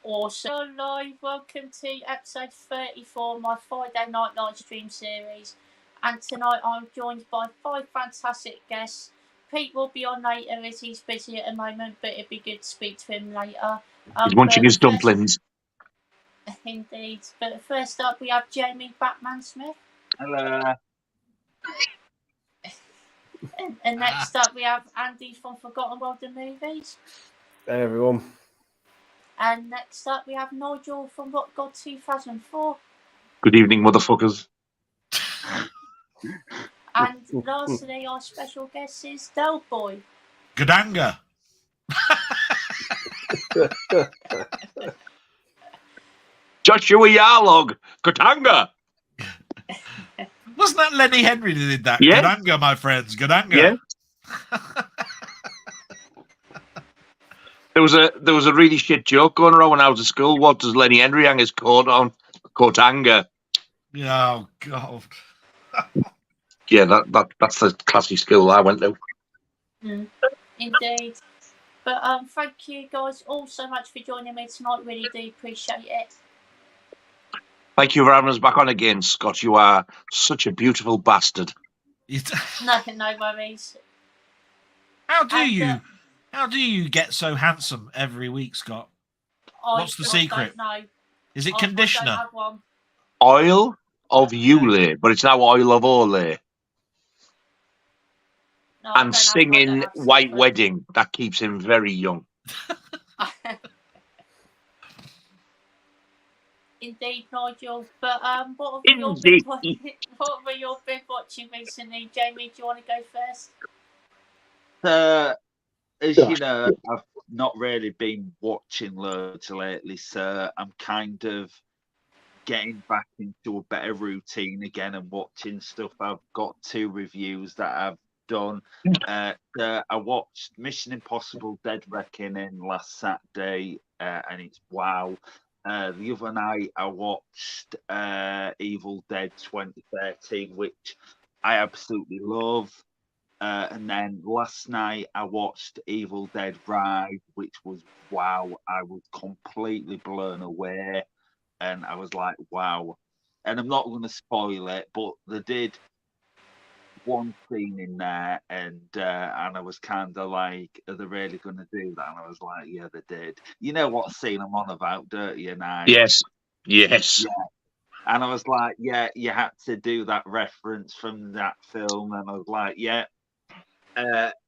Awesome. Live. Welcome to episode 34, my Friday night live stream series. And tonight I'm joined by 5 fantastic guests. Pete will be on later as he's busy at the moment, but it'd be good to speak to him later. He's munching his dumplings. Indeed. But first up, we have Jamie Batman Smith. Hello. And next up, we have Andy from Forgotten World of Movies. Hey, everyone. And next up, we have Nigel from Rockgod 2004. Good evening, motherfuckers. And lastly, our special guest is Delboy. Godanga. Joshua Yarlog, Kotanga. Wasn't that Lenny Henry that did that? Yeah. Godanga, my friends. Godanga. Yeah. There was a really shit joke going around when I was at school. What does Lenny Henry hang his coat on? Kotanga. Oh God. Yeah, that's the classy school I went to. Indeed. But thank you guys all so much for joining me tonight. Really do appreciate it. Thank you for having us back on again, Scott. You are such a beautiful bastard. No worries. How do you get so handsome every week, Scott? What's the secret? Is it conditioner? I don't have one. Oil of Ulay, but it's now oil of Olay. No, I And don't singing have White secret. Wedding. That keeps him very young. Indeed, Nigel. But what have you been watching recently? Jamie, do you want to go first? As you know, I've not really been watching loads lately, so I'm kind of getting back into a better routine again and watching stuff. I've got 2 reviews that I've done. I watched Mission Impossible Dead Reckoning last Saturday, and it's wow. The other night I watched Evil Dead 2013, which I absolutely love. And then last night I watched Evil Dead Rise, which was wow. I was completely blown away, and I was like, wow. And I'm not going to spoil it, but they did one scene in there, and I was kind of like, are they really going to do that? And I was like, yeah, they did. You know what scene I'm on about, don't you, Nigel? Yes. Yeah. And I was like, yeah, you had to do that reference from that film, and I was like, yeah.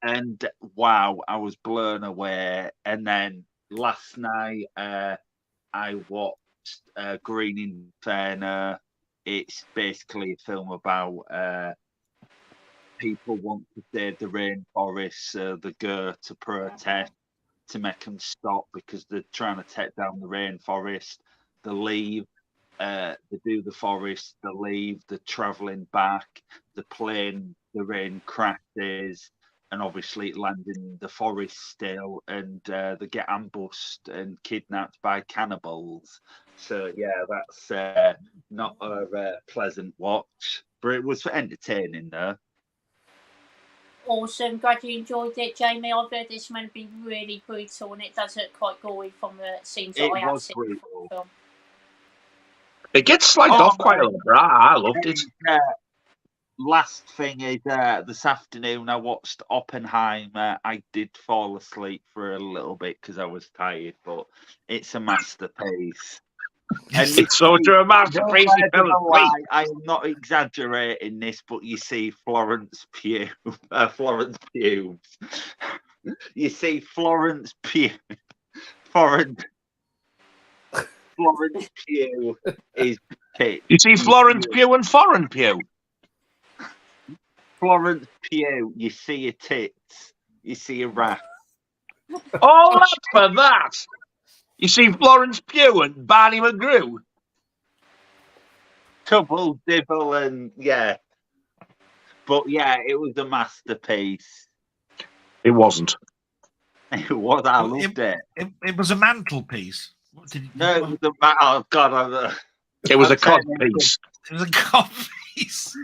And wow, I was blown away. And then last night I watched Green Inferno. It's basically a film about people want to save the rainforest, so they go to protest to make them stop because they're trying to take down the rainforest. They leave, they do the forest, they leave, they're travelling back, the plane, the rain crashes, and obviously it lands in the forest still, and they get ambushed and kidnapped by cannibals. So yeah, that's not a pleasant watch, but it was entertaining though. Awesome. Glad you enjoyed it, Jamie. I've heard this meant to be really brutal, and it does look quite gory from the scenes that I have seen in the film. It gets slagged off quite a lot, but I loved it. Last thing is, this afternoon I watched Oppenheimer. I did fall asleep for a little bit because I was tired, but it's a masterpiece. And It's so a masterpiece. I am not exaggerating this, but you see Florence Pugh. You see Florence Pugh. Florence Pugh is pit. You see Florence Pugh and Foreign Pugh. Florence Pugh, you see her tits, you see her rat. All that for that. You see Florence Pugh and Barney McGrew. Double dibble and yeah. But yeah, it was a masterpiece. It wasn't. It was. I loved it. It was a mantelpiece. What did No, it was a oh god, it was a cod piece. It was a cod piece.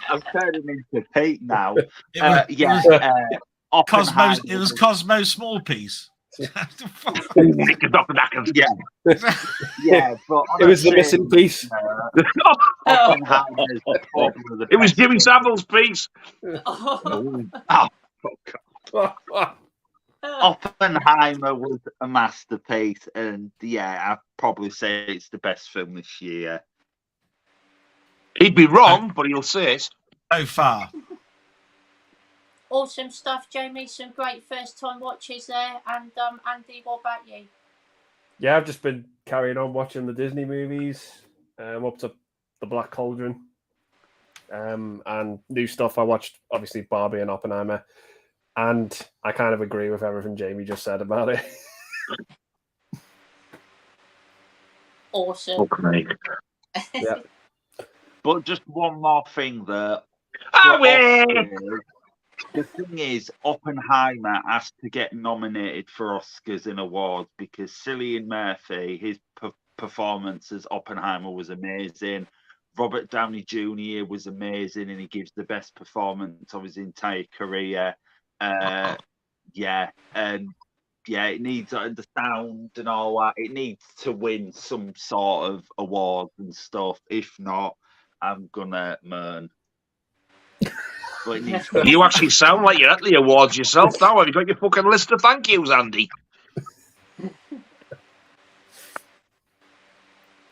I'm turning into Pete now. It was Oppenheimer. Cosmo Small Piece. Yeah, but it was the missing piece. Oppenheimer's probably the It was best Jimmy film. Savile's piece. Oppenheimer was a masterpiece, and I'd probably say it's the best film this year. He'd be wrong, but he'll say it. So far. Awesome stuff, Jamie. Some great first-time watches there. And Andy, what about you? Yeah, I've just been carrying on watching the Disney movies. Up to The Black Cauldron. And new stuff. I watched, obviously, Barbie and Oppenheimer. And I kind of agree with everything Jamie just said about it. Awesome. Okay. Yeah. But just one more thing there. The thing is, Oppenheimer has to get nominated for Oscars and awards because Cillian Murphy, his performance as Oppenheimer was amazing. Robert Downey Jr. was amazing, and he gives the best performance of his entire career. It needs the sound and all that. It needs to win some sort of awards and stuff. If not, I'm gonna moan. You actually sound like you're at the awards yourself now. Have you got your fucking list of thank yous, Andy?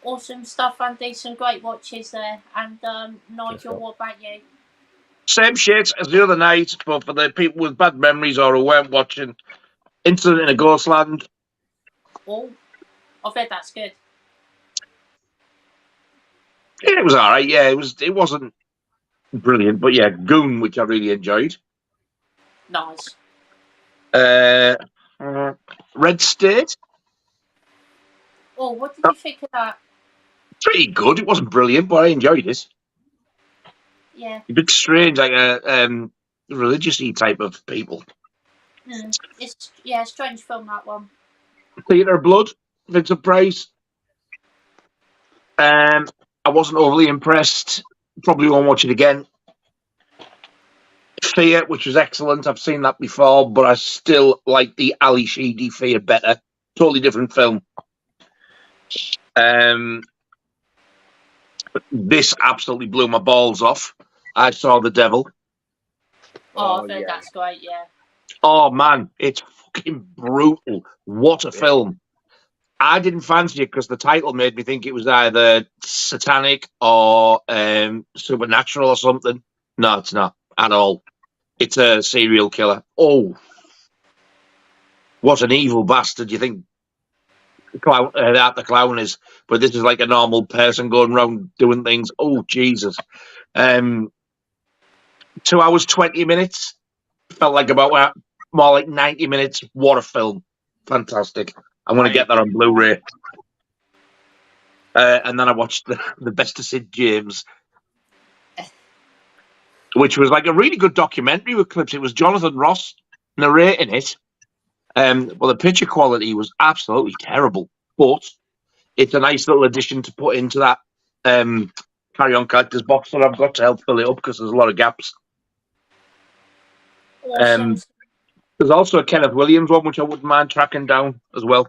Awesome stuff, Andy. Some great watches there. And Nigel, what about you? Same shit as the other night, but for the people with bad memories or who weren't watching, Incident in a Ghostland. Oh, I've heard that's good. Yeah, it was all right. Yeah, it wasn't brilliant, but yeah, Goon, which I really enjoyed. Nice. Red State. Oh, what did you think of that? Pretty good. It wasn't brilliant, but I enjoyed it. Yeah. A bit strange, like a religious-y type of people. It's strange film, that one. Theatre of Blood, Vincent Price. I wasn't overly impressed. Probably won't watch it again. Fear, which was excellent. I've seen that before, but I still like the Ali Sheedy Fear better. Totally different film. This absolutely blew my balls off. I Saw the Devil. Oh, that's great, yeah. Oh, man, it's fucking brutal. What a film. I didn't fancy it because the title made me think it was either satanic or supernatural or something. No, it's not at all. It's a serial killer. Oh, what an evil bastard you think that the clown is. But this is like a normal person going around doing things. Oh, Jesus. 2 hours, 20 minutes. Felt like about more like 90 minutes. What a film. Fantastic. I'm going to get that on Blu-ray. And then I watched the Best of Sid James, which was like a really good documentary with clips. It was Jonathan Ross narrating it. Well, the picture quality was absolutely terrible, but it's a nice little addition to put into that Carry On Characters box that I've got to help fill it up because there's a lot of gaps. Awesome. There's also a Kenneth Williams one, which I wouldn't mind tracking down as well.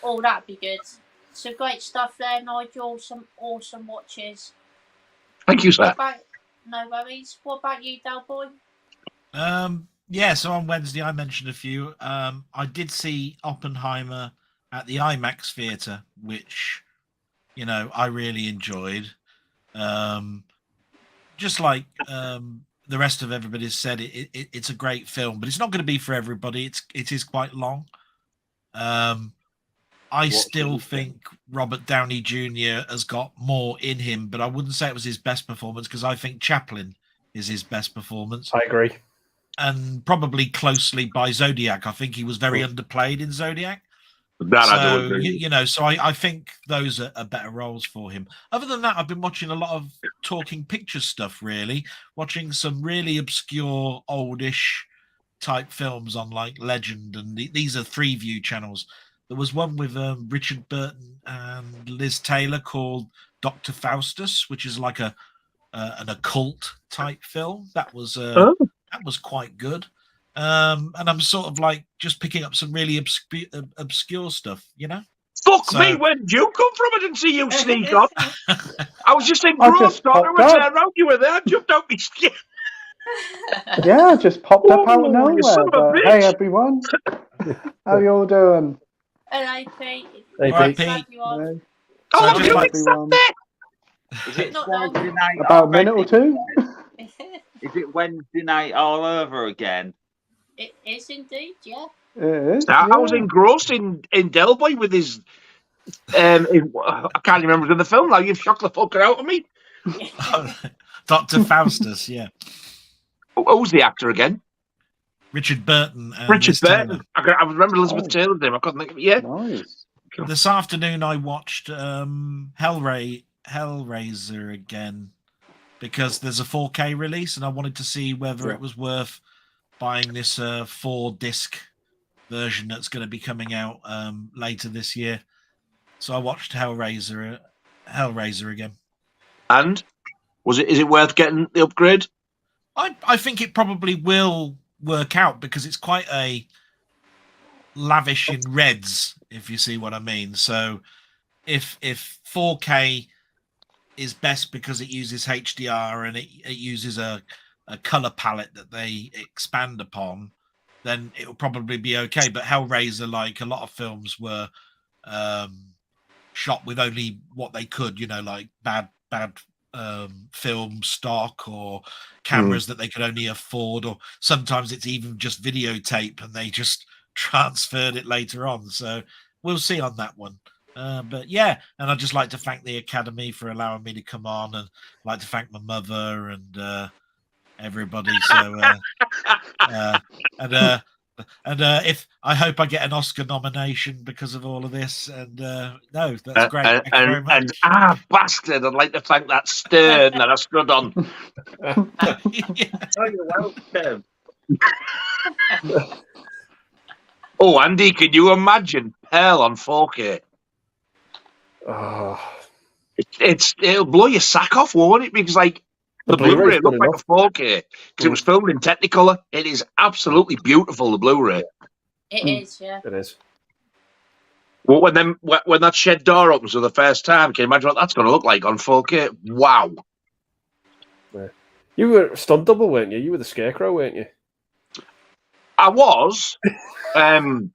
Oh, that'd be good. Some great stuff there, Nigel. Some awesome watches. Thank you, sir. No worries. What about you, Delboy? So on Wednesday I mentioned a few. I did see Oppenheimer at the IMAX theatre, which, I really enjoyed. Just like the rest of everybody's said, it's a great film, but it's not going to be for everybody. It is quite long. I still think Robert Downey Jr. has got more in him, but I wouldn't say it was his best performance because I think Chaplin is his best performance. I agree. And probably closely by Zodiac. I think he was very underplayed in Zodiac. I do agree. So I think those are better roles for him. Other than that, I've been watching a lot of talking pictures stuff, really. Watching some really obscure, oldish type films on like Legend, and these are 3View channels. There was one with Richard Burton and Liz Taylor called Dr. Faustus, which is like an occult type film. That was quite good. and I'm sort of like just picking up some really obscure stuff, you know. Fuck So- me, where did you come from? I didn't see you sneak on. I was just I engrossed. just Thought I popped was up. around. You were there. I jumped out my skin. Yeah, I just popped up out of Ooh, you son nowhere. of a But hey, bitch. everyone, how you all doing? Hello, Pete. Hey, All right, Nice to have Pete. you on. Hey, How So long just have you like- been sat everyone. there? Is it Not long. Thursday night About a minute or already? two. Is it Wednesday night all over again? It is indeed, yeah. It is. I was Yeah. engrossed in Delboy with his. I can't remember in the film now. You've shocked the fucker out of me. Dr. Faustus, yeah. Who's the actor again? Richard Burton and Richard Liz Burton. Taylor. I remember Elizabeth Oh. Taylor's name. I couldn't think of it. Yeah. Nice. This afternoon I watched Hellraiser again because there's a 4K release and I wanted to see whether Yeah. it was worth buying this 4-disc version that's going to be coming out later this year. So I watched Hellraiser again. And is it worth getting the upgrade? I think it probably will work out because it's quite a lavish in reds, if you see what I mean. So if 4K is best because it uses HDR and it uses a color palette that they expand upon, then it'll probably be okay. But Hellraiser, like a lot of films, were shot with only what they could, you know, like bad film stock or cameras that they could only afford, or sometimes it's even just videotape and they just transferred it later on. So we'll see on that one. But yeah, and I'd just like to thank the Academy for allowing me to come on, and I'd like to thank my mother and everybody. So and if I hope I get an Oscar nomination because of all of this, and no, that's great. Thank you very much. Bastard! I'd like to thank that stern that I stood on. Yeah. Oh, you're welcome. Oh, Andy, can you imagine Pearl on 4K? Oh, It'll blow your sack off, won't it? Because like the Blu-ray's Blu-ray good looked like enough. a 4K because it was filmed in Technicolor. It is absolutely beautiful. The Blu-ray. It is, yeah. It is. Well, when that shed door opens for the first time, can you imagine what that's going to look like on 4K? Wow. You were stunt double, weren't you? You were the Scarecrow, weren't you? I was, but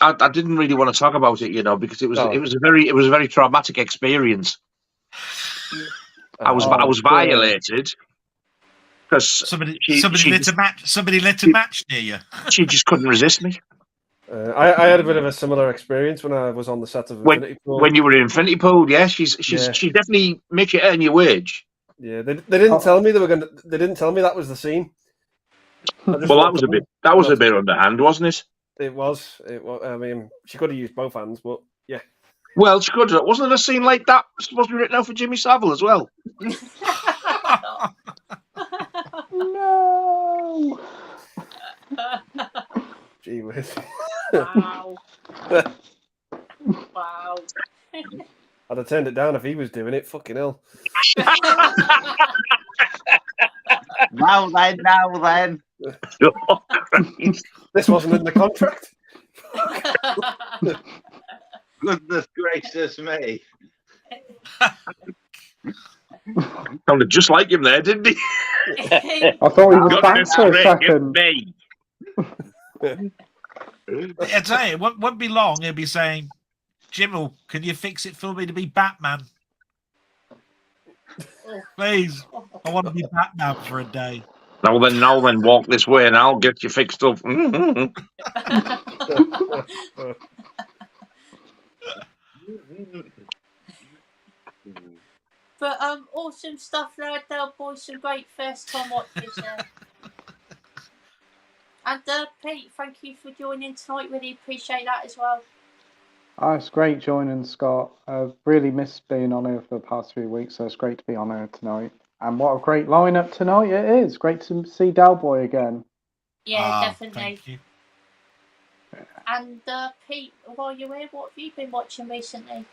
I didn't really want to talk about it, you know, because it was a very traumatic experience. I was violated because Somebody she lit a match near you. she just couldn't resist me. I had a bit of a similar experience when I was on the set of Infinity Pool. When you were in Infinity Pool, yeah, she definitely makes you earn your wage. Yeah, they didn't tell me they were going to. They didn't tell me that was the scene. Well, that was a bit underhand, wasn't it? It was. I mean, she could have used both hands, but yeah. Well, she could have. Wasn't it a scene like that supposed to be written out for Jimmy Savile as well? No. Gee whiz. Wow. Wow. I'd have turned it down if he was doing it. Fucking hell. Now then. This wasn't in the contract. Goodness gracious me. Sounded just like him there, didn't he? I thought he was back Goodness for a gracious second. me. I tell you, it won't be long. He'll be saying, "Jimmel, can you fix it for me to be Batman? Please, I want to be Batman for a day." Now then, walk this way and I'll get you fixed up. But awesome stuff there, Delboy. Some great first time watches there. And Pete, thank you for joining tonight. Really appreciate that as well. Oh, it's great joining Scott. I've really missed being on here for the past few weeks, so it's great to be on here tonight. And what a great lineup tonight it is. Great to see Delboy again. Yeah, definitely. Thank you. And Pete, while you're here, what have you been watching recently?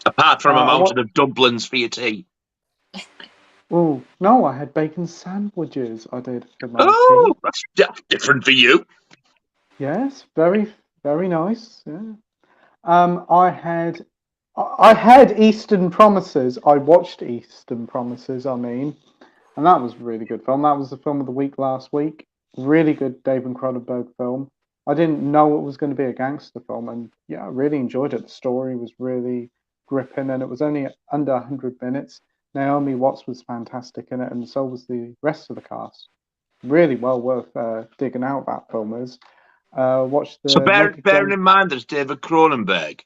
Apart from a mountain of dumplings for your tea. Oh no, I had bacon sandwiches. I did for my Oh, tea. that's different for you. Yes, very very nice. Yeah. I had Eastern Promises. I watched Eastern Promises. I mean, and that was a really good film. That was the film of the week last week. Really good David Cronenberg film. I didn't know it was going to be a gangster film, and yeah, I really enjoyed it. The story was really gripping, and it was only under 100 minutes. Naomi Watts was fantastic in it, and so was the rest of the cast. Really well worth digging out, that film is. Watched So the Naked bearing Gun. in mind there's David Cronenberg,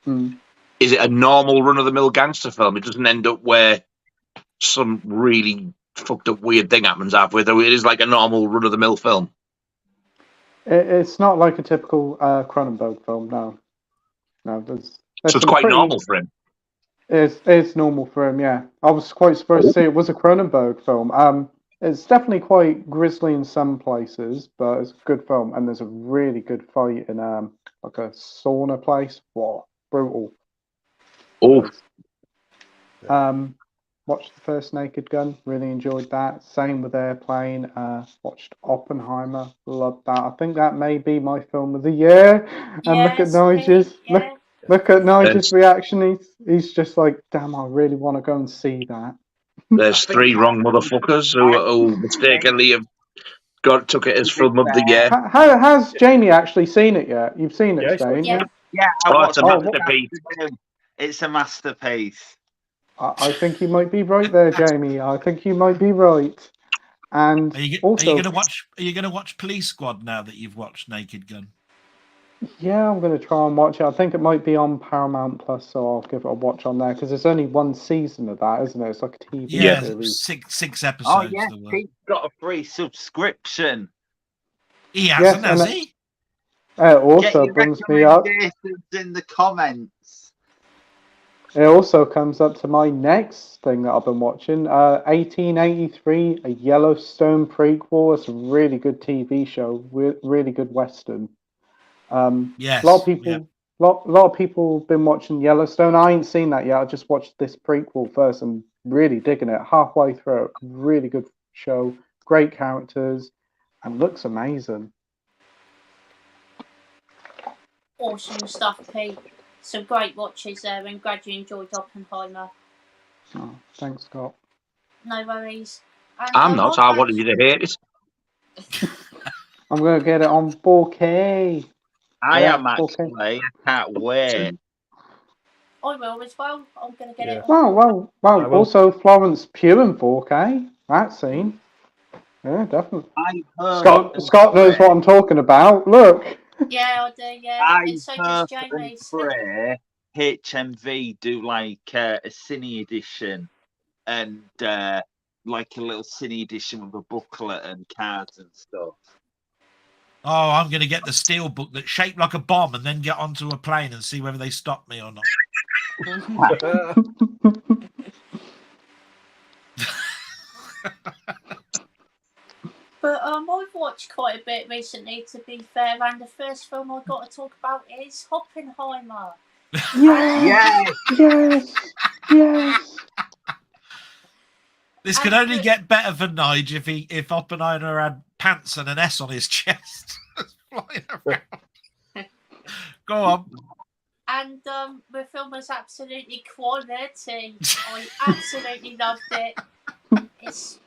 Mm. is it a normal run-of-the-mill gangster film? It doesn't end up where some really fucked up weird thing happens halfway through. It is like a normal run-of-the-mill film. It's not like a typical Cronenberg film. No, no. There's So it's some quite pretty. normal for him. It's normal for him. Yeah, I was quite surprised to see it was a Cronenberg film. It's definitely quite grisly in some places, but it's a good film. And there's a really good fight in like a sauna place. Wow, brutal. Oh, Watched the first Naked Gun. Really enjoyed that. Same with Airplane. Watched Oppenheimer. Loved that. I think that may be my film of the year. And look at Yes, Nigel's Pete, yeah. look at Nigel's Yes. reaction. He's just like, damn, I really want to go and see that. there's three wrong motherfuckers who mistakenly have took it as film of the year. Has Jamie actually seen it yet? You've seen it, Yeah, Stain? Yeah. Yeah, I Oh, watched it's a it. masterpiece. It's a masterpiece. I think you might be right there, Jamie. I think you might be right. And Are you also, going to watch? Are you going to watch Police Squad now that you've watched Naked Gun? yeah, I'm going to try and watch it. I think it might be on Paramount Plus, so I'll give it a watch on there because there's only one season of that, isn't it? It's like a TV Yeah, series. six Oh episodes. yeah, there were. Pete's got a free subscription. He hasn't, Yes, has and he? it Get also your brings me up. recommendations in the comments. It also comes up to my next thing that I've been watching. 1883, a Yellowstone prequel. It's a really good TV show, really good Western. Yes. A lot of people, lot of people have been watching Yellowstone. I ain't seen that yet. I just watched this prequel first and really digging it. Halfway through, really good show, great characters, and looks amazing. Awesome stuff, Pete. Some great watches there, and glad you enjoyed Oppenheimer. Oh, thanks, Scott. No worries. And, I'm not. my I wanted you to hate it. I'm gonna get it on 4K. I Yeah, am okay. actually. I can't wait. I will as well. I'm going to get it Well, on. well, I well. will. Also, Florence Pugh in 4K. That scene. Yeah, definitely. I Scott knows what I'm talking about. Look. Yeah, I do, yeah. I And so does hope and Jamie's. pray HMV do like a cine edition and like a little cine edition with a booklet and cards and stuff. Oh, I'm going to get the steel book that's shaped like a bomb and then get onto a plane and see whether they stop me or not. But I've watched quite a bit recently, to be fair, and the first film I've got to talk about is Oppenheimer. Yes. Yes. Yes. This could only get better for Nigel if Oppenheimer had pants and an S on his chest. Flying around. Go on. And the film was absolutely quality. I absolutely loved it. It's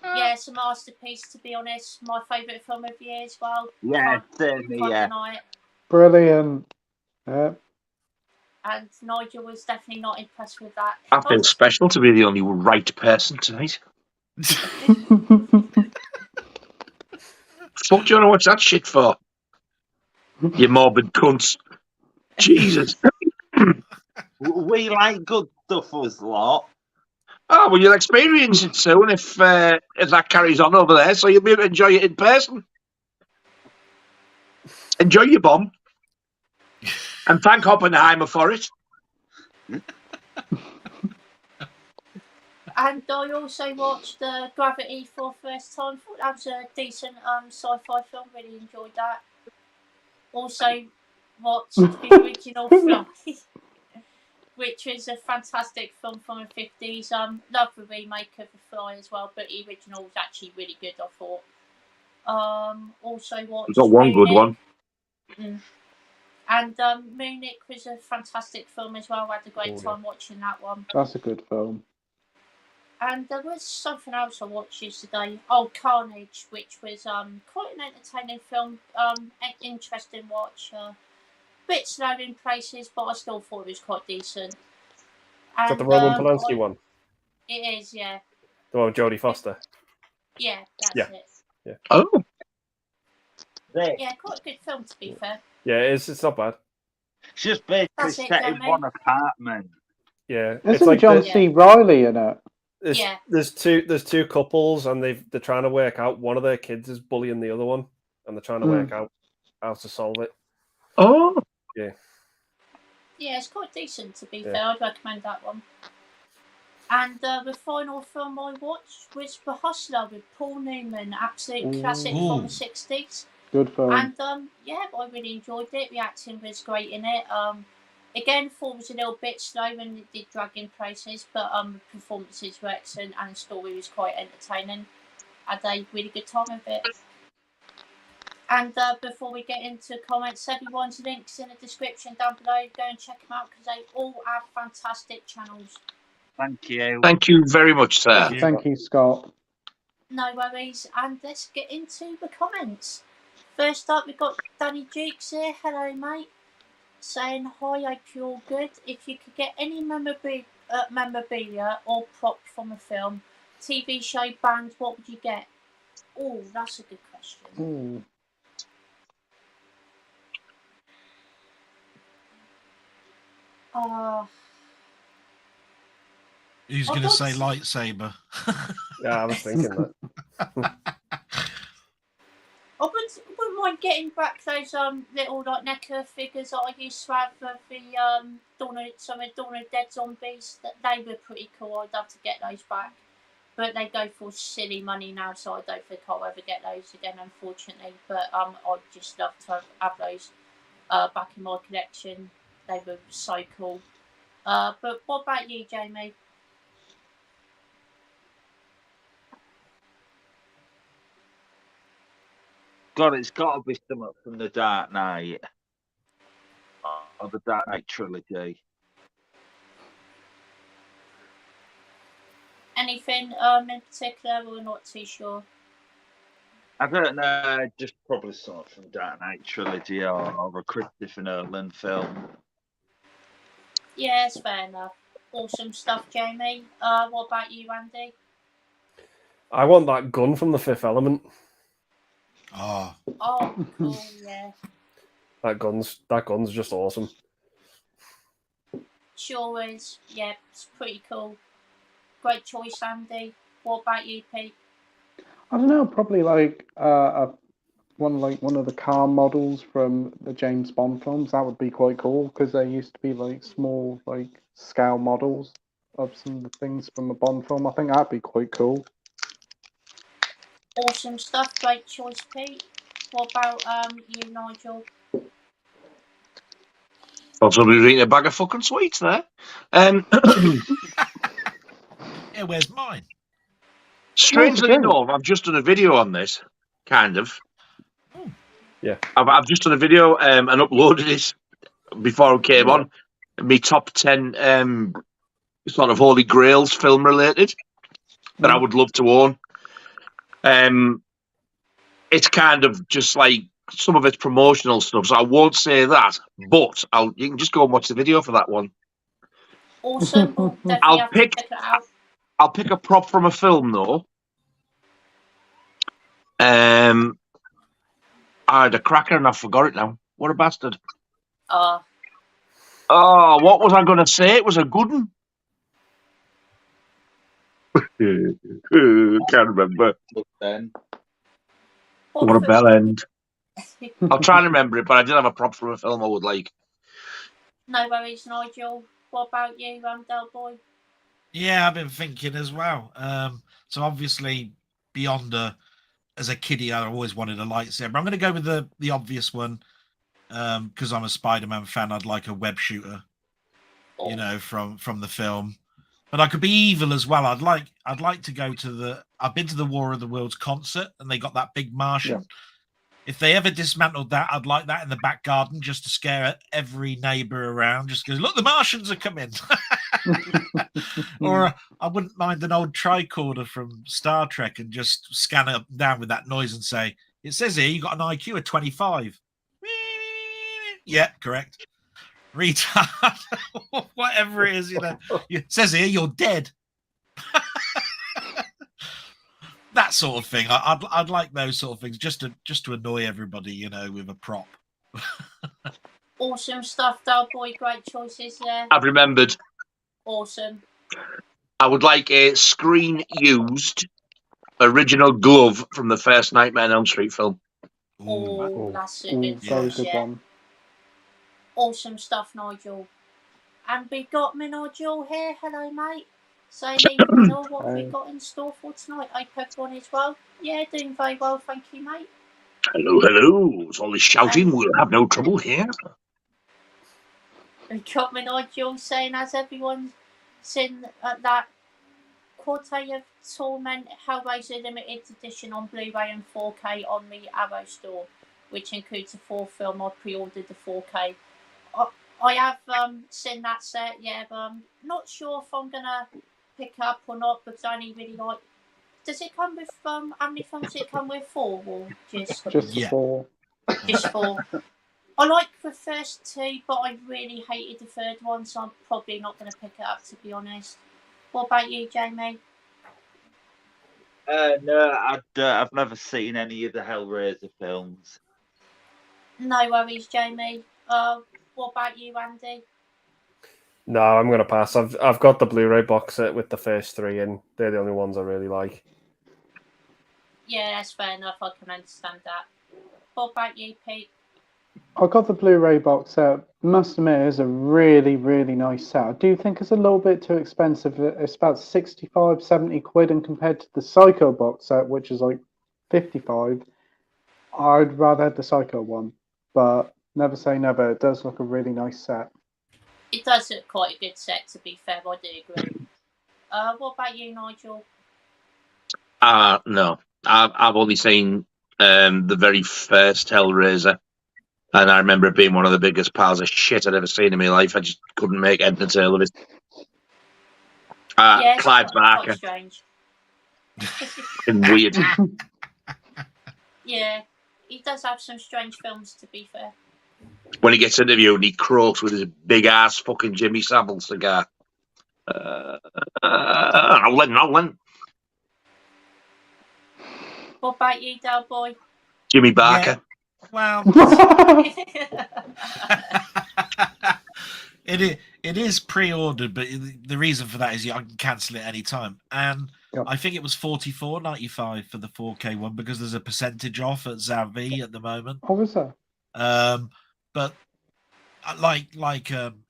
a masterpiece, to be honest. My favourite film of the year as well. Yeah, Can't deny it. Brilliant. Yeah. And Nigel was definitely not impressed with that. I feel special to be the only right person tonight. Fuck do you want to watch that shit for? You morbid cunts. Jesus. We like good stuff, us lot. Oh, well, you'll experience it soon if that carries on over there, so you'll be able to enjoy it in person. Enjoy your bomb. And thank Oppenheimer for it. And I also watched Gravity for the first time. Thought that was a decent sci-fi film. Really enjoyed that. Also watched the original Fly. which is a fantastic film from the 50s. Love the remake of The Fly as well, but the original was actually really good, I thought. Also watched We've got one good one. And Munich was a fantastic film as well. I had a great time watching that one. That's a good film. And there was something else I watched yesterday. Oh, Carnage, which was quite an entertaining film. An interesting watch. Bit slow in places, but I still thought it was quite decent. Is that the Roman Polanski one? It is, yeah. The one with Jodie Foster? Yeah, that's it. Yeah. Oh. Yeah, quite a good film, to be fair. Yeah, it's not bad. It's just basically set in one apartment. Yeah. Isn't it's like John C. Reilly in it? There's two couples, and they're trying to work out, one of their kids is bullying the other one, and they're trying to work out how to solve it. Oh. Yeah. Yeah, it's quite decent, to be fair. I'd recommend that one. And the final film I watched was The Hustler with Paul Newman, absolute classic from the 60s. Good film. And yeah, I really enjoyed it. The acting was great in it. Again, thought it was a little bit slow and it did drag in places, but the performances were excellent and the story was quite entertaining. Had a really good time with it. And before we get into comments, everyone's links in the description down below. Go and check them out because they all have fantastic channels. Thank you. Thank you very much, sir. Thank you, Scott. No worries. And let's get into the comments. First up, we've got Danny Dukes here. Hello, mate. Saying, hi, hope you're all good. If you could get any memorabilia or prop from a film, TV show, band, what would you get? Oh, that's a good question. Who's going to say lightsaber? Yeah, I was thinking that. I wouldn't mind getting back those little like NECA figures that I used to have for the Dawn of Dead Zombies. They were pretty cool. I'd love to get those back, but they go for silly money now, so I don't think I'll ever get those again, unfortunately. But I'd just love to have those back in my collection. They were so cool. But what about you, Jamie? God, it's got to be something from the Dark Knight or the Dark Knight trilogy. Anything in particular? We're not too sure. I don't know, just probably something from Dark Knight trilogy or a Christopher Nolan film. Yeah, it's fair enough. Awesome stuff, Jamie. What about you, Andy? I want that gun from The Fifth Element. Oh, cool, yeah. That gun's just awesome. Sure is. Yeah, it's pretty cool. Great choice, Andy. What about you, Pete? I don't know, probably like one of the car models from the James Bond films. That would be quite cool because there used to be like small like scale models of some of the things from the Bond film. I think that'd be quite cool. Awesome stuff. Great choice, Pete. What about you, Nigel? Thought somebody was eating a bag of fucking sweets there. yeah, where's mine? Strangely enough, I've just done a video on this, kind of. Yeah. I've just done a video and uploaded it before I came on. Me top 10 sort of Holy Grails film related that I would love to own. It's kind of just like some of it's promotional stuff, so I won't say that, but you can just go and watch the video for that one. Awesome. We'll definitely have to check it out. I'll pick a prop from a film though. I had a cracker and I forgot it now. What a bastard. Oh, what was I going to say? It was a good one. Can't remember. Then. What a bell end. I'll try and remember it, but I did have a prop from a film I would like. No worries, Nigel. What about you, Delboy? Yeah, I've been thinking as well. So obviously, beyond as a kiddie, I always wanted a lightsaber. I'm going to go with the obvious one because I'm a Spider-Man fan. I'd like a web shooter. you know, from the film. But I could be evil as well. I'd like to go to the. I've been to the War of the Worlds concert, and they got that big Martian. Yeah. If they ever dismantled that, I'd like that in the back garden just to scare every neighbor around. Just because, look, the Martians are coming. Or I wouldn't mind an old tricorder from Star Trek and just scan it down with that noise and say, it says here you got an IQ of 25. Yeah, correct. Retard. Whatever it is, you know. It says here you're dead. That sort of thing. I'd like those sort of things just to annoy everybody, you know, with a prop. Awesome stuff, Delboy. Great choices there. I've remembered. Awesome. I would like a screen used original glove from the first Nightmare on Elm Street film. Oh, that's a good very choice, good yeah. one. Awesome stuff, Nigel. And we've got me, Nigel, here. Hello, mate. Saying even know what have we got in store for tonight. I hope everyone is well. Yeah, doing very well, thank you, mate. Hello, hello. It's all this shouting. We'll have no trouble here. We got me, Nigel, saying, has everyone seen that Quartet of Torment Hellraiser Limited Edition on Blu-ray and 4K on the Arrow store, which includes the fourth film? I pre-ordered the 4K. I have seen that set, yeah, but I'm not sure if I'm gonna pick up or not because I only really like. Does it come with how many films does it come with? 4 or just 4? Just 4. I like the first 2, but I really hated the third one, so I'm probably not going to pick it up, to be honest. What about you, Jamie? No, I've never seen any of the Hellraiser films. No worries, Jamie. What about you, Andy? No, I'm going to pass. I've got the Blu-ray box set with the first 3 in. They're the only ones I really like. Yeah, that's fair enough. I can understand that. What about you, Pete? I got the Blu-ray box set. Must admit, it's a really, really nice set. I do think it's a little bit too expensive. It's about 65, 70 quid, and compared to the Psycho box set, which is like 55, I'd rather have the Psycho one. But never say never. It does look a really nice set. It does look quite a good set, to be fair. I do agree. What about you, Nigel? No. I've only seen the very first Hellraiser. And I remember it being one of the biggest piles of shit I'd ever seen in my life. I just couldn't make head and tail of it. Yeah, Clive quite Barker. strange. Weird. Yeah, he does have some strange films, to be fair. When he gets interviewed and he croaks with his big ass fucking Jimmy Savile cigar. Nolan. What about you, Delboy? Jimmy Barker. Yeah. Well, it is pre-ordered, but the reason for that is I can cancel it any time. And I think it was $44.95 for the 4K one because there's a percentage off at Zavi at the moment. Oh, is there? But like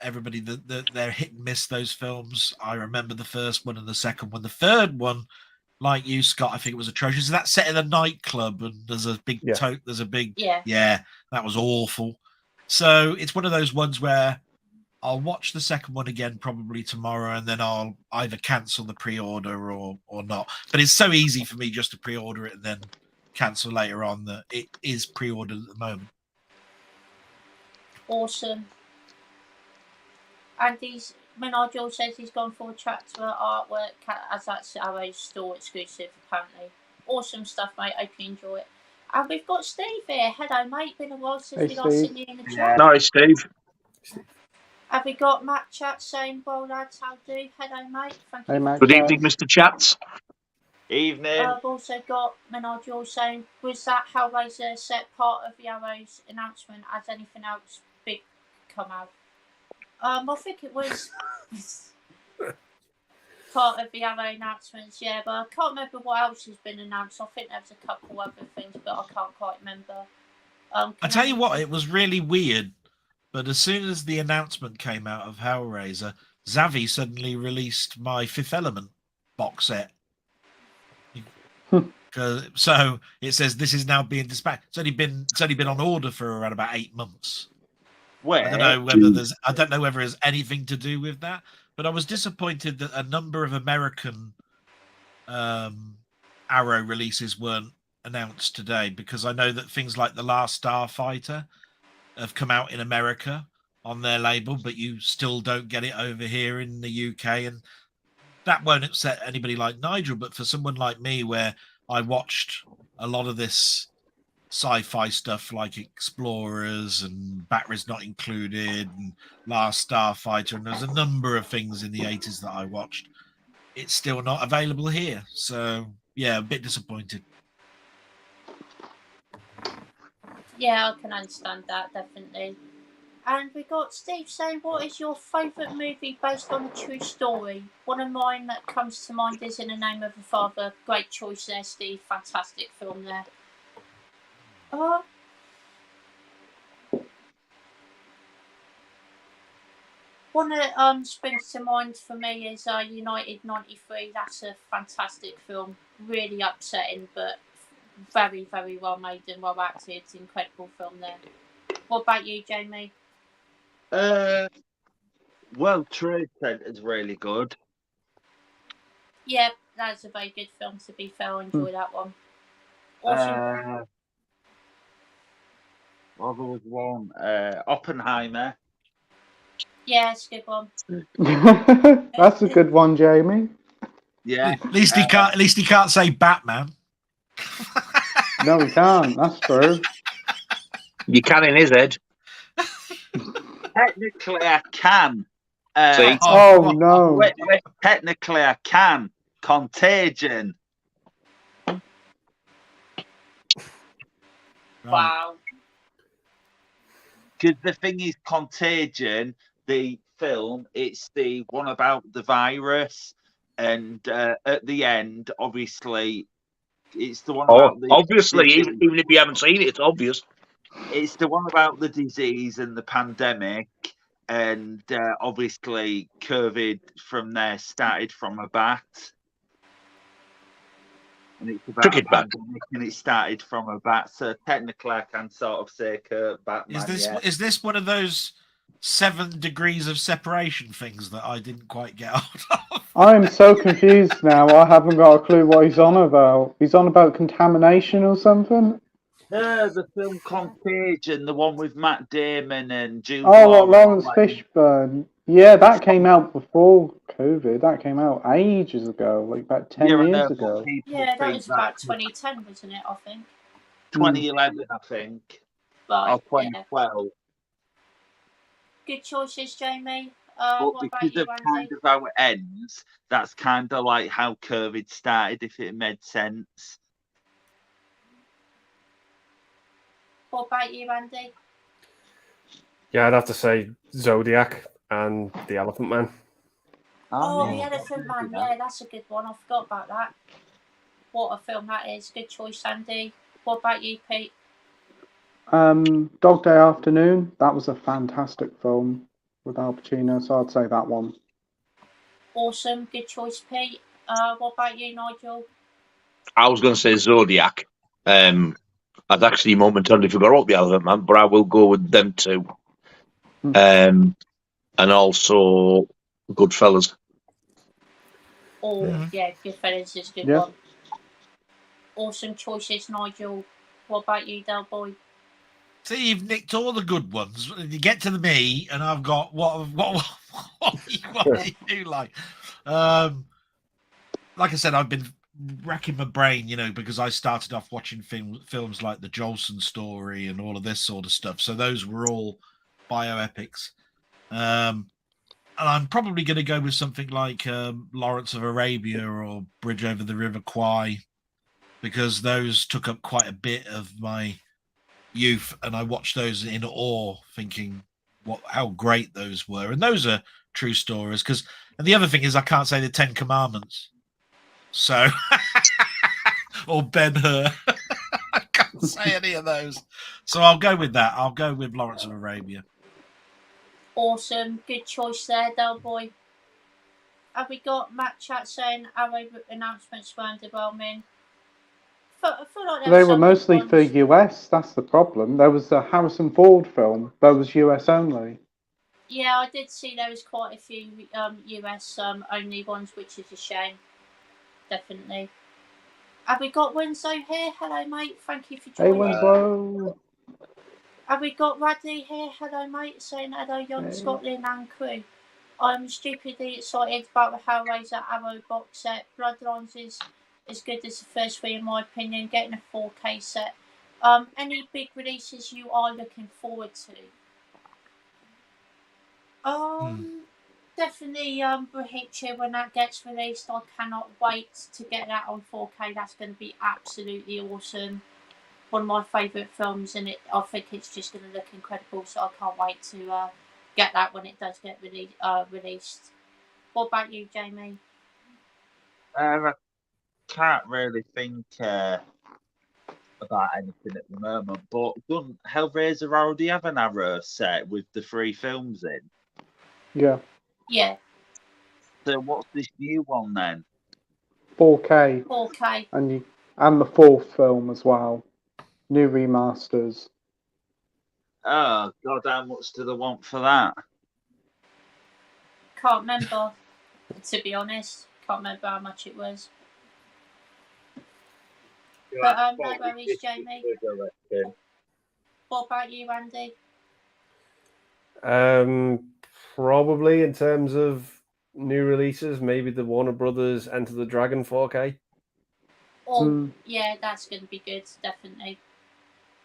everybody, they're hit and miss, those films. I remember the first one and the second one. The third one, like you, Scott, I think it was atrocious. So that's set in a nightclub, and there's a big yeah, that was awful. So it's one of those ones where I'll watch the second one again probably tomorrow, and then I'll either cancel the pre-order or not. But it's so easy for me just to pre-order it and then cancel later on that it is pre-ordered at the moment. Awesome. And Nigel says he's gone for a tractor artwork as that's our store exclusive, apparently. Awesome stuff, mate. Hope you enjoy it. And we've got Steve here. Hello, mate. Been a while since we last seen you in the chat. Nice, Steve. Have we got Matt Chat saying, well, lads, how do? Hello, mate. Thank you. Matt Good Chats. evening, Mr. Chats. Evening. I've also got Nigel saying, was that Hellraiser set part of the Arrow's announcement? Has anything else big come out? I think it was part of the Arrow announcements, yeah, but I can't remember what else has been announced. I think there was a couple other things, but I can't quite remember. I tell you what, it was really weird, but as soon as the announcement came out of Hellraiser, Zavi suddenly released my Fifth Element box set. So it says this is now being dispatched. It's only been on order for around about 8 months. Where? I don't know whether there's anything to do with that, but I was disappointed that a number of American Arrow releases weren't announced today, because I know that things like The Last Starfighter have come out in America on their label, but you still don't get it over here in the UK, and that won't upset anybody like Nigel. But for someone like me, where I watched a lot of this sci-fi stuff like Explorers and Batteries Not Included and Last Starfighter, and there's a number of things in the 80s that I watched, it's still not available here. So yeah, a bit disappointed. Yeah, I can understand that, definitely. And we got Steve saying, what is your favourite movie based on a true story? One of mine that comes to mind is In the Name of the Father. Great choice there, Steve. Fantastic film there. One that springs to mind for me is United 93. That's a fantastic film. Really upsetting, but very, very well made and well acted. Incredible film there. What about you, Jamie? World Trade Center is really good. Yeah, that's a very good film, to be fair. I enjoy that one. Awesome. Well, there was one, Oppenheimer. Yeah, it's a good one. That's a good one, Jamie. Yeah. At least he can't say Batman. No, we can't. That's true. You can in his head. Technically, I can. See? Oh, no. Technically, I can. Contagion. Wow. Because the thing is, Contagion, the film, it's the one about the virus, and at the end, obviously, it's the one about the obviously, even if you haven't seen it, it's obvious. It's the one about the disease and the pandemic, and obviously, COVID from there started from a bat. And it's about a pandemic, and it started from a bat. So technically, I can sort of say Batman. Is this one of those 7 degrees of separation things that I didn't quite get out of? I'm so confused now. I haven't got a clue what he's on about. He's on about contamination or something? The film Contagion, the one with Matt Damon and Jude Law. Lawrence Fishburne. Yeah, that came out before COVID. That came out ages ago, like about 10 years ago. Yeah, that was about 2010, wasn't it, I think? 2011, I think. Right, or 2012. Yeah. Good choices, Jamie. But what about because you, of Andy? kind of how it ends, that's kind of like how COVID started, if it made sense. What about you, Andy? Yeah, I'd have to say Zodiac and The Elephant Man. Oh, The Elephant Man. Yeah, that's a good one. I forgot about that. What a film that is. Good choice, Andy. What about you, Pete? Dog Day Afternoon. That was a fantastic film with Al Pacino, so I'd say that one. Awesome. Good choice, Pete. What about you, Nigel? I was going to say Zodiac. I'd actually momentarily forgot about The Elephant Man, but I will go with them too. And also Goodfellas. Oh, yeah, Goodfellas is a good one. Awesome choices, Nigel. What about you, Delboy? See, you've nicked all the good ones. You get to me, and I've got what you do like. Like I said, I've been racking my brain, because I started off watching films like The Jolson Story and all of this sort of stuff. So those were all bioepics. And I'm probably going to go with something like Lawrence of Arabia or Bridge Over the River Kwai, because those took up quite a bit of my youth, and I watched those in awe, thinking how great those were. And those are true stories. And the other thing is, I can't say the 10 Commandments. So, or Ben-Hur. I can't say any of those. So I'll go with that. I'll go with Lawrence of Arabia. Awesome. Good choice there, Delboy. Have we got Matt Chat saying Arrow announcements were underwhelming? I feel like there They some were good mostly for ones. US. That's the problem. There was a Harrison Ford film that was US only. Yeah, I did see there was quite a few US only ones, which is a shame. Definitely. Have we got Winslow here? Hello, mate. Thank you for Hey, joining. Winslow. Have we got Radley here? Hello, mate. Saying hello, young Hey. Scotland and crew. I'm stupidly excited about the Hellraiser Arrow box set. Bloodlines is as good as the first three, in my opinion. Getting a 4K set. Any big releases you are looking forward to? Definitely Hitcher when that gets released. I cannot wait to get that on 4K. That's going to be absolutely awesome. One of my favourite films, and I think it's just going to look incredible. So I can't wait to get that when it does get released. What about you, Jamie? I can't really think about anything at the moment, but doesn't Hellraiser already have an Arrow set with the 3 films in? Yeah. Yeah. So what's this new one then? 4K. 4K. And the 4th film as well. New remasters. Oh God, how much do they want for that? Can't remember, to be honest. Can't remember how much it was. But no worries, Jamie. What about you, Andy? Probably in terms of new releases, maybe the Warner Brothers Enter the Dragon 4K. Oh, yeah, that's going to be good, definitely.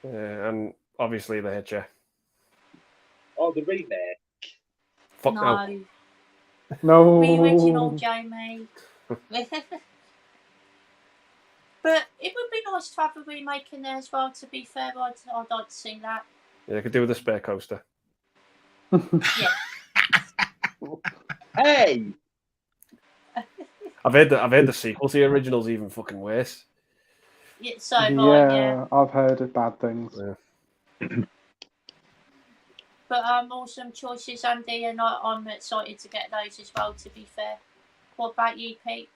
And obviously the Hitcher. Oh, the remake. Fuck no. No. The original, Jamie. But it would be nice to have a remake in there as well, to be fair. I'd like to see that. Yeah, I could do with a spare coaster. Yeah. Hey! I've heard the sequel to the original's even fucking worse. Yeah, so yeah. I've heard of bad things. Yeah. But awesome choices, Andy, and I'm excited to get those as well, to be fair. What about you, Pete?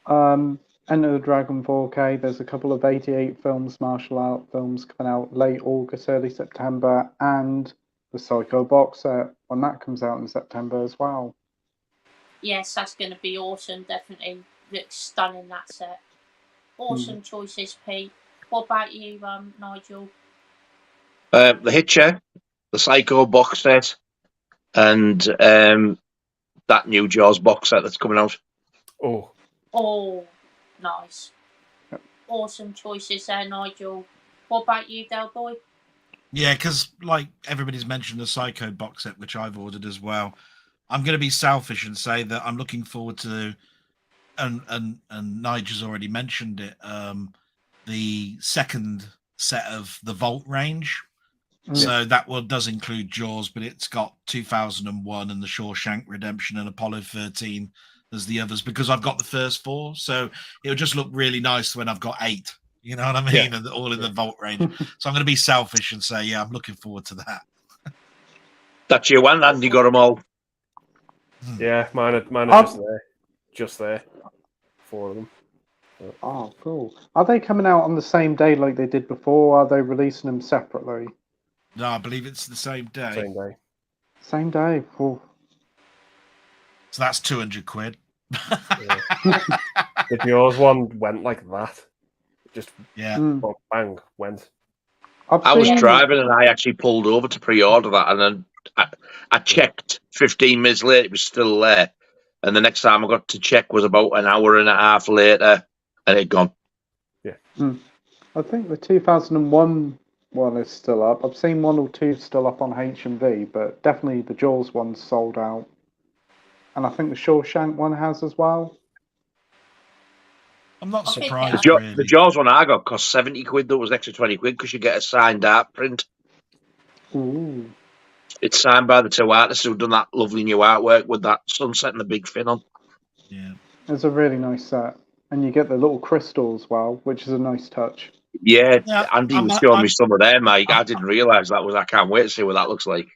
Enter the Dragon 4K. There's a couple of 88 films, martial art films coming out late August, early September, and the Psycho box set when that comes out in September as well. Yes, that's going to be awesome. Definitely looks stunning, that set. Awesome choices, Pete. What about you, Nigel? The Hitcher, the Psycho box set, and that new Jaws box set that's coming out. Oh, nice. Awesome choices there, Nigel. What about you, Delboy? Yeah, because like everybody's mentioned the Psycho box set, which I've ordered as well. I'm going to be selfish and say that I'm looking forward to, and Nigel's already mentioned it, the second set of the Vault range. So that one does include Jaws, but it's got 2001 and the Shawshank Redemption and Apollo 13 as the others, because I've got the first 4. So it'll just look really nice when I've got 8. You know what I mean? And all in the Vault range. So I'm going to be selfish and say, yeah, I'm looking forward to that. That's your one, and you got them all. Yeah, mine are just there. 4 of them. Oh, cool. Are they coming out on the same day like they did before, or are they releasing them separately? No, I believe it's the same day. Same day. Same day. Cool. So that's 200 quid. The Jaws one went like that. Just bang, went. I was driving and I actually pulled over to pre-order that, and then I checked 15 minutes later, it was still there. And the next time I got to check was about an hour and a half later, and it had gone. Yeah. I think the 2001 one is still up. I've seen 1 or 2 still up on HMV, but definitely the Jaws one's sold out. And I think the Shawshank one has as well. I'm not surprised, really. The Jaws one I got cost 70 quid, though. It was extra 20 quid because you get a signed art print. Ooh. It's signed by the 2 artists who've done that lovely new artwork with that sunset and the big fin on. Yeah. It's a really nice set. And you get the little crystal as well, which is a nice touch. Yeah, Andy was showing me some of them, Mike. I didn't realise that was. I can't wait to see what that looks like.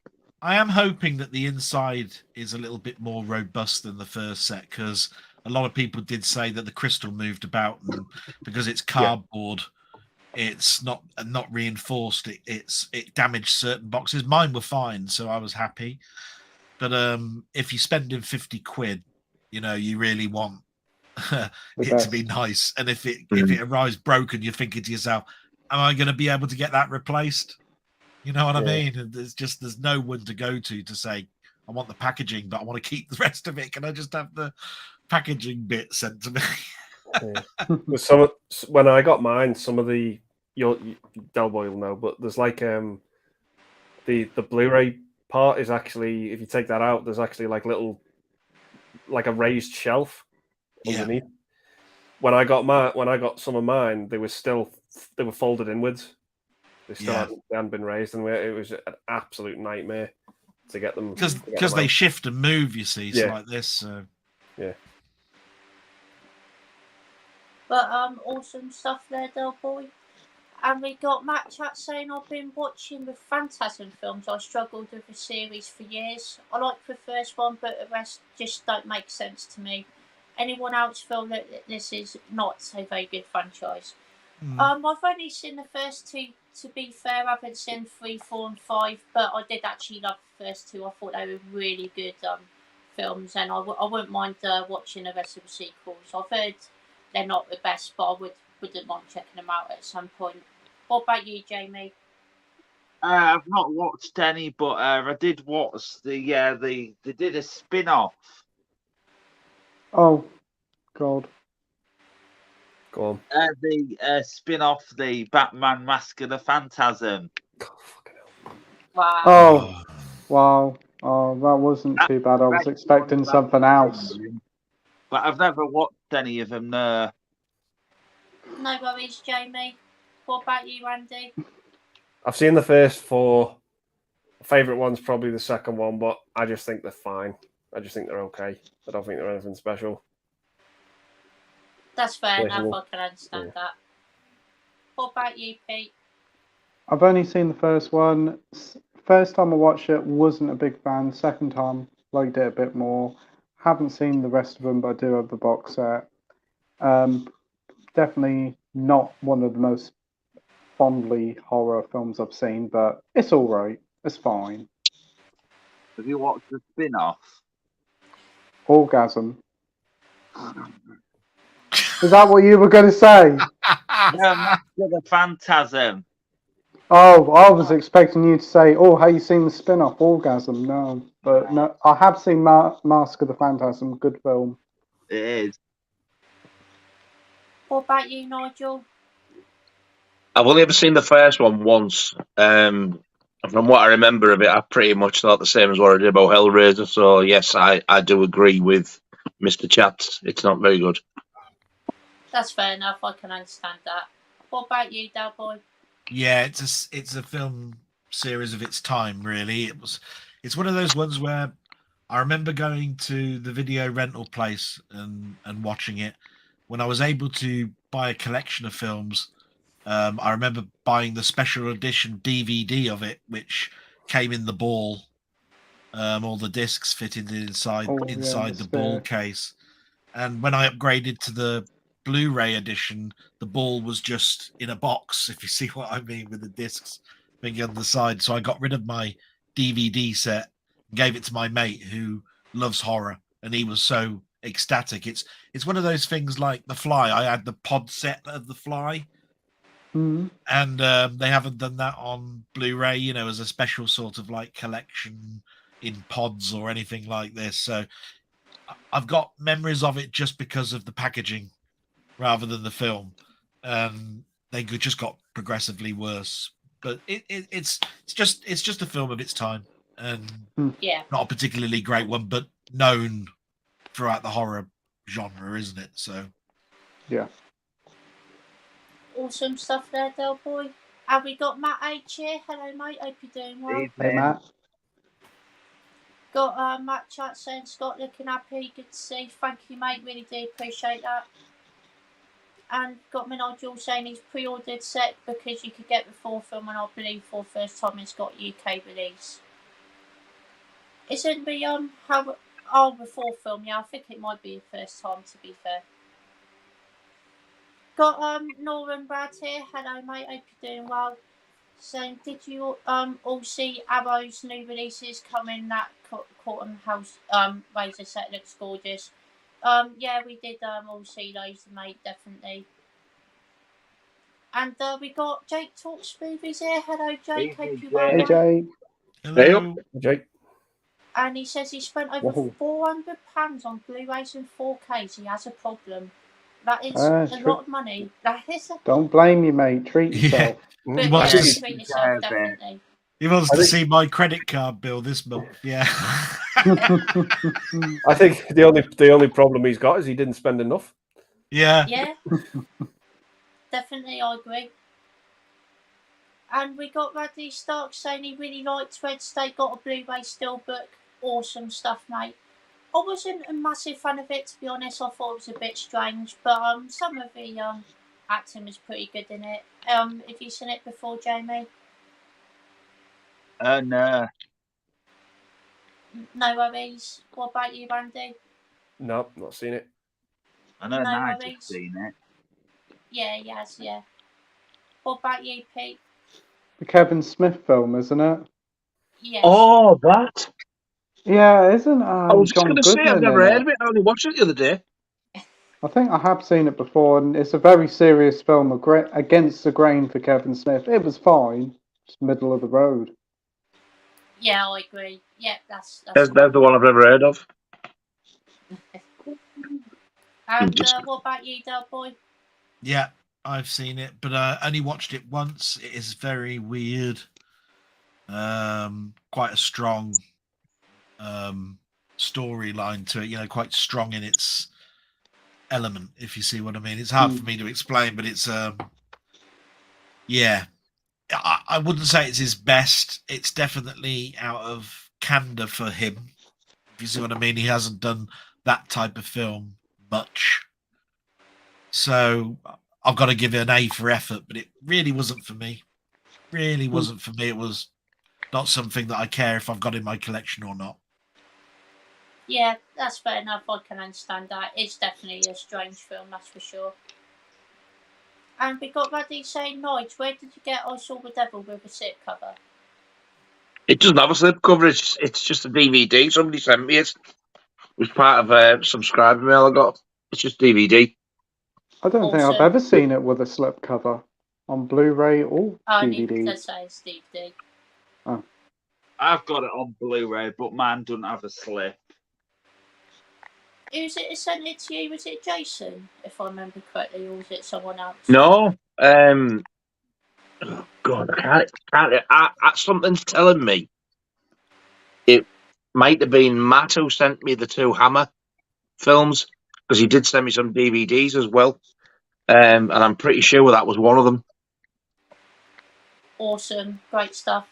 I am hoping that the inside is a little bit more robust than the first set, because a lot of people did say that the crystal moved about, and because it's cardboard, it's not reinforced. It damaged certain boxes. Mine were fine, so I was happy. But if you're spending 50 quid, you really want it to be nice. And if it arrives broken, you're thinking to yourself, am I going to be able to get that replaced? You know what I mean? And there's no one to go to say, I want the packaging, but I want to keep the rest of it. Can I just have the packaging bit sent to me? When I got mine, some of the Delboy will know, but there's like the Blu-ray part is actually, if you take that out, there's actually like a raised shelf underneath. When I got some of mine, they were folded inwards. They still hadn't been raised, and it was an absolute nightmare to get them because they shift and move. You see, so like this. But awesome stuff there, Delboy. And we got Matt Chat saying, I've been watching the Phantasm films. I struggled with the series for years. I like the first one, but the rest just don't make sense to me. Anyone else feel that this is not a very good franchise? I've only seen the first two, to be fair. I haven't seen 3, 4 and 5, but I did actually love the first two. I thought they were really good films, and I wouldn't mind watching the rest of the sequels. I've heard they're not the best, but I wouldn't mind checking them out at some point. What about you, Jamie? I've not watched any, but I did watch they did a spin-off. Oh, God. Go on. The spin-off, the Batman Mask of the Phantasm. Wow. Oh, wow. Oh, that wasn't too bad. I was expecting something else. But I've never watched any of them. No worries, Jamie. What about you, Andy? I've seen the first 4. Favourite one's probably the second one, but I just think they're fine. I just think they're okay. I don't think they're anything special. That's fair enough. I can understand that. What about you, Pete? I've only seen the first one. First time I watched it, wasn't a big fan. Second time, liked it a bit more. Haven't seen the rest of them, but I do have the box set. Definitely not one of the most fondly horror films I've seen, but it's all right. It's fine. Have you watched the spin-off? Orgasm. Is that what you were going to say? No, Mask of the Phantasm. Oh, I was expecting you to say, "Oh, have you seen the spin-off Orgasm?" No, but no, I have seen Mask of the Phantasm. Good film. It is. What about you, Nigel? I've only ever seen the first one once. From what I remember of it, I pretty much thought the same as what I did about Hellraiser. So yes, I do agree with Mr. Chats. It's not very good. That's fair enough. I can understand that. What about you, Delboy? Yeah, it's a film series of its time, really. It's one of those ones where I remember going to the video rental place and watching it. When I was able to buy a collection of films, I remember buying the special edition DVD of it, which came in the ball. All the discs fitted inside the ball case. And when I upgraded to the Blu-ray edition, the ball was just in a box, if you see what I mean, with the discs being on the side. So I got rid of my DVD set and gave it to my mate who loves horror, and he was so ecstatic. It's one of those things like The Fly. I had the pod set of The Fly, and they haven't done that on Blu-ray, as a special sort of like collection in pods or anything like this. So I've got memories of it just because of the packaging rather than the film. They just got progressively worse, but it's just a film of its time, and not a particularly great one, but known throughout the horror genre, isn't it? So yeah, awesome stuff there, Delboy. Have we got Matt H here? Hello, mate. Hope you're doing well. Hey, Matt. Got Matt Chat saying Scott looking happy. Good to see. Thank you, mate. Really do appreciate that. And got Nigel saying he's pre-ordered set because you could get the 4th film, and I believe for the first time it's got UK release. Isn't the how Oh, the fourth film, yeah, I think it might be the first time, to be fair. Got Nora and Brad here. Hello, mate. Hope you're doing well. So, did you all see Arrow's new releases coming? That Quantum House Razor set looks gorgeous. Yeah, we did all see those, mate, definitely. And we got Jake Talks Movies here. Hello, Jake. Hey, Hope you're well, Hey, mate. Jake. Hello. Jake. And he says he spent over Whoa. £400 on Blu-rays and 4Ks. He has a problem. That is a lot of money. That is a Don't blame you, mate. Treat Yeah. yourself. but He yeah, wants to- treat yourself, Yeah, definitely. He wants I to think- see my credit card bill this month. Yeah. I think the only problem he's got is he didn't spend enough. Yeah. Yeah, definitely, I agree. And we got Radley Stark saying he really liked Red State, got a Blu-ray steelbook. Awesome stuff, mate. I wasn't a massive fan of it, to be honest. I thought it was a bit strange, but some of the acting was pretty good in it. Have you seen it before, Jamie? No. No worries. What about you, Andy? No, not seen it. I know No Nigel's worries. seen it. Yeah, yes, yeah. What about you, Pete? The Kevin Smith film, isn't it? Yes. Oh, that. Yeah, isn't I was just John going to say, I've Goodman never in heard it? of it. I only watched it the other day. I think I have seen it before, and it's a very serious film against the grain for Kevin Smith. It was fine, just middle of the road. Yeah, I agree. Yeah, that's There's the one I've never heard of. And what about you, Delboy? Yeah, I've seen it, but I only watched it once. It is very weird. Quite a strong storyline to it, you know, quite strong in its element, if you see what I mean. It's hard for me to explain, but it's yeah. I wouldn't say it's his best. It's definitely out of candor for him. If you see what I mean, he hasn't done that type of film much. So I've got to give it an A for effort, but it really wasn't for me. Really wasn't for me. It was not something that I care if I've got in my collection or not. Yeah, that's fair enough. I can understand that. It's definitely a strange film, that's for sure. And we got Radley saying, Nigel, where did you get I Saw the Devil with a slip cover? It doesn't have a slipcover. It's just a DVD. Somebody sent me it. It was part of a subscriber mail I got. It's just DVD. I don't think I've Awesome. ever seen it with a slipcover on Blu-ray or I need to DVD. say it's DVD. I've got it on Blu-ray, but mine doesn't have a slip. Who's it who sent it to you? Was it Jason, if I remember correctly, or was it someone else? No. Oh God, I can't. Something's telling me it might have been Matt who sent me the two Hammer films, because he did send me some DVDs as well. And I'm pretty sure that was one of them. Awesome, great stuff.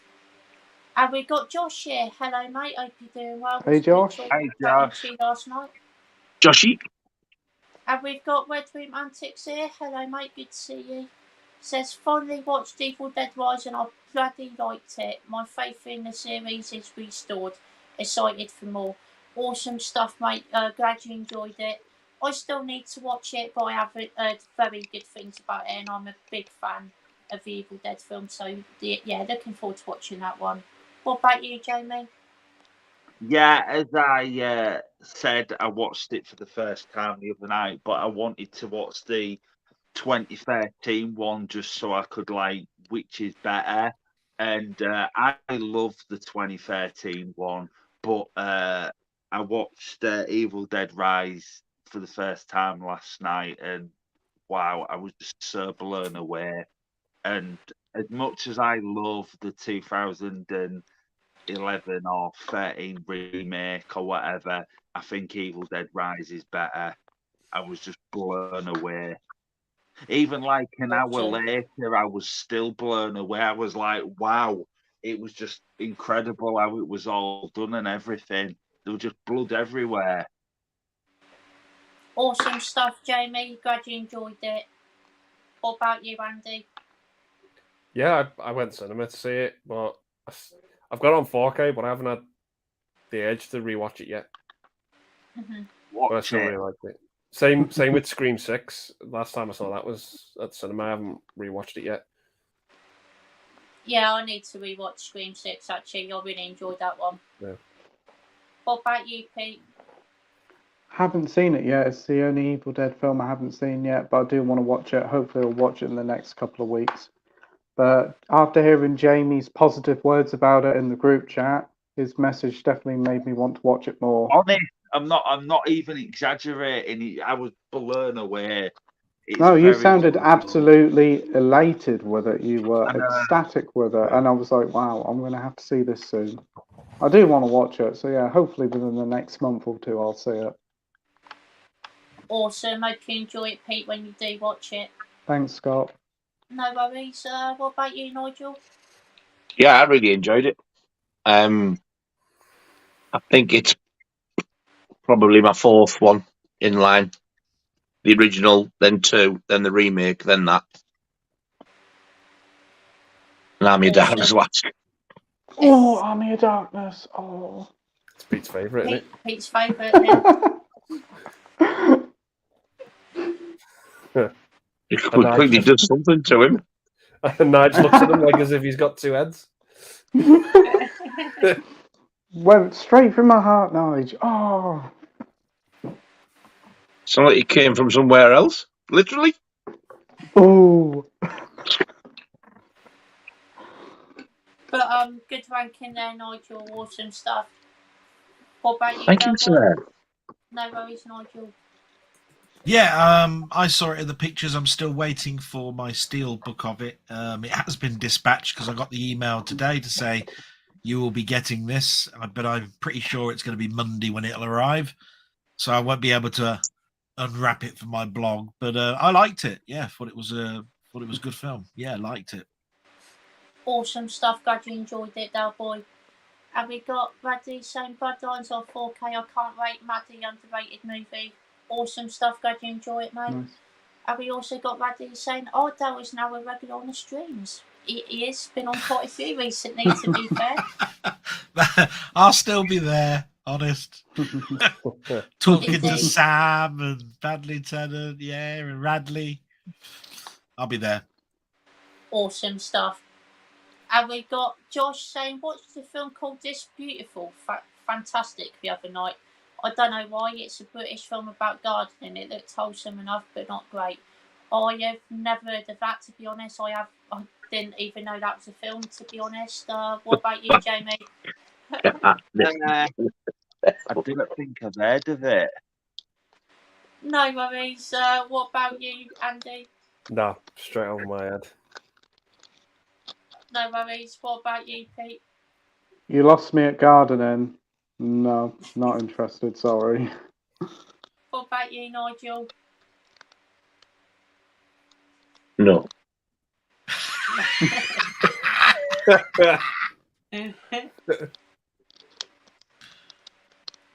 And we got Josh here. Hello, mate. Hope you're doing well. Hey, Josh. Hey, Chatting Josh. to you last night. Joshy. And we've got Red Room Antics here. Hello, mate. Good to see you. Says, finally watched Evil Dead Rise and I bloody liked it. My faith in the series is restored. Excited for more. Awesome stuff, mate. Glad you enjoyed it. I still need to watch it, but I have heard very good things about it, and I'm a big fan of the Evil Dead film. So, yeah, looking forward to watching that one. What about you, Jamie? Yeah, as I said, I watched it for the first time the other night, but I wanted to watch the 2013 one just so I could like which is better. And I love the 2013 one, but I watched Evil Dead Rise for the first time last night, and wow, I was just so blown away. And as much as I love the 2011 or 13 remake or whatever, I think Evil Dead Rise is better. I was just blown away. Even like an hour Gotcha. later, I was still blown away. I was like, wow, it was just incredible how it was all done and everything. There was just blood everywhere. Awesome stuff, Jamie. Glad you enjoyed it. What about you, Andy? Yeah, I went cinema to see it, but I've got it on 4K, but I haven't had the urge to rewatch it yet. Mhm. But I Watch still it. really liked it. Same with Scream 6. Last time I saw that was at the cinema. I haven't rewatched it yet. Yeah, I need to rewatch Scream 6 actually. I really enjoyed that one. Yeah. What about you, Pete? Haven't seen it yet. It's the only Evil Dead film I haven't seen yet, but I do want to watch it. Hopefully, I'll watch it in the next couple of weeks. But after hearing Jamie's positive words about it in the group chat, his message definitely made me want to watch it more. Honest, I'm not even exaggerating. I was blown away. It's No, you very sounded well done. absolutely elated with it. You were I know. ecstatic with it, and I was like, "Wow, I'm going to have to see this soon." I do want to watch it, so yeah, hopefully within the next month or two, I'll see it. Awesome. Hope you enjoy it, Pete, when you do watch it. Thanks, Scott. No worries. What about you, Nigel? Yeah, I really enjoyed it. I think it's probably my fourth one in line. The original, then 2, then the remake, then that. And Army of Darkness last. Oh, Army of Darkness. Oh. It's Pete's favourite, isn't it? Pete's favourite, yeah. It quickly does something to him. And Nigel looks at him like as if he's got 2 heads. Went straight from my heart, Nigel. Oh. Sound like he came from somewhere else, literally. Oh. But good ranking there, Nigel. Awesome stuff. What about you, Thank you, Delboy? sir. No worries, Nigel. Yeah, I saw it in the pictures. I'm still waiting for my steel book of it. It has been dispatched because I got the email today to say you will be getting this, but I'm pretty sure it's going to be Monday when it'll arrive. So I won't be able to unwrap it for my blog. But I liked it. Yeah, thought it was a good film. Yeah, liked it. Awesome stuff. Glad you enjoyed it, Delboy. Have we got Radley saying Bloodlines on 4K? I can't rate Maddie, underrated movie. Awesome stuff. Glad you enjoy it, mate. Nice. Have we also got Radley saying, oh, Del is now a regular on the streams. He has been on quite a few recently, to be fair. I'll still be there, honest. Talking to Sam and Bad Lieutenant, yeah, and Radley. I'll be there. Awesome stuff. And we got Josh saying, watched the film called This Beautiful, fantastic the other night. I don't know why, it's a British film about gardening. It looked wholesome enough, but not great. I have never heard of that, to be honest. I didn't even know that was a film, to be honest. What about you, Jamie? I didn't think I've heard of it. No worries. What about you, Andy? Nah, straight over my head. No worries. What about you, Pete? You lost me at gardening. No, not interested, sorry. What about you, Nigel? No.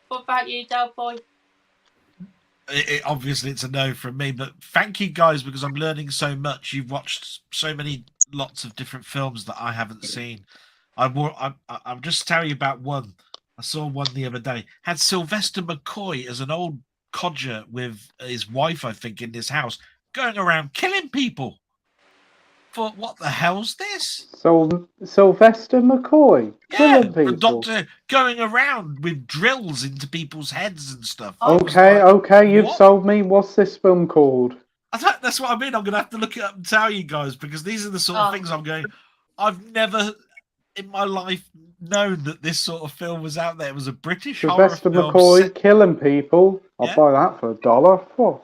What about you, Delboy? Obviously, it's a no from me, but thank you guys because I'm learning so much. You've watched so many lots of different films that I haven't seen. I'm just telling you about one. I saw one the other day. Had Sylvester McCoy as an old codger with his wife, I think, in his house, going around killing people. For what the hell's this? So Sylvester McCoy killing The people. doctor going around with drills into people's heads and stuff. Okay, you've what? sold me. What's this film called? That's what I mean. I'm going to have to look it up and tell you guys because these are the sort of things I'm going. I've never in my life known that this sort of film was out there. It was a British Sylvester horror film. McCoy killing people. I'll buy that for $1. Oh.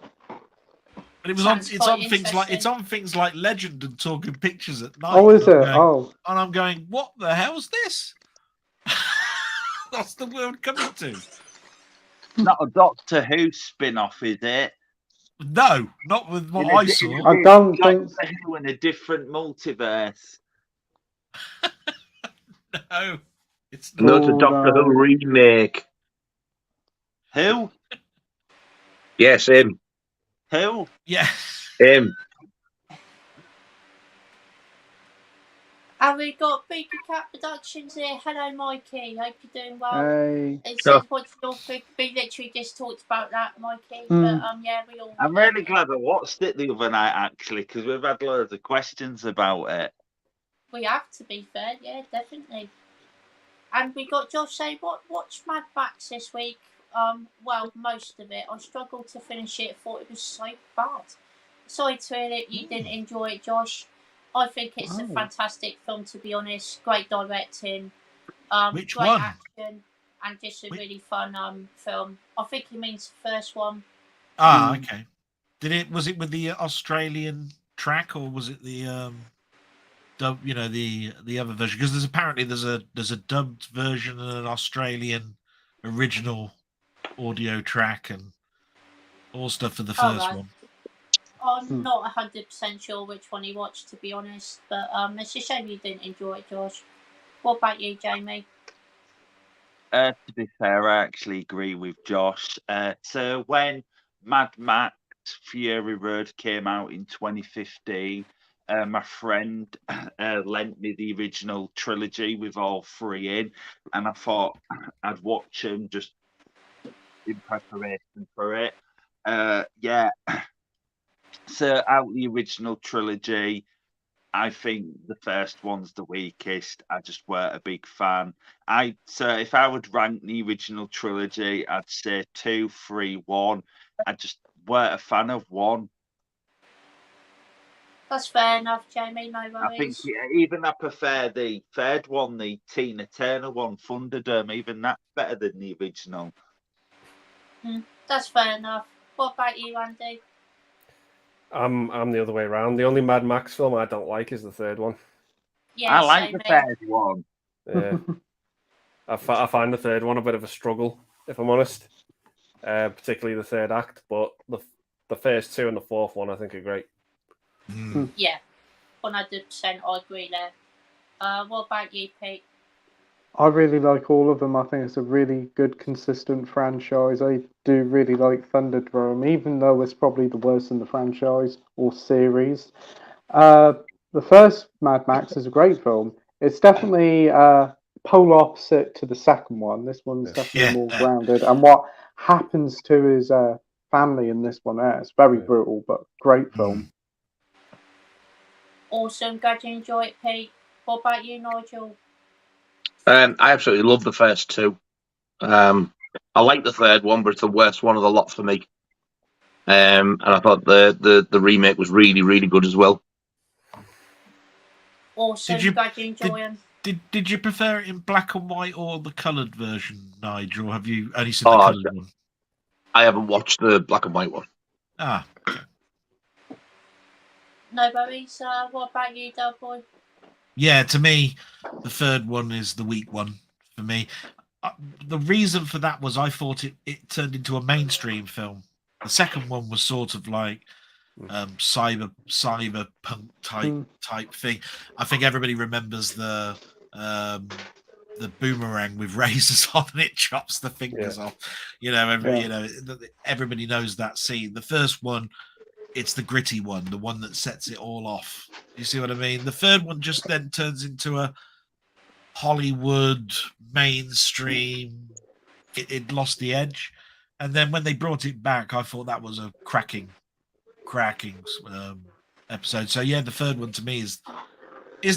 But it was it's on things like Legend and Talking Pictures at night. Oh, is it? And I'm going, what the hell's this? What's the world coming to? Not a Doctor Who spin-off, is it? No, not with what I saw. I don't think Doctor Who in a different multiverse. No, it's not. No, it's a Doctor Who remake. Who? Yes, him. Who? Yeah. Him. And we've got Beaky Cat Productions here. Hello, Mikey. Hope you're doing well. Hey. It says what you think. We literally just talked about that, Mikey. But yeah, we all. I'm really glad I watched it the other night, actually, because we've had loads of questions about it. We have, to be fair. Yeah, definitely. And we got Josh saying, watch Mad Max this week. Well, most of it. I struggled to finish it. Thought it was so bad. Sorry to hear that you didn't enjoy it, Josh. I think it's a fantastic film, to be honest. Great directing, Which great one? action, and just a really fun film. I think he means the first one. Ah, okay. Was it with the Australian track, or was it the the other version? Because there's a dubbed version and an Australian original audio track and all stuff for the first one. I'm not 100% sure which one he watched, to be honest, but it's a shame you didn't enjoy it, Josh. What about you, Jamie? To be fair, I actually agree with Josh. So when Mad Max Fury Road came out in 2015, my friend lent me the original trilogy with all three in, and I thought I'd watch them just in preparation for it. Yeah. So out the original trilogy, I think the first one's the weakest. I just weren't a big fan. So if I would rank the original trilogy, I'd say 2, 3, 1. I just weren't a fan of 1. That's fair enough, Jamie. No worries. I think even I prefer the third one, the Tina Turner one, Thunderdome. Even that's better than the original. That's fair enough. What about you, Andy? I'm the other way around. The only Mad Max film I don't like is the third one. Yeah, I like the third one. Yeah, I find the third one a bit of a struggle, if I'm honest. Particularly the third act, but the first two and the fourth one I think are great. Yeah, 100%. I agree there. What about you, Pete? I really like all of them. I think it's a really good, consistent franchise. I do really like Thunderdome, even though it's probably the worst in the franchise or series. The first Mad Max is a great film. It's definitely polar opposite to the second one. This one's definitely more grounded. And what happens to his family in this one, it's very brutal, but great film. Awesome. Glad you enjoy it, Pete. What about you, Nigel? I absolutely love the first two. I like the third one, but it's the worst one of the lot for me. And I thought the remake was really, really good as well. Awesome. Glad you enjoy them. Did you prefer it in black and white or the coloured version, Nigel? Or have you only seen the coloured one? I haven't watched the black and white one. Ah. No worries. What about you, Delboy? Yeah, to me, the third one is the weak one for me. The reason for that was I thought it turned into a mainstream film. The second one was sort of like cyberpunk type thing. I think everybody remembers the boomerang with razors on and it chops the fingers off. Everybody knows that scene. The first one, it's the gritty one, the one that sets it all off. You see what I mean? The third one just then turns into a Hollywood mainstream. It lost the edge, and then when they brought it back, I thought that was a cracking episode. So yeah, the third one to me is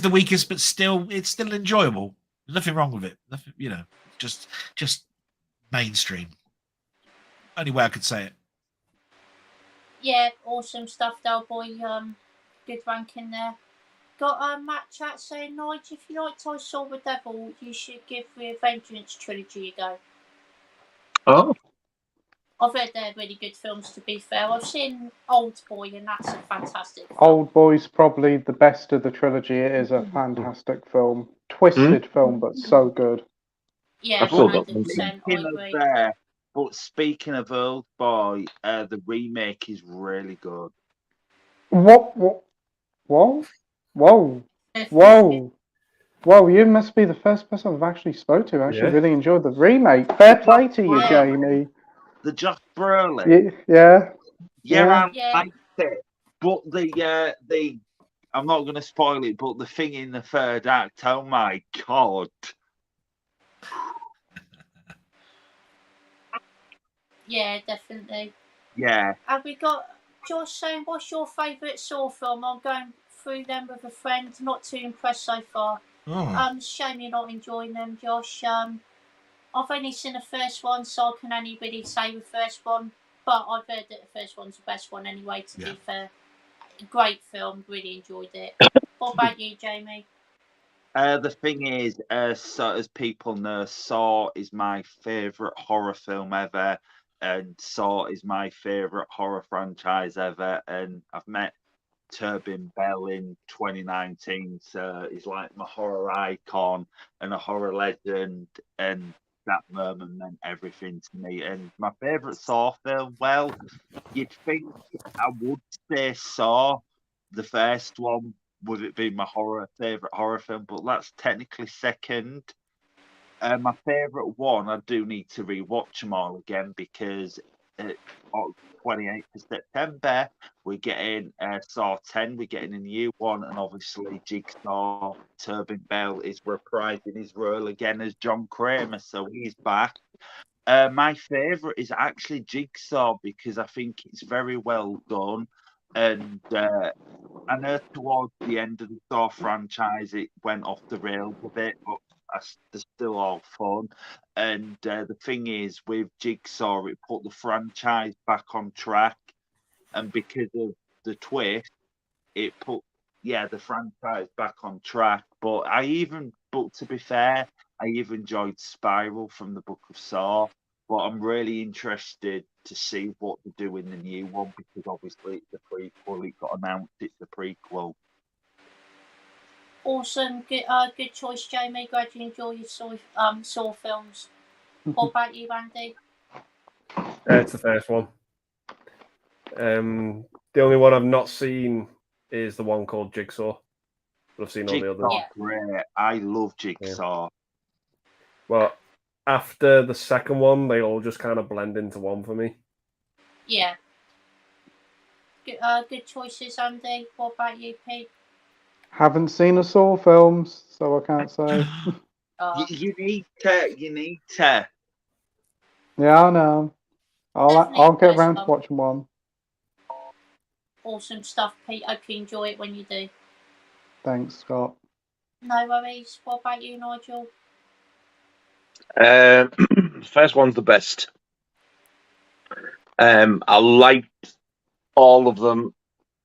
the weakest, but it's still enjoyable. There's nothing wrong with it. Nothing, just mainstream. Only way I could say it. Yeah, awesome stuff, Delboy. Good ranking there. Got Matt Chat saying, Nigel, if you liked I Saw the Devil, you should give the Vengeance trilogy a go. Oh. I've heard they're really good films, to be fair. I've seen Old Boy, and that's a fantastic film. Old Boy's probably the best of the trilogy. It is a fantastic film. Twisted film, but so good. Yeah, 100%. I agree. But speaking of Old Boy, the remake is really good. Whoa! You must be the first person I've actually spoke to. I actually really enjoyed the remake. Fair play to you, Jamie. The Josh Brolin. Yeah. I liked it. But the I'm not going to spoil it, but the thing in the third act, oh my God. Yeah, definitely. Yeah. Have we got Josh saying, what's your favourite Saw film? I'm going through them with a friend. Not too impressed so far. Oh. Shame you're not enjoying them, Josh. I've only seen the first one, so I can only really say the first one. But I've heard that the first one's the best one anyway, to be fair. Great film, really enjoyed it. What about you, Jamie? The thing is, so as people know, Saw is my favourite horror film ever, and Saw is my favourite horror franchise ever. And I've met Turbin Bell in 2019, so he's like my horror icon and a horror legend, and that moment meant everything to me. And my favourite Saw film, well, you'd think I would say Saw, the first one, with it being my favourite horror film, but that's technically second. My favourite one, I do need to rewatch them all again because on 28th of September, we're getting Saw 10, we're getting a new one, and obviously Jigsaw, Turbin Bell is reprising his role again as John Kramer, so he's back. My favourite is actually Jigsaw because I think it's very well done, and I know towards the end of the Saw franchise it went off the rails a bit, but they're still all fun. And the thing is, with Jigsaw, it put the franchise back on track, and because of the twist, it put the franchise back on track. But to be fair, I even enjoyed Spiral from the Book of Saw. But I'm really interested to see what they do in the new one because obviously it's a prequel. It got announced it's a prequel. Awesome, good choice, Jamie. Glad you enjoy your Saw films. What about you, Andy? It's the first one. The only one I've not seen is the one called Jigsaw. But I've seen all the others. Great. I love Jigsaw. Yeah. Well, after the second one, they all just kind of blend into one for me. Yeah. Good choices, Andy. What about you, Pete? Haven't seen a Saw films, so I can't say. You need to. Yeah, I know. I'll get around to watching one. Awesome stuff, Pete. Hope you enjoy it when you do. Thanks, Scott. No worries. What about you, Nigel? First one's the best. I liked all of them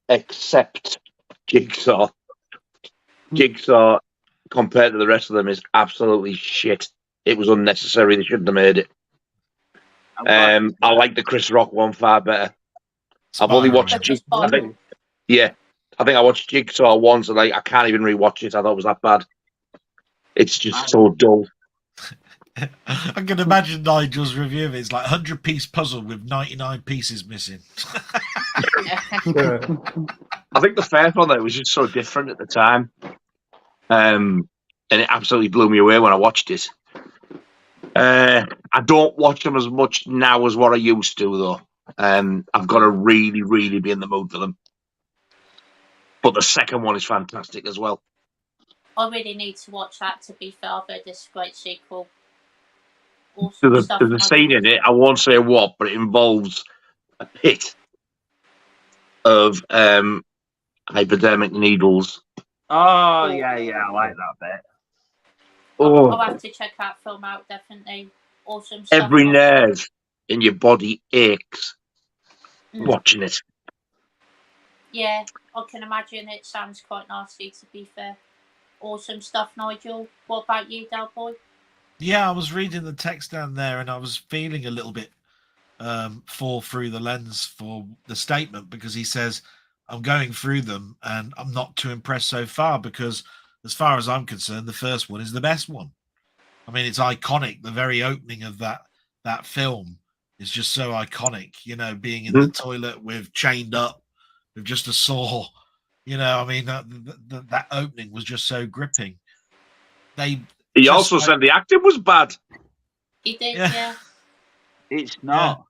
except Jigsaw. Jigsaw, compared to the rest of them, is absolutely shit. It was unnecessary. They shouldn't have made it. I like the Chris Rock one far better. I've only watched I think I watched Jigsaw once and I can't even rewatch it. I thought it was that bad. It's just so dull. I can imagine Nigel's review of it. It's like 100-piece puzzle with 99 pieces missing. I think the first one though was just so different at the time, and it absolutely blew me away when I watched it. I don't watch them as much now as what I used to, though. I've got to really, really be in the mood for them. But the second one is fantastic as well. I really need to watch that, to be fair. I've heard this great sequel. Awesome There's a scene in it, I won't say what, but it involves a pit of hypodermic needles. Oh, yeah, I like that bit. I'll have to check that film out, definitely. Awesome stuff. Every nerve in your body aches watching it. Yeah, I can imagine it sounds quite nasty, to be fair. Awesome stuff, Nigel. What about you, Delboy? Yeah, I was reading the text down there and I was feeling a little bit fall through the lens for the statement because he says, I'm going through them and I'm not too impressed so far because as far as I'm concerned, the first one is the best one. I mean, it's iconic. The very opening of that film is just so iconic, being in the toilet with chained up with just a saw, I mean, that opening was just so gripping. He also said the acting was bad. He did, yeah. It's not. Yeah.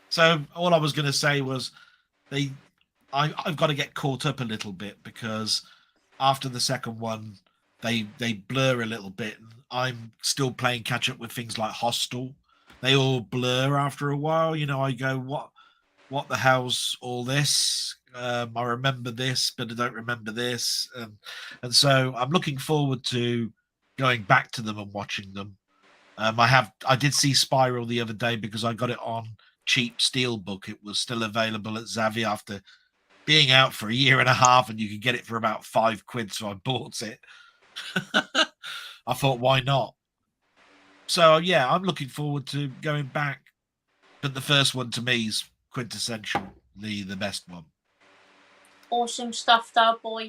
So all I was going to say was I've got to get caught up a little bit, because after the second one, they blur a little bit. I'm still playing catch up with things like Hostel. They all blur after a while. You know, I go, what the hell's all this? I remember this, but I don't remember this. And so I'm looking forward to going back to them and watching them. I did see Spiral the other day because I got it on cheap Steelbook. It was still available at Zavvi after being out for a year and a half, and you could get it for about £5, so I bought it. I thought, why not? So yeah, I'm looking forward to going back. But the first one to me is quintessentially the best one. Awesome stuff, Delboy.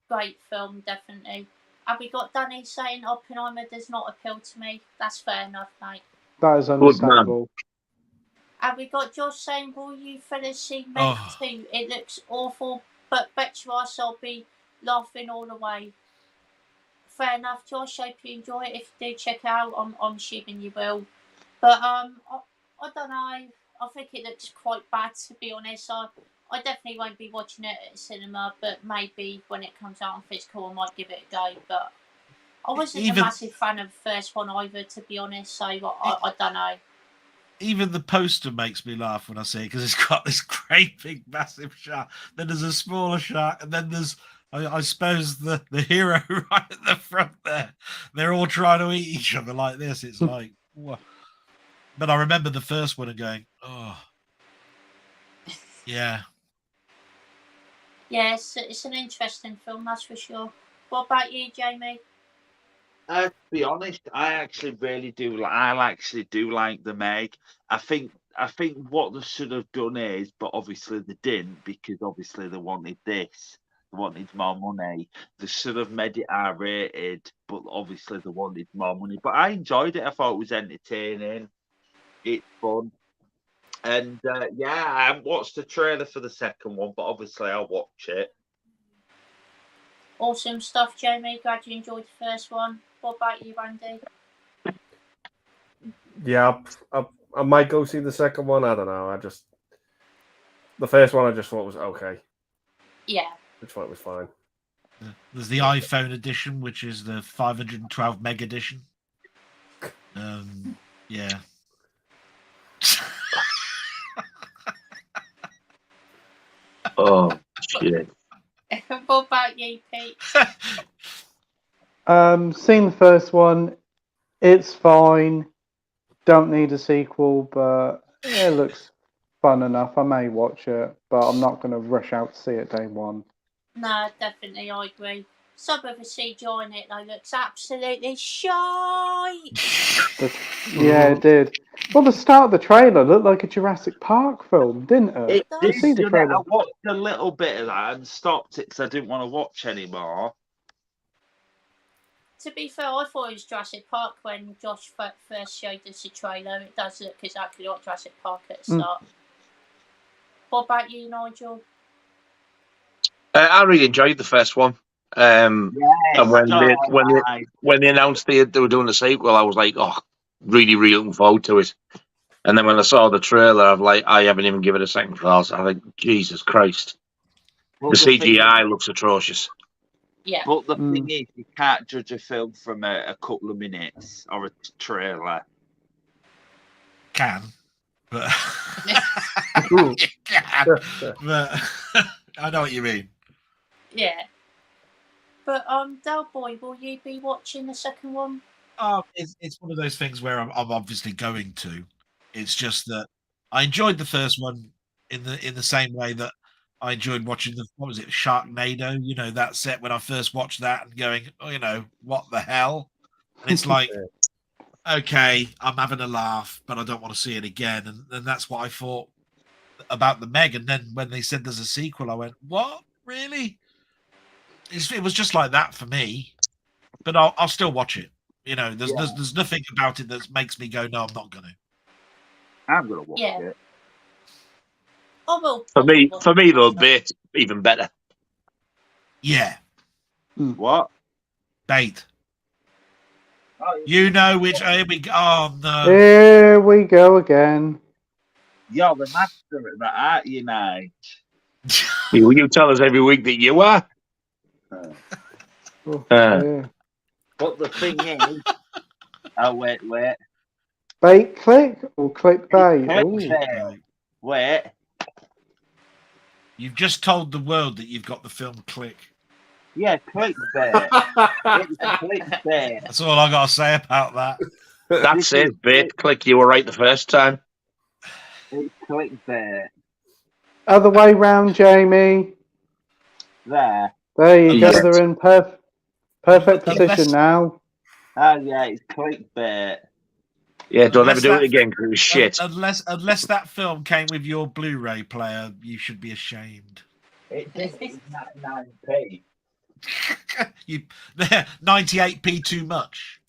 Great film, definitely. Have we got Danny saying Oppenheimer does not appeal to me? That's fair enough, mate. That is understandable. Have we got Josh saying, will you fellas see Meg 2? It looks awful, but bet you us I'll be laughing all the way. Fair enough, Josh. Hope you enjoy it. If you do check it out, I'm assuming you will. But I don't know. I think it looks quite bad, to be honest. I definitely won't be watching it at the cinema, but maybe when it comes out on physical, I might give it a go. But I wasn't a massive fan of the first one either, to be honest. So I don't know. Even the poster makes me laugh when I see it, because it's got this great big massive shark. Then there's a smaller shark, and then there's, I suppose, the hero right at the front there. They're all trying to eat each other like this. It's like, what? But I remember the first one and going, oh, yeah. Yeah, it's an interesting film, that's for sure. What about you, Jamie? To be honest, I actually really do. I actually do like the Meg. I think what they should have done is, but obviously they didn't, because obviously they wanted this. They wanted more money. They should have made it R-rated, but obviously they wanted more money. But I enjoyed it. I thought it was entertaining. It's fun. And yeah, I haven't watched the trailer for the second one, but obviously I'll watch it. Awesome stuff, Jamie. Glad you enjoyed the first one. What about you, Andy? Yeah, I might go see the second one. I don't know. The first one I just thought was okay. Yeah. I thought it was fine. There's the iPhone edition, which is the 512 meg edition. Yeah. Oh, shit. What about you, Pete? Seen the first one. It's fine. Don't need a sequel, but it looks fun enough. I may watch it, but I'm not going to rush out to see it day one. No, definitely, I agree. Some of the CGI in it, though, looks absolutely shite. Yeah, it did. Well, the start of the trailer looked like a Jurassic Park film, didn't it? Did see the trailer? I watched a little bit of that and stopped it because I didn't want to watch anymore. To be fair, I thought it was Jurassic Park when Josh first showed us the trailer. It does look exactly like Jurassic Park at the start. What about you, Nigel? I really enjoyed the first one. And when they announced they were doing the sequel, I was like, oh, really, really looking forward to it. And then when I saw the trailer, I haven't even given it a second thought. I think, Jesus Christ, the CGI looks atrocious. Yeah. But the thing is, you can't judge a film from a couple of minutes or a trailer. Can, but you can. But I know what you mean. Yeah. But Delboy, will you be watching the second one? It's one of those things where I'm obviously going to. It's just that I enjoyed the first one in the same way that I enjoyed watching Sharknado, that set when I first watched that and going, oh, what the hell? And it's like, okay, I'm having a laugh, but I don't want to see it again. And that's what I thought about the Meg. And then when they said there's a sequel, I went, what? Really? It was just like that for me. But I'll still watch it. There's nothing about it that makes me go, no, I'm not going to. I'm going to watch it. For me, though, Bait even better. Yeah. What? Bait. You know which? Here we go. Oh no! Here we go again. You're the master at that, aren't you, Nige? You tell us every week that you are. Oh, Uh. dear. But the thing is, oh wait, Bait click or clickbait? clickbait. Wait, You've just told the world that you've got the film Click. yeah, clickbait. It's clickbait. That's all I got to say about that. That's it, bait. Click, you were right the first time. It's clickbait. Other way round, Jamie. There. There you go. Yes. They're in perfect position now. Oh yeah, it's clickbait. Yeah, don't Unless ever do that- it again because it was shit. Unless that film came with your Blu-ray player, you should be ashamed. It is 99p. You 98p too much.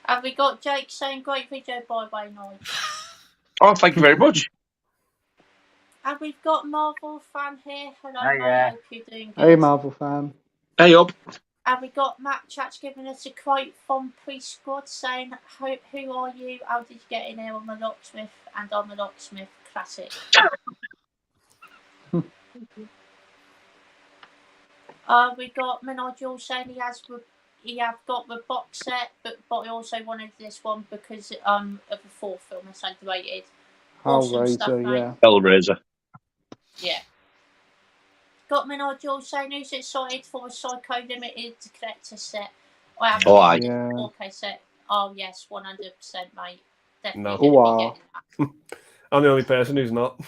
Have we got Jake saying great video by way, Nigel? Oh, thank you very much. And we've got Marvel fan here. Hello, Hi, mate. yeah. Hope you're doing good. Hey, Marvel fan. Hey up. And we got Matt Chat's giving us a quote from Pre-Squad saying, "Who are you? How did you get in here on the Locksmith and on the Locksmith Classic?" We got Nigel saying he have got the box set, but he also wanted this one because of the fourth film. It's underrated. Awesome stuff, Hellraiser, mate. yeah. Hellraiser. Yeah. Got Nigel saying who's excited for a Psycho Limited collector set. I have Oh, a aye. Yeah. 4K set. Oh yes, 100%, mate. Definitely No. gonna Wow. be getting that. I'm the only person who's not.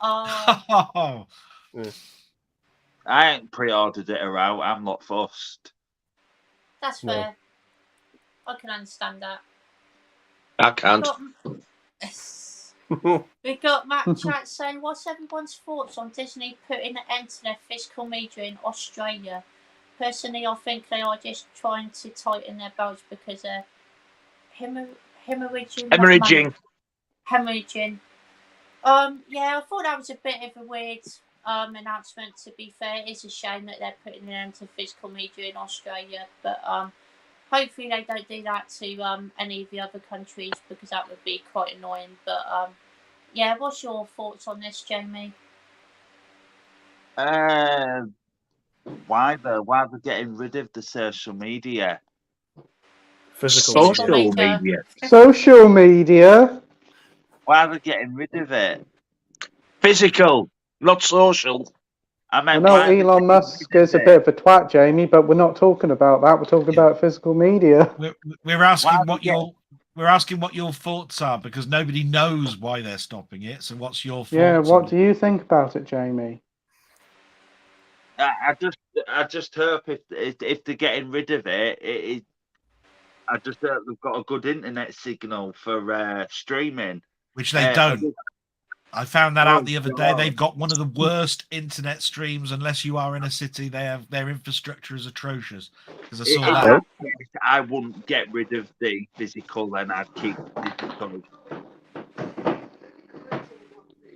Oh, I ain't pre-ordered it out. I'm not fussed. that's No. fair. I can understand that. I can't. We got Matt Chat saying, "What's everyone's thoughts on Disney putting an end to their physical media in Australia? Personally, I think they are just trying to tighten their belts because they're hemorrhaging. Hemorrhaging. Yeah, I thought that was a bit of a weird announcement. To be fair, it's a shame that they're putting an end to physical media in Australia, but hopefully they don't do that to any of the other countries because that would be quite annoying. But yeah, what's your thoughts on this, Jamie? Why they're getting rid of the social media? Physical Social media. media. Social media. Why are they getting rid of it? Physical, not social. I I meant, know why are they Elon getting Musk rid is a of bit it? of a twat, Jamie, but we're not talking about that. We're talking Yeah. about physical media. We're asking Why what they get- we're asking what your thoughts are because nobody knows why they're stopping it. So what's your thoughts? Yeah, on what it? do you think about it, Jamie? I just hope if they're getting rid of it, I just hope they've got a good internet signal for streaming. Which they don't. I found that out the other day. God. They've got one of the worst internet streams. Unless you are in a city, their infrastructure is atrocious. Because I saw In that. that case, I wouldn't get rid of the physical, then I'd keep digital.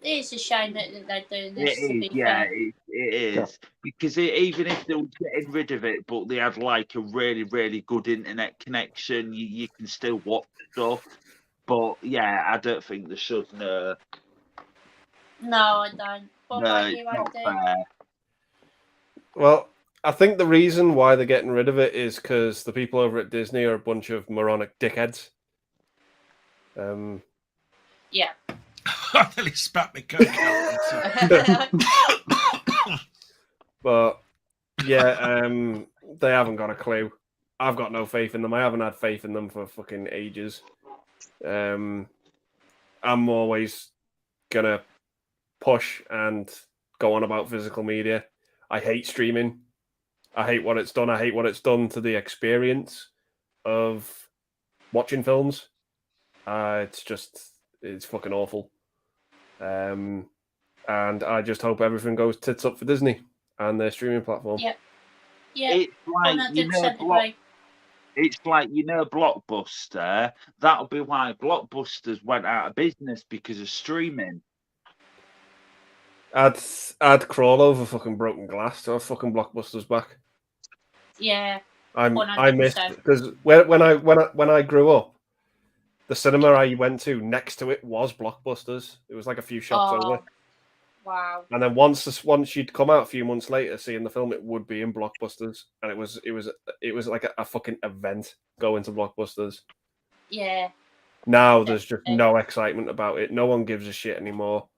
It is a shame that they're doing this. It To is, be yeah, fair, it is. Because even if they were getting rid of it, but they had like a really, really good internet connection, you can still watch stuff. But yeah, I don't think they should. No, no, I don't. What about it's you, not Andy? fair. Well, I think the reason why they're getting rid of it is because the people over at Disney are a bunch of moronic dickheads. Yeah. I nearly spat my coke out. But yeah, they haven't got a clue. I've got no faith in them. I haven't had faith in them for fucking ages. I'm always gonna push and go on about physical media. I hate streaming. I hate what it's done. I hate what it's done to the experience of watching films. It's fucking awful. And I just hope everything goes tits up for Disney and their streaming platform. Yeah. Yeah. It's like 100% agree. It's like Blockbuster. That'll be why Blockbusters went out of business because of streaming. I'd crawl over fucking broken glass to have fucking Blockbusters back. Yeah. I 100%. missed because when I grew up, The cinema I went to next to it was Blockbusters. It was like a few shops over. Wow. And then once you'd come out a few months later seeing the film, it would be in Blockbusters, and it was like a fucking event going to Blockbusters. Yeah. Now there's just no excitement about it. No one gives a shit anymore.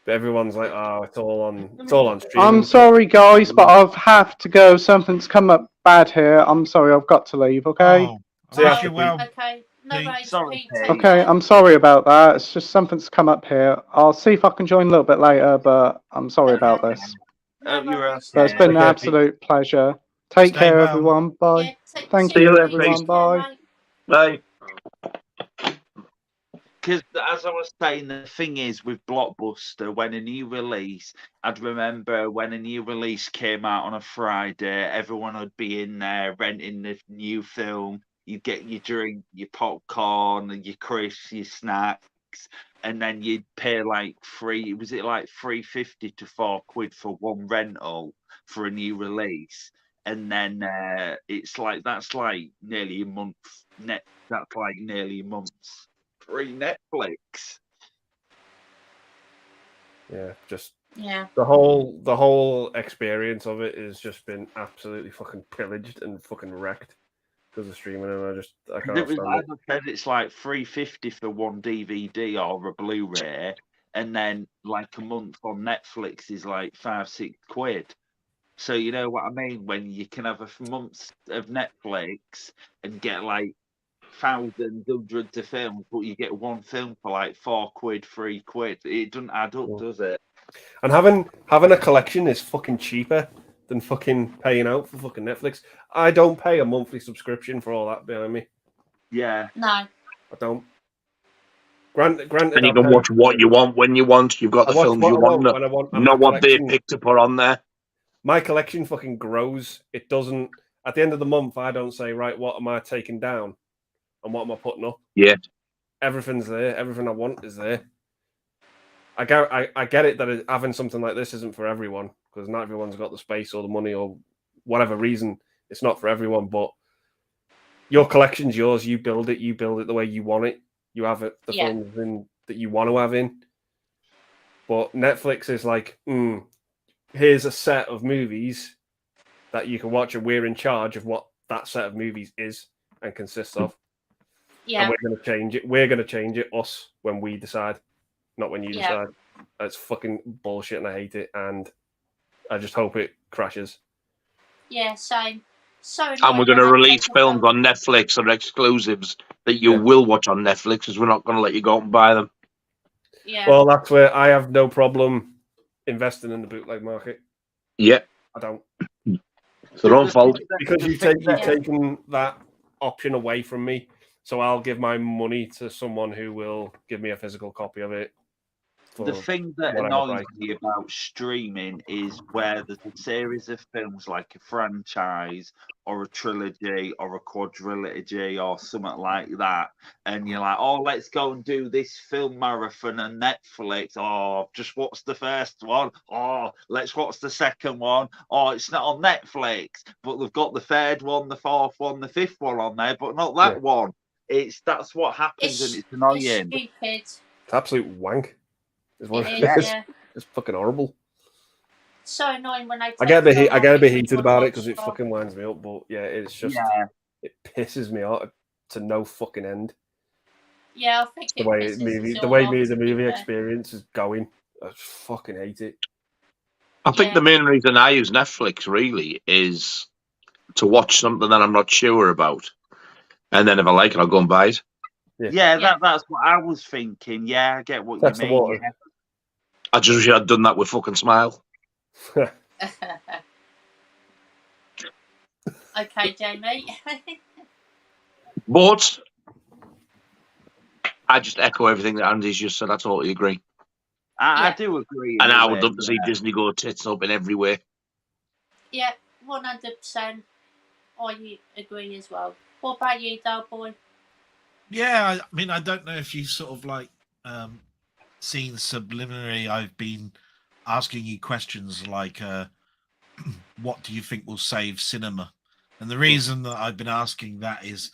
But everyone's like, oh, it's all on streaming. I'm sorry, guys, but I have to go. Something's come up bad here. I'm sorry, I've got to leave. Okay. Oh, I wish you well. Okay. No Pete. worries, Sorry, Pete. Pete. Take Okay, care. I'm sorry about that. It's just something's come up here. I'll see if I can join a little bit later, but I'm sorry about Okay. this. No You're worries. But it's been an Okay, Pete. absolute pleasure. Take Stay care, well. everyone. Bye. Yeah, Thank See you, you later, everyone. Pete. Bye. Bye. Because as I was saying, the thing is with Blockbuster, when a new release, I'd remember when a new release came out on a Friday, everyone would be in there renting the new film. You'd get your drink, your popcorn, and your crisps, your snacks, and then you'd pay like £3.50 to £4 for one rental for a new release. And then that's like nearly a month. That's like nearly a month's free Netflix. Yeah, just Yeah. the whole experience of it has just been absolutely fucking pillaged and fucking wrecked because of streaming, and I can't stand As it. I said, it's like £3.50 for one DVD or a Blu-ray, and then like a month on Netflix is like £5-6. So you know what I mean? When you can have a month of Netflix and get like thousands, hundreds of films, but you get one film for like £4, £3. It doesn't add up, does it? And having a collection is fucking cheaper than fucking paying out for fucking Netflix. I don't pay a monthly subscription for all that behind me. Yeah. No. I don't. Granted, And you can watch what you want when you want. You've got the films you want. when I want, and Not my what they collection, picked to put on there. my collection fucking grows. It doesn't. At the end of the month, I don't say, right, what am I taking down, and what am I putting up? Yeah. Everything's there. Everything I want is there. I get it that having something like this isn't for everyone, because not everyone's got the space or the money or whatever reason. It's not for everyone, but your collection's yours. You build it the way you want it. You have it, the films in that you want to have in. But Netflix is like, here's a set of movies that you can watch, and we're in charge of what that set of movies is and consists of. Yeah. And we're going to change it. We're going to change it, us, when we decide, not when you decide. It's fucking bullshit, and I hate it, and I just hope it crashes. Yeah, same. So And we're going to release films on Netflix or exclusives that you will watch on Netflix, because we're not going to let you go out and buy them. Yeah. Well, that's where I have no problem investing in the bootleg market. Yeah. I don't. It's their own fault. Because you've taken that option away from me, so I'll give my money to someone who will give me a physical copy of it. The thing that annoys me about streaming is where there's a series of films like a franchise or a trilogy or a quadrilogy or something like that, and you're like, oh, let's go and do this film marathon on Netflix. Oh, just watch the first one. Oh, let's watch the second one. Oh, it's not on Netflix, but they've got the third one, the fourth one, the fifth one on there, but not that one. That's what happens, and it's annoying. It's stupid. It's absolute wank. Is what it is. Yeah. It's fucking horrible. So annoying when I get a bit heated about it because it fucking winds me up, but yeah, it's just it pisses me off to no fucking end. Yeah, I think the way the movie experience is going. I just fucking hate it. I think the main reason I use Netflix really is to watch something that I'm not sure about, and then if I like it, I'll go and buy it. That's what I was thinking. Yeah, I get what you mean. Yeah. I just wish I'd done that with fucking Smile. Okay, Jamie. But I just echo everything that Andy's just said. I totally agree. I do agree. And I would love to see Disney go tits up in every way. Yeah, 100%. I agree as well. What about you, Delboy? Yeah, I mean, I don't know if you sort of like seen subliminally. I've been asking you questions like, what do you think will save cinema? And the reason that I've been asking that is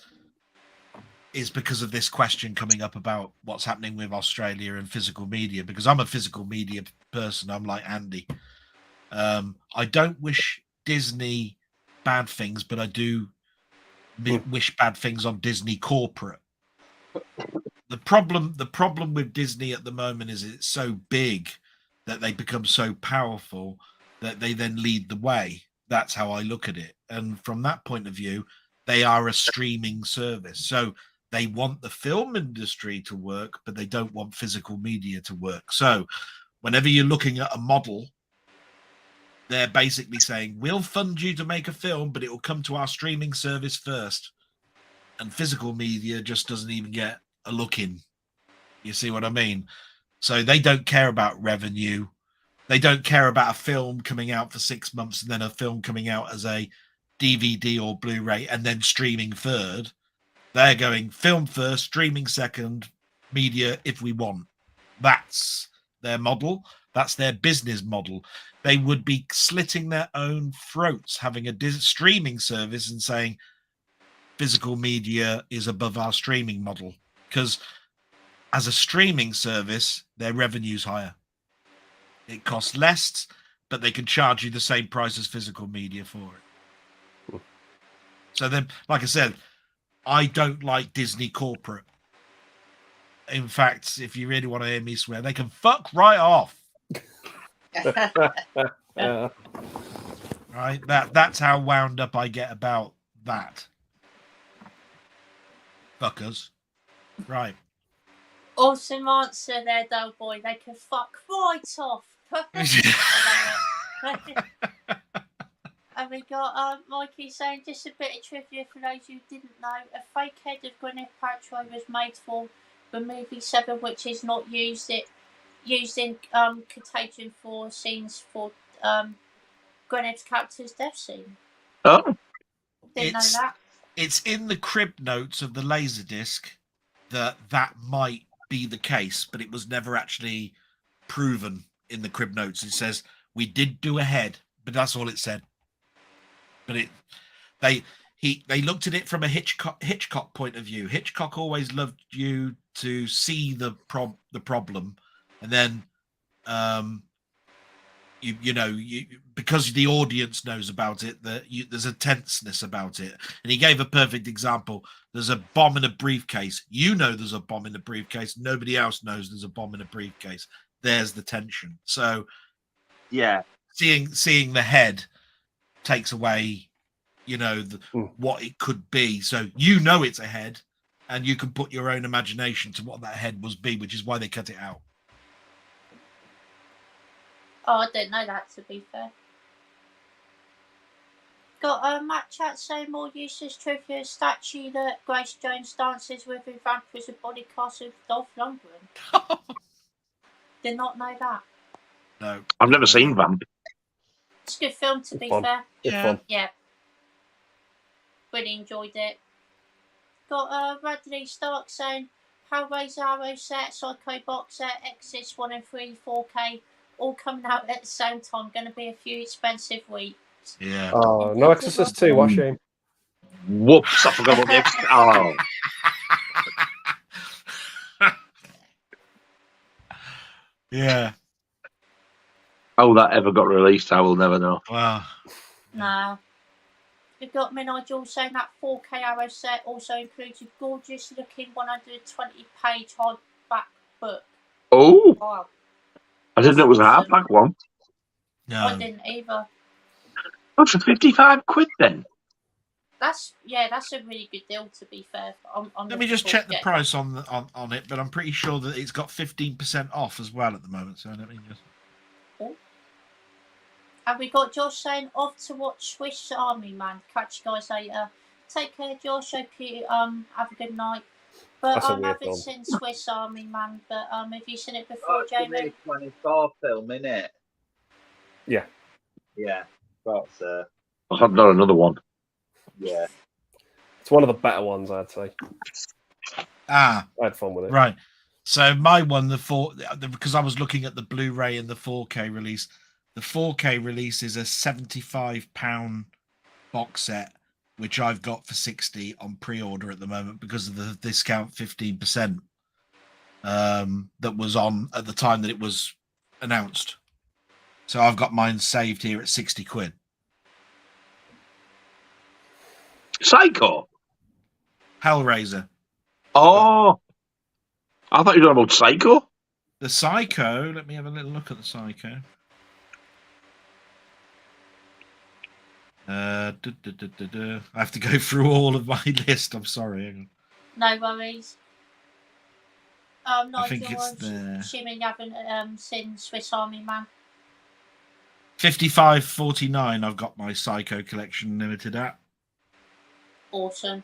is because of this question coming up about what's happening with Australia and physical media, because I'm a physical media person. I'm like Andy. I don't wish Disney bad things, but I do wish bad things on Disney corporate. The problem with Disney at the moment is it's so big that they become so powerful that they then lead the way. That's how I look at it. And from that point of view, they are a streaming service. So they want the film industry to work, but they don't want physical media to work. So whenever you're looking at a model, they're basically saying, we'll fund you to make a film, but it will come to our streaming service first. And physical media just doesn't even get a look in. You see what I mean? So they don't care about revenue. They don't care about a film coming out for 6 months and then a film coming out as a DVD or Blu-ray and then streaming third. They're going film first, streaming second, media if we want. That's their model. That's their business model. They would be slitting their own throats having a streaming service and saying physical media is above our streaming model, because as a streaming service, their revenue's higher. It costs less, but they can charge you the same price as physical media for it. So then, like I said, I don't like Disney corporate. In fact, if you really want to hear me swear, they can fuck right off. Right? That's how wound up I get about that. Fuckers. Right. Awesome answer there, Delboy. They can fuck right off. And we got Mikey saying, just a bit of trivia for those who didn't know. A fake head of Gwyneth Paltrow was made for the movie 7, which is not used in Contagion for scenes for Gwyneth's character's death scene. Oh, Didn't know that. It's in the crib notes of the Laserdisc that might be the case, but it was never actually proven in the crib notes. It says we did do a head, but that's all it said. But they looked at it from a Hitchcock point of view. Hitchcock always loved you to see the problem, and then because the audience knows about it, there's a tenseness about it. And he gave a perfect example. There's a bomb in a briefcase. You know there's a bomb in a briefcase. Nobody else knows there's a bomb in a briefcase. There's the tension. So yeah, seeing the head takes away, what it could be. So it's a head, and you can put your own imagination to what that head was be, which is why they cut it out. Oh, I didn't know that, to be fair. Got Matt Chat saying more useless trivia statue that Grace Jones dances with in Vampires of Body Cast of Dolph Lundgren. Did not know that. No. I've never seen Vamp. It's a good film, to be fair. Yeah. Yeah. Really enjoyed it. Got Radley Stark saying Hellraiser Arrow set, Psycho box set, Exorcist 1 and 3, 4K, all coming out at the same time. Going to be a few expensive weeks. Yeah. Oh, no Exorcist 2, what a shame. Whoops, I forgot about the Oh. Yeah. How that ever got released, I will never know. Wow. No. We've got Nigel saying that 4K Arrow set also includes a gorgeous looking 120-page hardback book. Oh. Wow. I didn't know it was a hardback one. No. I didn't either. Oh, for 55 quid then? That's a really good deal, to be fair. Let me just check the price on it, but I'm pretty sure that it's got 15% off as well at the moment. So let me just. Oh. And we got Josh saying off to watch Swiss Army Man. Catch you guys later. Take care, Josh. Hope you have a good night. But I haven't seen Swiss Army Man. But have you seen it before, Jamie? It's a '24 film, isn't it? Yeah. Yeah. But I've not another one. yeah. It's one of the better ones, I'd say. I had fun with it. Right. So my one, because I was looking at the Blu-ray and the 4K release. The 4K release is a £75 box set, which I've got for 60 on pre-order at the moment because of the discount 15% that was on at the time that it was announced. So I've got mine saved here at 60 quid. Psycho. Hellraiser. Oh, I thought you were talking about Psycho. The Psycho. Let me have a little look at the Psycho. I have to go through all of my list. I'm sorry. No worries. I Nigel, think it's I'm there. assuming you haven't seen Swiss Army Man. 55.49. I've got my Psycho collection limited at. Awesome.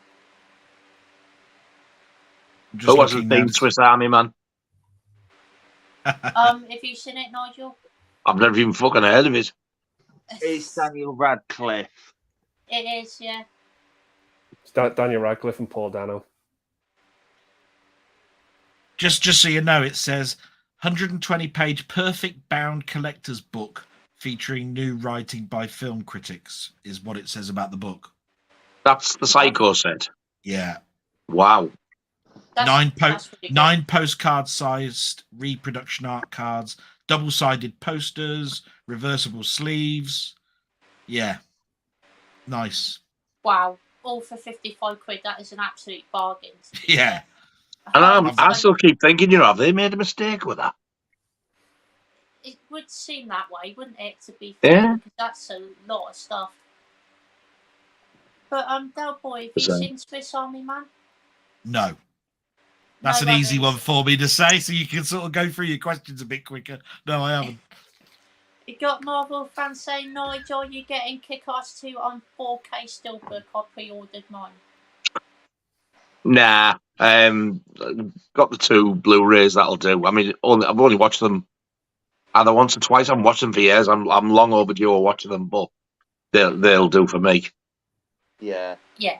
Who wasn't seen Swiss Army Man? Have you seen it, Nigel? I've never even fucking heard of it. It's Daniel Radcliffe. It is, yeah. It's Daniel Radcliffe and Paul Dano. Just so you know, it says 120-page perfect bound collector's book featuring new writing by film critics is what it says about the book. That's the Psycho set. Yeah. Wow. Nine really postcard-sized reproduction art cards, double-sided posters, reversible sleeves. Yeah. Nice. Wow. All for 55 quid. That is an absolute bargain. Yeah. And I still keep thinking, have they made a mistake with that? It would seem that way, wouldn't it, to be fair? Yeah. Because that's a lot of stuff. But, Delboy, have you seen Swiss Army Man? No. That's an easy one for me to say, so you can sort of go through your questions a bit quicker. No, I haven't. You got Marvel fans saying, Nigel, you're getting Kick-Ass 2 on 4K Steelbook. I pre-ordered mine. Nah. Got the 2 Blu-rays, that'll do. I mean, I've only watched them either once or twice. I haven't watched them for years. I'm long overdue of watching them, but they'll do for me. Yeah. Yeah.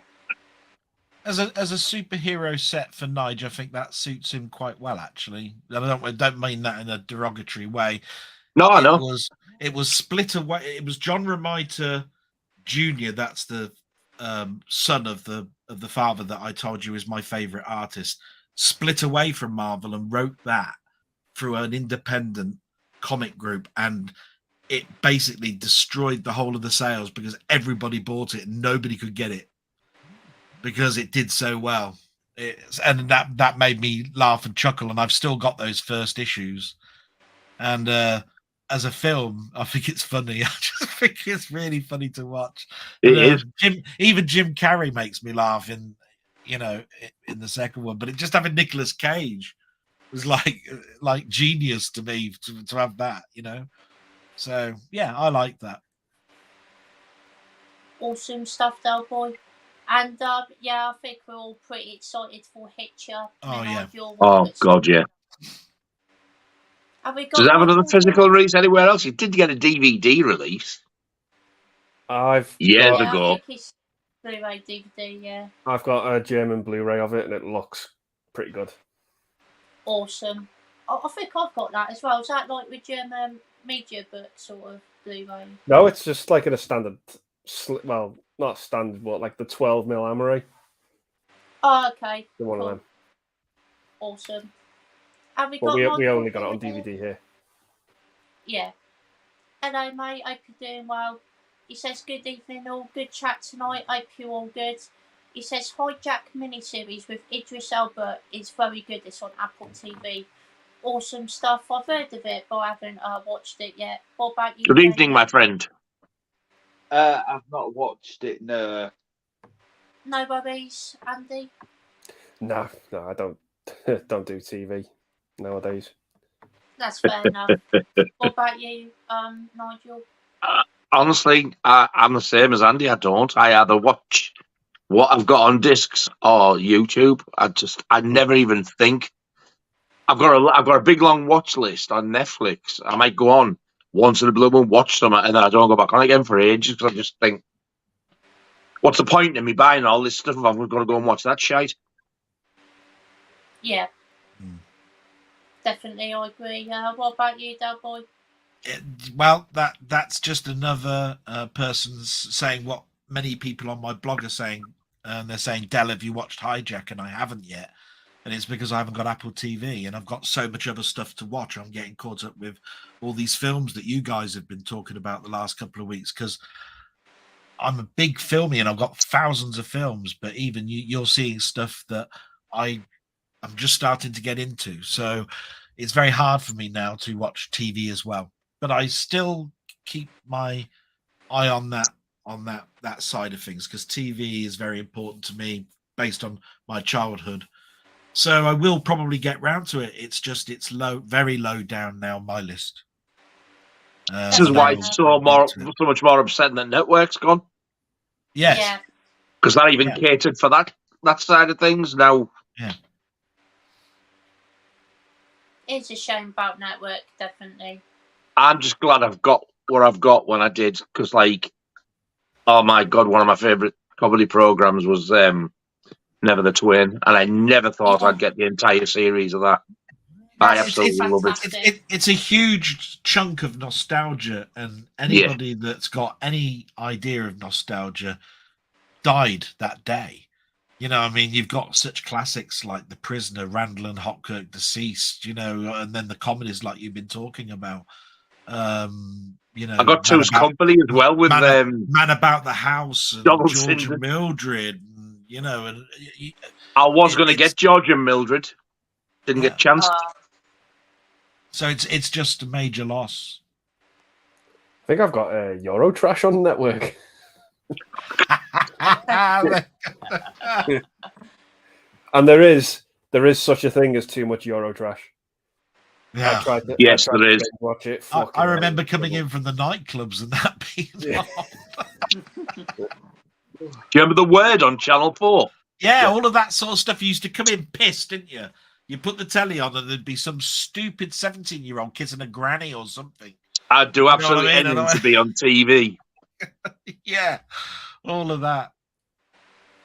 As a superhero set for Nigel, I think that suits him quite well, actually. I don't mean that in a derogatory way. No, I know. It was split away. It was John Romita Jr. That's the son of the father that I told you is my favorite artist. Split away from Marvel and wrote that through an independent comic group, and it basically destroyed the whole of the sales because everybody bought it and nobody could get it because it did so well. And that made me laugh and chuckle, and I've still got those first issues. And as a film, I think it's funny. I just think it's really funny to watch. It is. Even Jim Carrey makes me laugh in the second one. But it just having Nicolas Cage was like genius to me to have that, So yeah, I like that. Awesome stuff, Delboy. And I think we're all pretty excited for Hitcher. Oh yeah. Oh God, yeah. Have we got Does it have another physical release anywhere else? It did get a DVD release. Years ago. I think it's Blu-ray DVD, yeah. I've got a German Blu-ray of it, and it looks pretty good. Awesome. I think I've got that as well. Is that like with German media book sort of Blu-ray? No, it's just like in a standard, well, not standard, but like the 12mm Amaray. Oh, okay. The one of them. Awesome. Have we But got we only got it on DVD here. Yeah. Hello, mate. Hope you're doing well. He says, good evening, all. Good chat tonight. Hope you're all good. He says, Hijack miniseries with Idris Elba is very good. It's on Apple TV. Awesome stuff. I've heard of it, but I haven't watched it yet. What about you? Good evening, my friend. I've not watched it, no. No worries, Andy? No, I don't do TV nowadays. That's fair enough. What about you, Nigel? Honestly, I'm the same as Andy. I don't. I either watch what I've got on discs or YouTube. I never even think. I've got a big long watch list on Netflix. I might go on once in a blue moon, watch some, and then I don't go back on again for ages because I just think, what's the point in me buying all this stuff if I'm going to go and watch that shite? Yeah. Definitely, I agree. What about you, Delboy? Well, that's just another person saying what many people on my blog are saying, they're saying, Del, have you watched Hijack? And I haven't yet. And it's because I haven't got Apple TV and I've got so much other stuff to watch. I'm getting caught up with all these films that you guys have been talking about the last couple of weeks, because I'm a big filmy and I've got thousands of films, but even you're seeing stuff that I'm just starting to get into. So it's very hard for me now to watch TV as well. But I still keep my eye on that side of things, because TV is very important to me based on my childhood. So I will probably get round to it. It's just it's very low down now on my list. This is why it's so much more upsetting that Network's gone. Yes. Yeah. Because that even catered for that side of things now. Yeah. It's a shame about Network, definitely. I'm just glad I've got what I've got when I did, because, like, oh my God, one of my favourite comedy programmes was Never the Twain, and I never thought I'd get the entire series of that. I absolutely love it. It's a huge chunk of nostalgia, and anybody that's got any idea of nostalgia died that day. You know, I mean, you've got such classics like The Prisoner, Randall and Hopkirk Deceased, you know, and then the comedies like you've been talking about. You know, I got Two's Company as well with Man About the House and Donald George Sinder. and Mildred, and, you know, and I was going to get George and Mildred, didn't get a chance. So it's just a major loss. I think I've got Eurotrash on Network. And there is such a thing as too much Eurotrash. Yeah. Yes, there is. Watch it. I remember coming in from the nightclubs and that being off. Do you remember The Word on Channel 4? Yeah, all of that sort of stuff. You used to come in pissed, didn't you? You put the telly on and there'd be some stupid 17-year-old kissing a granny or something. I'd do absolutely anything to be on TV. Yeah, all of that.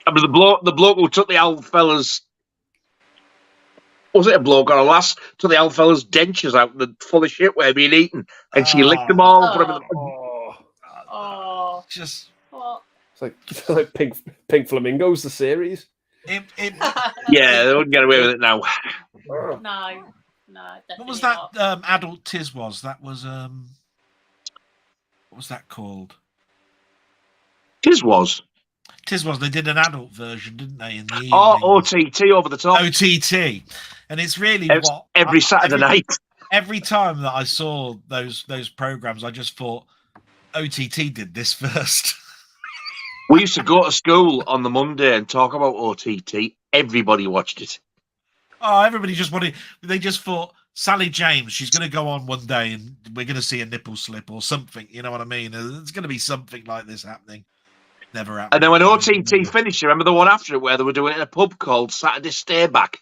I mean, the bloke who took the old fella's, was it a bloke or a lass, took the old fella's dentures out full of shit where he'd been eating, and she licked them all. Just what? It's like Pink Flamingos, the series. Yeah, they wouldn't get away with it now. No. What was that adult Tiz was? That was what was that called? Tiz was. They did an adult version, didn't they? In the evening. OTT, Over the Top. OTT, and it's really every Saturday night. Every time that I saw those programs, I just thought OTT did this first. We used to go to school on the Monday and talk about OTT. Everybody watched it. Oh, everybody just wanted. They just thought Sally James, she's going to go on one day and we're going to see a nipple slip or something. You know what I mean? There's going to be something like this happening. Never happened. And then when OTT finished, remember the one after it where they were doing it in a pub called Saturday Stayback?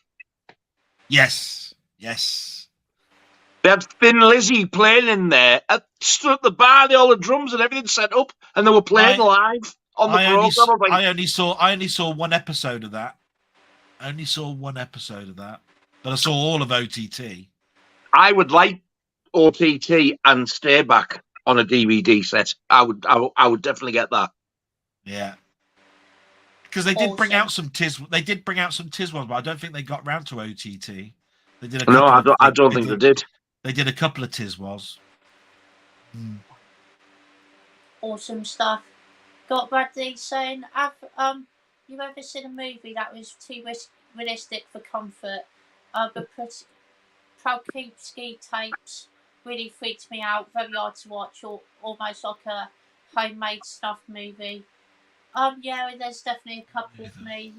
Yes. They had Thin Lizzy playing in there. Stood at the bar, they all the drums and everything set up, and they were playing live on the program. I only saw one episode of that. But I saw all of OTT. I would like OTT and Stayback on a DVD set. I would definitely get that. Yeah, because they did bring out some Tiz. They did bring out some Tiz ones, but I don't think they got round to OTT. They did. I don't think they did. They did a couple of Tiz was. Awesome stuff. Got Bradley saying, have you ever seen a movie that was too realistic for comfort? But Proud Ski tapes really freaked me out. Very hard to watch, or almost like a homemade snuff movie. Yeah, there's definitely a couple of me.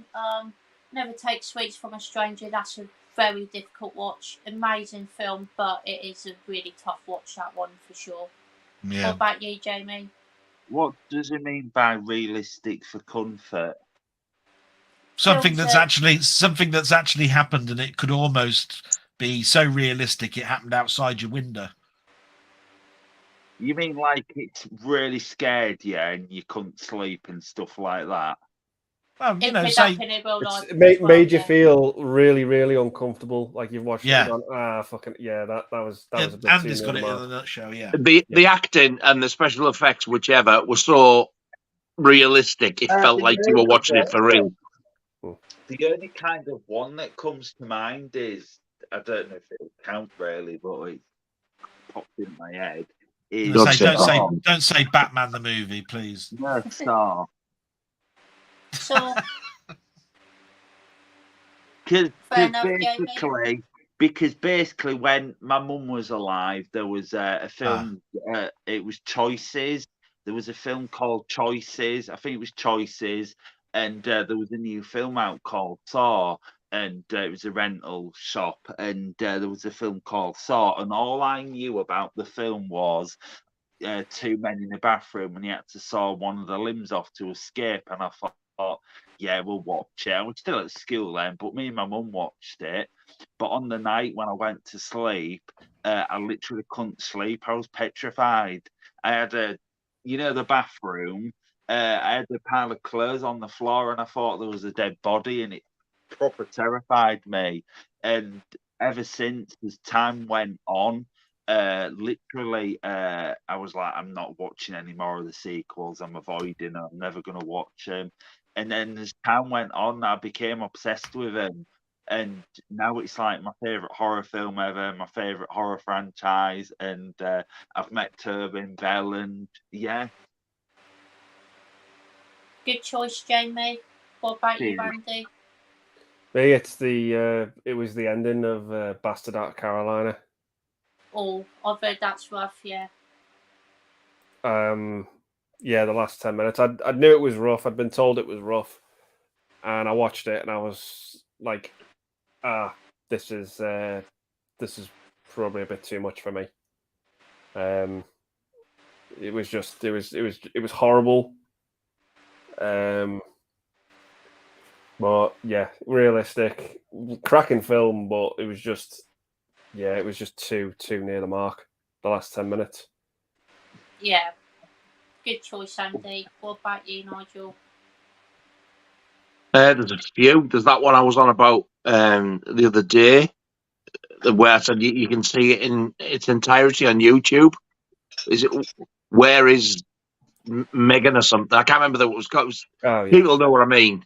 Never Take Sweets from a Stranger. That's a very difficult watch. Amazing film, but it is a really tough watch, that one for sure. Yeah. What about you, Jamie? What does it mean by realistic for comfort? Something that's actually happened, and it could almost be so realistic it happened outside your window. You mean like it's really scared you and you couldn't sleep and stuff like that? Well, you know, made you feel really, really uncomfortable, like you've watched it and gone, fucking that was a bit. Andy's got it in a nutshell. Yeah, the acting and the special effects, whichever, were so realistic. It felt The like you were only watching it for real. The only kind of one that comes to mind is, I don't know if it'll count really, but it popped in my head. Is Don't say Batman the movie, please. No, Star. So, Because basically when my mum was alive, there was a film. It was Choices. There was a film called Choices. I think it was Choices, and there was a new film out called Saw, and it was a rental shop, and there was a film called Saw, and all I knew about the film was two men in a bathroom, and he had to saw one of the limbs off to escape, and I thought, yeah, we'll watch it. I was still at school then, but me and my mum watched it. But on the night when I went to sleep, I literally couldn't sleep. I was petrified. I had the bathroom. I had a pile of clothes on the floor, and I thought there was a dead body, and it proper terrified me. And ever since, as time went on, literally, I was like, I'm not watching any more of the sequels. I'm avoiding them. I'm never going to watch them. And then as time went on, I became obsessed with them. And now it's like my favorite horror film ever, my favorite horror franchise. And I've met Tobin Bell, and yeah. Good choice, Jamie. What about you, Andy? Me, it was the ending of Bastard Out of Carolina. Oh, I've heard that's rough, yeah. Yeah, the last 10 minutes. I knew it was rough. I'd been told it was rough, and I watched it, and I was like, this is probably a bit too much for me. It was horrible. But yeah, realistic, cracking film, but it was just too near the mark. The last 10 minutes. Yeah, good choice, Andy. What about you, Nigel? There's a few. There's that one I was on about the other day, where I said you can see it in its entirety on YouTube. Is it Where is Megan or something? I can't remember what it was called. Oh, yeah. People know what I mean.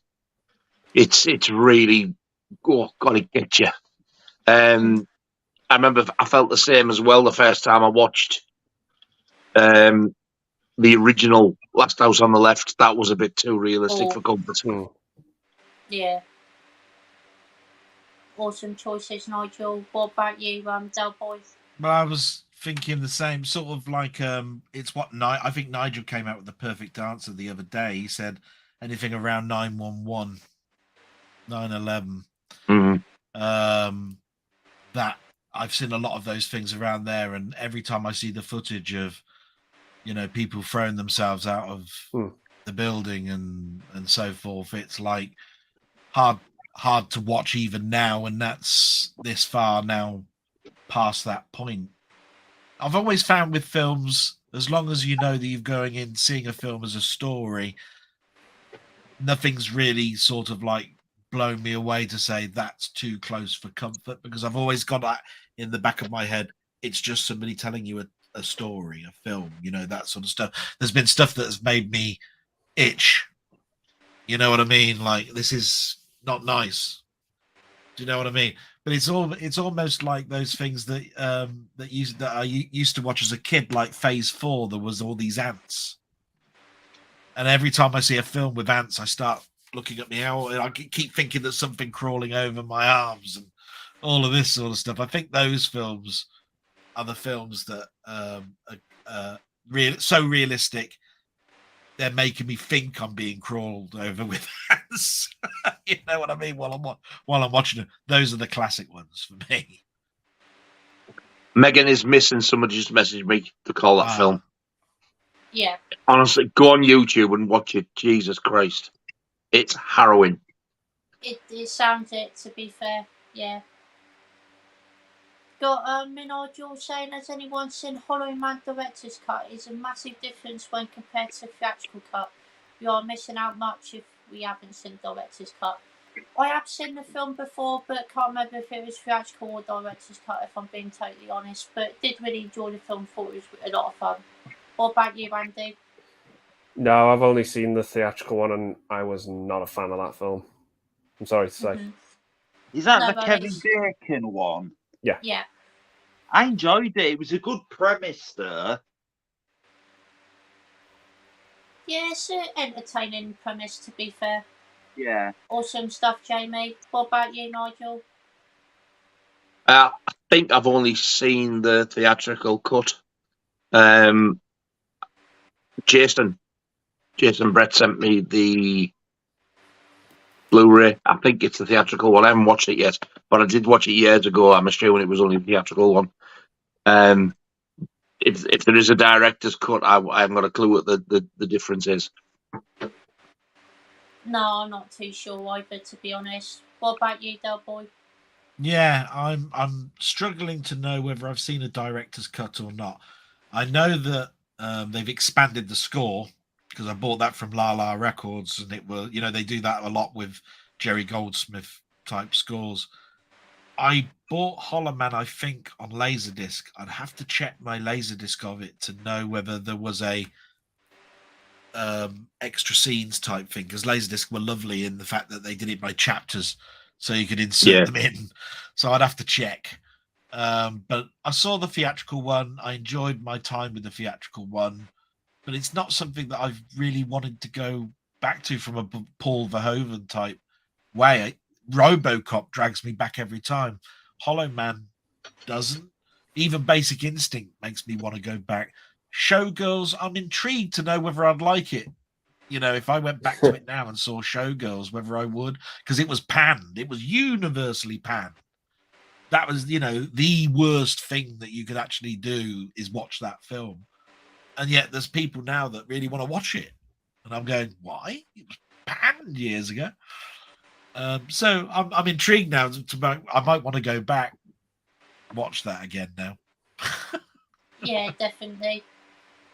It's really gotta get you. I remember I felt the same as well the first time I watched the original Last House on the Left. That was a bit too realistic for comfort. Yeah. Awesome choices, Nigel. What about you, Delboy? Well, I was thinking the same sort of like it's what I think Nigel came out with the perfect answer the other day. He said anything around 911, 9/11. That I've seen a lot of those things around there, and every time I see the footage of people throwing themselves out of the building and so forth, it's like hard to watch even now, and that's this far now past that point. I've always found with films, as long as you know that you're going in seeing a film as a story, nothing's really sort of like blown me away to say that's too close for comfort, because I've always got that in the back of my head. It's just somebody telling you a story, a film, that sort of stuff. There's been stuff that has made me itch. You know what I mean? Like, this is not nice. Do you know what I mean? But it's almost like those things that I used to watch as a kid, like Phase 4. There was all these ants, and every time I see a film with ants, I start looking at me out, and I keep thinking there's something crawling over my arms and all of this sort of stuff. I think those films are the films that are so realistic. They're making me think I'm being crawled over with ants. You know what I mean? While I'm watching them, those are the classic ones for me. Megan is missing. Somebody just messaged me to call that film. Yeah. Honestly, go on YouTube and watch it. Jesus Christ, it's harrowing. It sounds it. To be fair, yeah. Got Nigel saying, has anyone seen Hollow Man director's cut? It's a massive difference when compared to theatrical cut. You are missing out much if we haven't seen director's cut. I have seen the film before, but can't remember if it was theatrical or director's cut, if I'm being totally honest. But did really enjoy the film. Thought it was a lot of fun. What about you, Andy? No, I've only seen the theatrical one, and I was not a fan of that film. I'm sorry to say. Mhm. Is that No the Kevin worries. Bacon one? Yeah. I enjoyed it. It was a good premise there. Yeah, it's an entertaining premise, to be fair. Yeah. Awesome stuff, Jamie. What about you, Nigel? I think I've only seen the theatrical cut. Jason Brett sent me the Blu-ray. I think it's the theatrical one. I haven't watched it yet, but I did watch it years ago. I'm assuming it was only the theatrical one. If there is a director's cut, I haven't got a clue what the difference is. No, I'm not too sure either, to be honest. What about you, Delboy? Yeah, I'm struggling to know whether I've seen a director's cut or not. I know that they've expanded the score because I bought that from La La Records, and it will, they do that a lot with Jerry Goldsmith type scores. I bought Hollow Man, I think, on Laserdisc. I'd have to check my Laserdisc of it to know whether there was a extra scenes type thing, because Laserdisc were lovely in the fact that they did it by chapters, so you could insert them in. So I'd have to check. But I saw the theatrical one. I enjoyed my time with the theatrical one, but it's not something that I've really wanted to go back to from a Paul Verhoeven type way. RoboCop drags me back every time. Hollow Man doesn't. Even Basic Instinct makes me want to go back. Showgirls, I'm intrigued to know whether I'd like it. If I went back to it now and saw Showgirls, whether I would, because it was panned. It was universally panned. That was, the worst thing that you could actually do is watch that film. And yet there's people now that really want to watch it. And I'm going, why? It was panned years ago. So I'm intrigued now. I might want to go back, watch that again now. Yeah, definitely.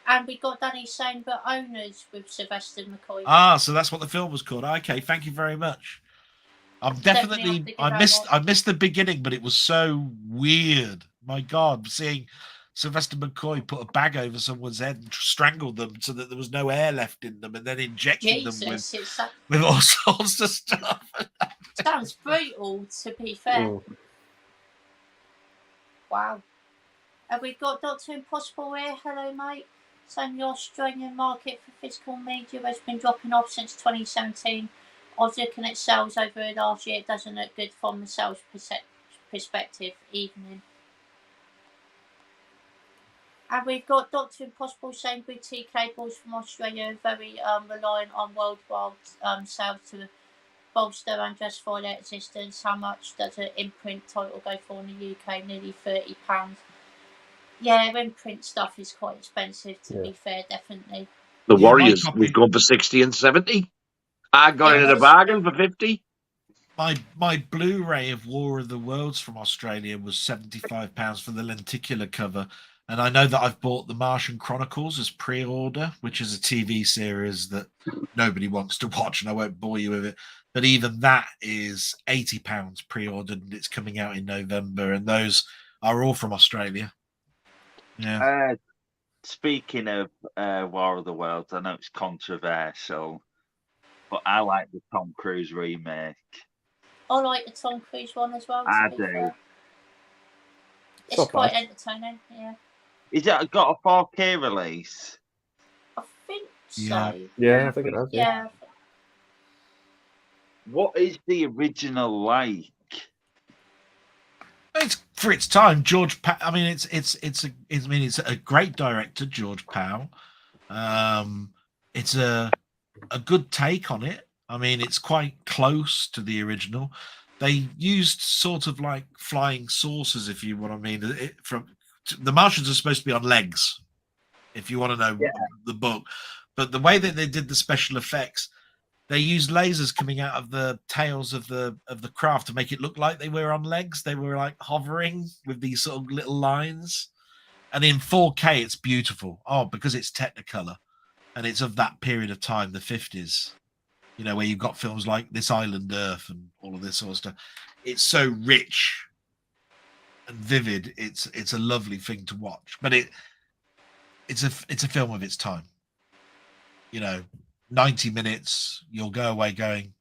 And we got Danny saying, but Owners with Sylvester McCoy. Ah, so that's what the film was called. Okay, thank you very much. I missed the beginning, but it was so weird. My God, seeing Sylvester McCoy put a bag over someone's head and strangle them so that there was no air left in them, and then injecting them with all sorts of stuff. Sounds brutal, to be fair. Wow. Have we got Dr. Impossible here? Hello, mate. Saying the Australian market for physical media has been dropping off since 2017. I was looking at sales over the last year. It doesn't look good from the sales perspective. Evening. And we've got Dr. Impossible saying boutique labels from Australia are very reliant on worldwide sales to bolster and justify their existence. How much does an imprint title go for in the UK? Nearly £30. Yeah, imprint stuff is quite expensive, to be fair, definitely. The Warriors was going for 60 and 70. I got it at a bargain for 50. My Blu-ray of War of the Worlds from Australia was £75 for the lenticular cover. And I know that I've bought The Martian Chronicles as pre-order, which is a TV series that nobody wants to watch, and I won't bore you with it. But even that is £80 pre-ordered, and it's coming out in November. And those are all from Australia. Yeah. Speaking of War of the Worlds, I know it's controversial, but I like the Tom Cruise remake. I like the Tom Cruise one as well. I do. Fair. It's quite entertaining, yeah. Is it got a 4K release? I think so. Yeah, I think it has. Yeah. What is the original like? It's for its time, George. I mean, it's a great director, George Powell. It's a good take on it. I mean, it's quite close to the original. They used sort of like flying saucers, if you want to mean. The Martians are supposed to be on legs, if you want to know the book. But the way that they did the special effects, they used lasers coming out of the tails of the craft to make it look like they were on legs. They were like hovering with these sort of little lines. And in 4K, it's beautiful. Oh, because it's Technicolor. And it's of that period of time, the 50s. Where you've got films like This Island Earth and all of this sort of stuff. It's so rich and vivid. It's a lovely thing to watch. But it's a film of its time. 90 minutes, you'll go away going,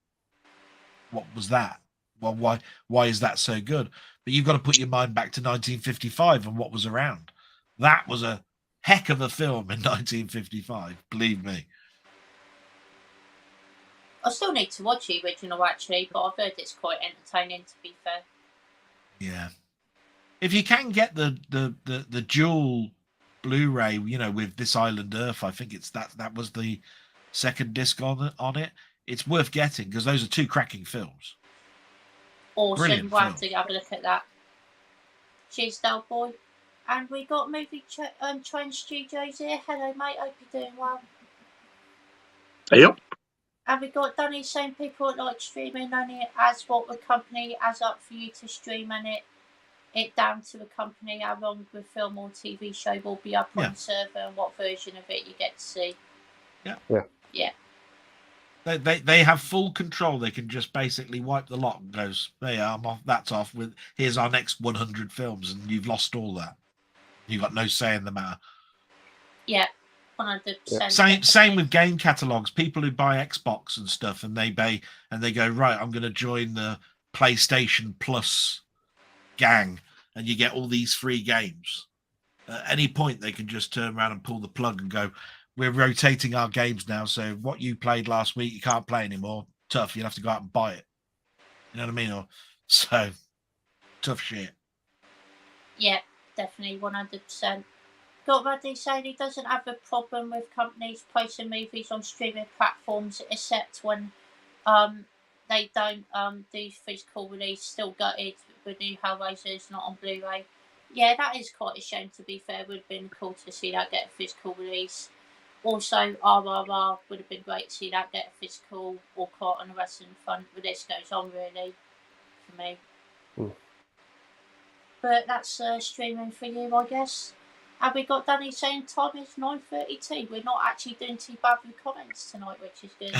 what was that? Well, why is that so good? But you've got to put your mind back to 1955 and what was around. That was a heck of a film in 1955, believe me. I still need to watch the original, actually, but I've heard it's quite entertaining, to be fair. Yeah. If you can get the dual Blu-ray, with This Island Earth, I think it's that was the second disc on it. It's worth getting because those are two cracking films. Awesome. Brilliant We'll have film. to have a look at that. Cheers, Delboy. And we got Movie Train Studios here. Hello, mate. Hope you're doing well. Yep. And we got Danny saying people like streaming only as what the company has up for you to stream, and it down to the company how long the film or TV show will be up on the server and what version of it you get to see. Yeah. They have full control. They can just basically wipe the lot and goes, there, I'm off. That's off. Here's our next 100 films, and you've lost all that. You've got no say in the matter. Yeah, 100%. Same with game catalogs. People who buy Xbox and stuff, and they go, right, I'm going to join the PlayStation Plus gang, and you get all these free games. At any point, they can just turn around and pull the plug and go, we're rotating our games now, so what you played last week, you can't play anymore. Tough, you'll have to go out and buy it. You know what I mean? So, tough shit. Yeah, definitely, 100%. Got Ruddy saying he doesn't have a problem with companies placing movies on streaming platforms, except when they don't do physical release. Still gutted with new Hellraiser is not on Blu-ray. Yeah, that is quite a shame, to be fair. Would have been cool to see that get a physical release. Also, RRR would have been great to see that get a physical or caught on a wrestling front. The list goes on, really, for me. But that's streaming for you, I guess. And we got Danny saying time is 9:32. We're not actually doing too bad with comments tonight, which is good.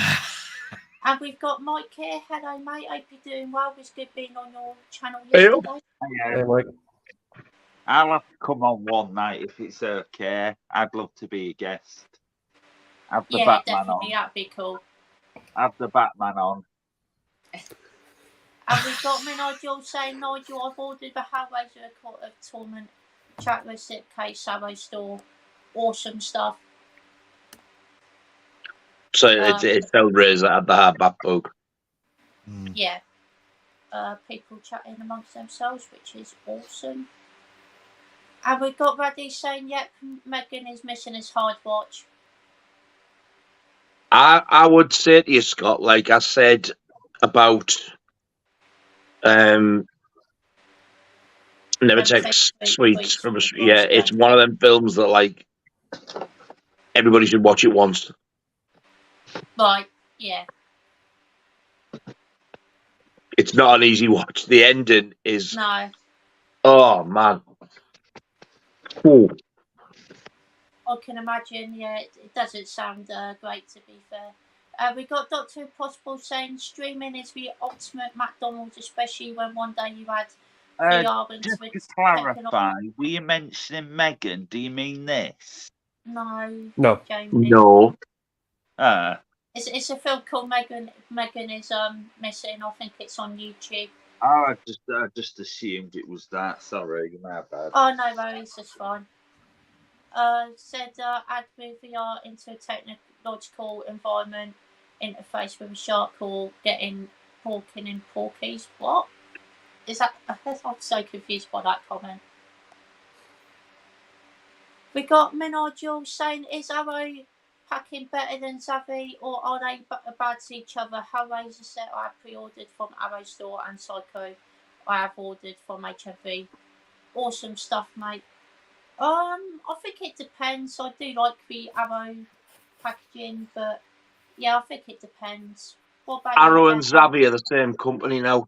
And we've got Mike here. Hello, mate. Hope you're doing well. It was good being on your channel yesterday. Hey, Mike. I'll have to come on one night if it's okay. I'd love to be a guest. Have the Batman definitely. on. That'd be cool. Have the Batman on. And we've got Nigel saying, Nigel, I've ordered the Hellraiser Court of Torment Chatler Case Arrow Store. Awesome stuff. So it's Hellraiser at the hardback book. Yeah. People chatting amongst themselves, which is awesome. And we've got Raddy saying, yep, Megan is missing his hard watch. I would say to you, Scott, like I said about Never Takes Sweets from a it's one of them films that like everybody should watch it once. Right, yeah. It's not an easy watch. The ending is oh man. Ooh. I can imagine, yeah, it doesn't sound great, to be fair. We got Dr. Impossible saying streaming is the ultimate McDonald's, especially when one day you had VR and just Switch. to clarify, were you mentioning Megan? Do you mean this? No. Jamie. No. It's a film called Megan. Megan is missing. I think it's on YouTube. Oh, I just assumed it was that. Sorry, my bad. Oh, no worries, that's fine. Said add with VR into a technological environment interface with a shark or getting porking in porkies. What is that? I'm so confused by that comment. We got Nigel saying, is Arrow packing better than Zavi, or are they bad to each other? Hellraiser set I have pre-ordered from Arrow Store, and Psycho I have ordered from HMV. Awesome stuff, mate. I think it depends. I do like the Arrow packaging, but yeah, I think it depends. What about Arrow and Zavi are the same company now.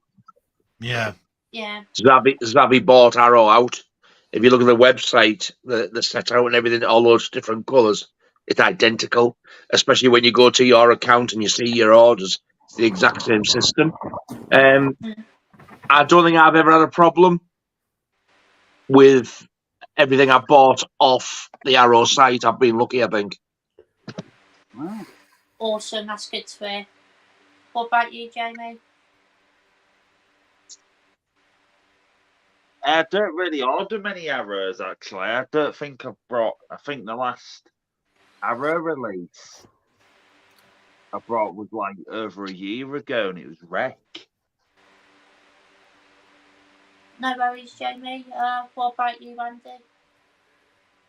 Yeah. Yeah. Zavi bought Arrow out. If you look at the website, the set out and everything, all those different colours, it's identical. Especially when you go to your account and you see your orders, it's the exact same system. I don't think I've ever had a problem with everything I bought off the Arrow site. I've been lucky, I think. Wow. Awesome, that's good to hear. What about you, Jamie? I don't really order many arrows, actually. I don't think I've brought. I think the last arrow release I brought was like over a year ago, and it was Wreck. No worries, Jamie. What about you, Andy?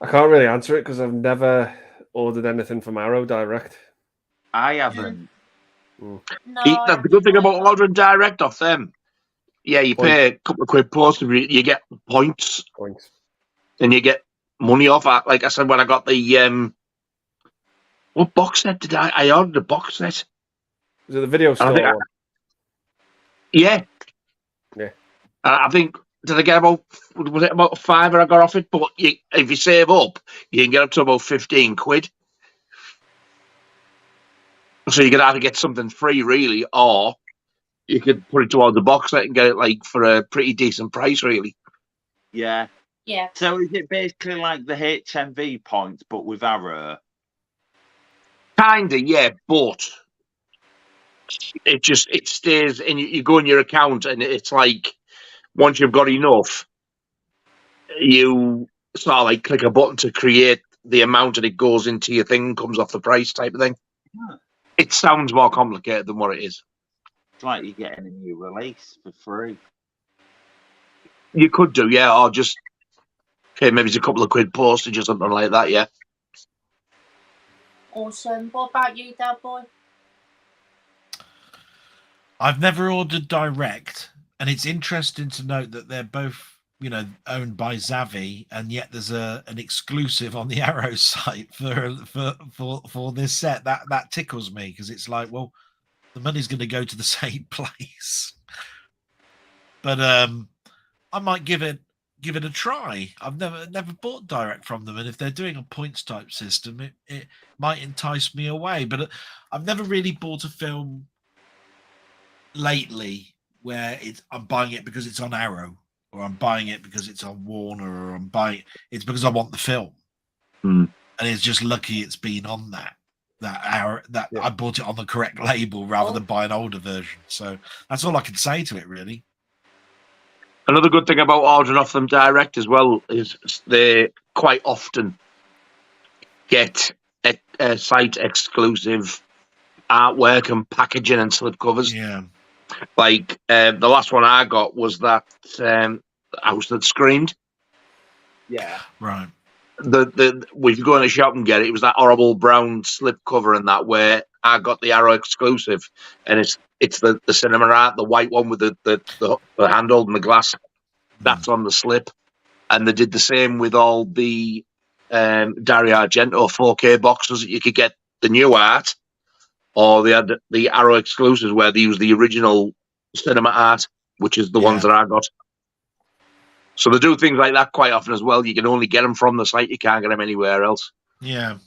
I can't really answer it because I've never ordered anything from Arrow direct. I haven't. No, That's the good thing about ordering direct off them. Yeah, you pay a couple of quid postage, you get points, and you get money off. Like I said, when I got the what box set did I ordered a box set? Was it the video store one? Yeah. Yeah. I think did I get about was it about £5 I got off it? But if you save up, you can get up to about 15 quid. So you could either get something free, really, or you could put it towards the box set and get it like for a pretty decent price, really. Yeah. Yeah. So is it basically like the HMV points, but with Arrow? Kinda, yeah, but it stays and you go in your account and it's like once you've got enough, you sort of like click a button to create the amount and it goes into your thing, comes off the price type of thing. Huh. It sounds more complicated than what it is. It's like you're getting a new release for free. You could do, yeah, or just pay maybe a couple of quid postage or something like that, yeah. Awesome. What about you, Delboy? I've never ordered direct, and it's interesting to note that they're both, owned by Zavvi, and yet there's an exclusive on the Arrow site for this set. That tickles me because it's like, well, the money's going to go to the same place. But I might give it a try. I've never bought direct from them, and if they're doing a points type system, it might entice me away. But I've never really bought a film lately where I'm buying it because it's on Arrow, or I'm buying it because it's on Warner, or I'm buying it's because I want the film. And it's just lucky it's been on that Arrow, I bought it on the correct label rather than buy an older version. So that's all I can say to it, really. Another good thing about ordering off them direct as well is they quite often get a site exclusive artwork and packaging and slipcovers. Yeah. Like the last one I got was that House That Screamed. Yeah. We Right. could go in a shop and get it. It was that horrible brown slipcover and that where I got the Arrow exclusive, and it's the cinema art, the white one with the handle and the glass. That's on the slip, and they did the same with all the Dario Argento 4K boxes. You could get the new art, or they had the Arrow exclusives where they use the original cinema art, which is the ones that I got. So they do things like that quite often as well. You can only get them from the site. You can't get them anywhere else. Yeah.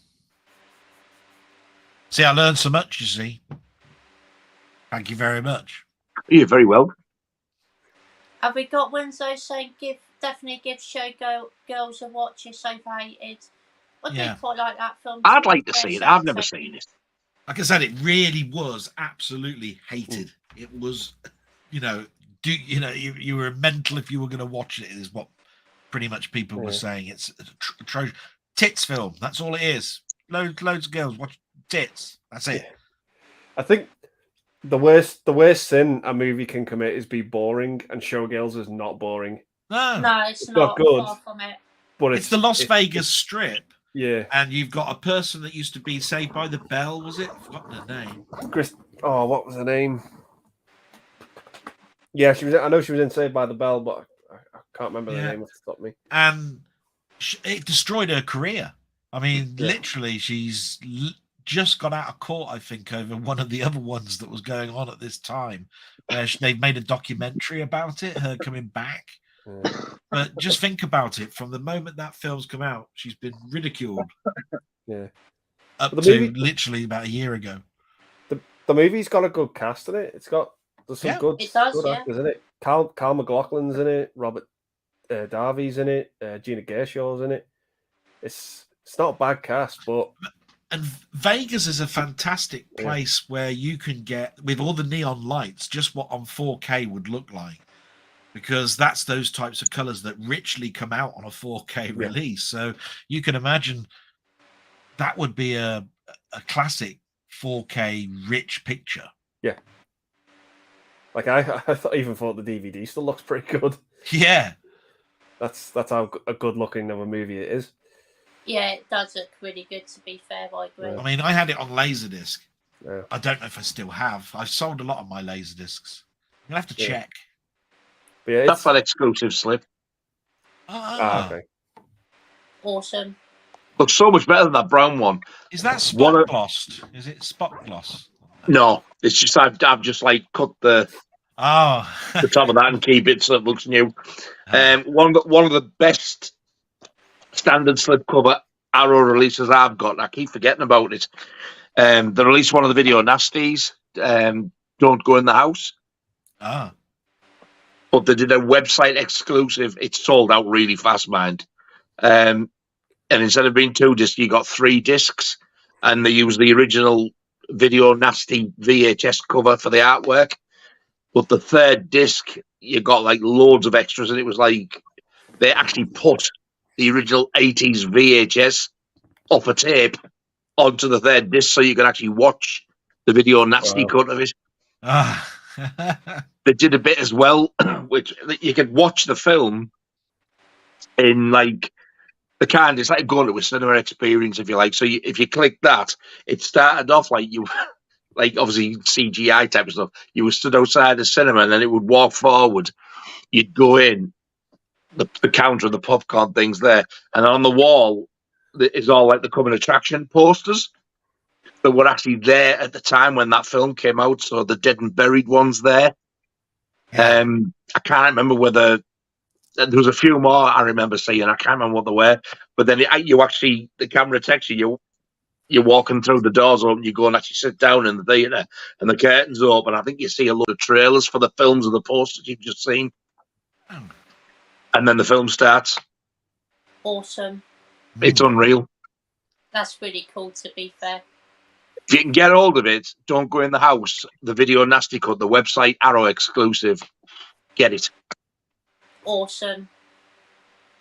See, I learned so much, you see. Thank you very much. You're very welcome. Have we got ones though saying definitely give Showgirls a watch if they've hated? I do quite like that film. I'd like to see it. I've never seen it. Like I said, it really was absolutely hated. It was, you were mental if you were going to watch it. Is what pretty much people were saying. It's a tits film. That's all it is. Loads of girls watch tits. That's it. I think the worst sin a movie can commit is be boring, and Showgirls is not boring. No, it's not good. Far from it. But it's the Las Vegas Strip. Yeah. And you've got a person that used to be Saved by the Bell, was it? I've forgotten her name. What was her name? Yeah, she was. I know she was in Saved by the Bell, but I can't remember the name. It stopped me. And it destroyed her career. I mean, literally, she's just got out of court, I think, over one of the other ones that was going on at this time, where they've made a documentary about it, her coming back. But just think about it. From the moment that film's come out, she's been ridiculed. Up to literally about a year ago. The movie's got a good cast in it. There's some good actors in it. Carl McLaughlin's in it. Robert Darby's in it. Gina Gershaw's in it. It's not a bad cast, but And Vegas is a fantastic place where you can get, with all the neon lights, just what on 4K would look like. Because that's those types of colors that richly come out on a 4K release. So you can imagine that would be a classic 4K rich picture. Yeah. Like I even thought the DVD still looks pretty good. Yeah. That's how a good looking of a movie it is. Yeah, it does look really good, to be fair, I agree. I mean, I had it on Laserdisc. Yeah. I don't know if I still have. I've sold a lot of my Laserdiscs. I'm going to have to check. But yeah, That's that exclusive slip. Okay. Awesome. Looks so much better than that brown one. Is that spot glossed? Is it spot gloss? No, it's just I've just like cut the top of that and keep it so it looks new. One of the best standard slipcover Arrow releases I've got. I keep forgetting about it. They released one of the Video Nasties. Don't Go in the House. But they did a website exclusive. It sold out really fast, mind. And instead of being 2 discs, you got 3 discs, and they used the original Video Nasty VHS cover for the artwork. But the 3rd disc, you got like loads of extras, and it was like they actually put the original 80s VHS off a tape onto the 3rd disc, so you could actually watch the Video Nasty cut of it. They did a bit as well, which you could watch the film in like it's like going to a cinema experience, if you like. So if you click that, it started off like you, like obviously CGI type of stuff. You were stood outside the cinema, and then it would walk forward. You'd go in, the counter of the popcorn things there, and on the wall is all like the coming attraction posters that were actually there at the time when that film came out. So the Dead and Buried ones there. I can't remember whether there was a few more I remember seeing. I can't remember what they were, but then you actually, the camera takes you. You're walking through the doors open. You go and actually sit down in the theater, and the curtains open. I think you see a lot of trailers for the films of the posters you've just seen, and then the film starts. Awesome. It's unreal. That's really cool, to be fair. If you can get hold of it, Don't Go in the House. The Video Nasty cut, the website Arrow exclusive. Get it. Awesome.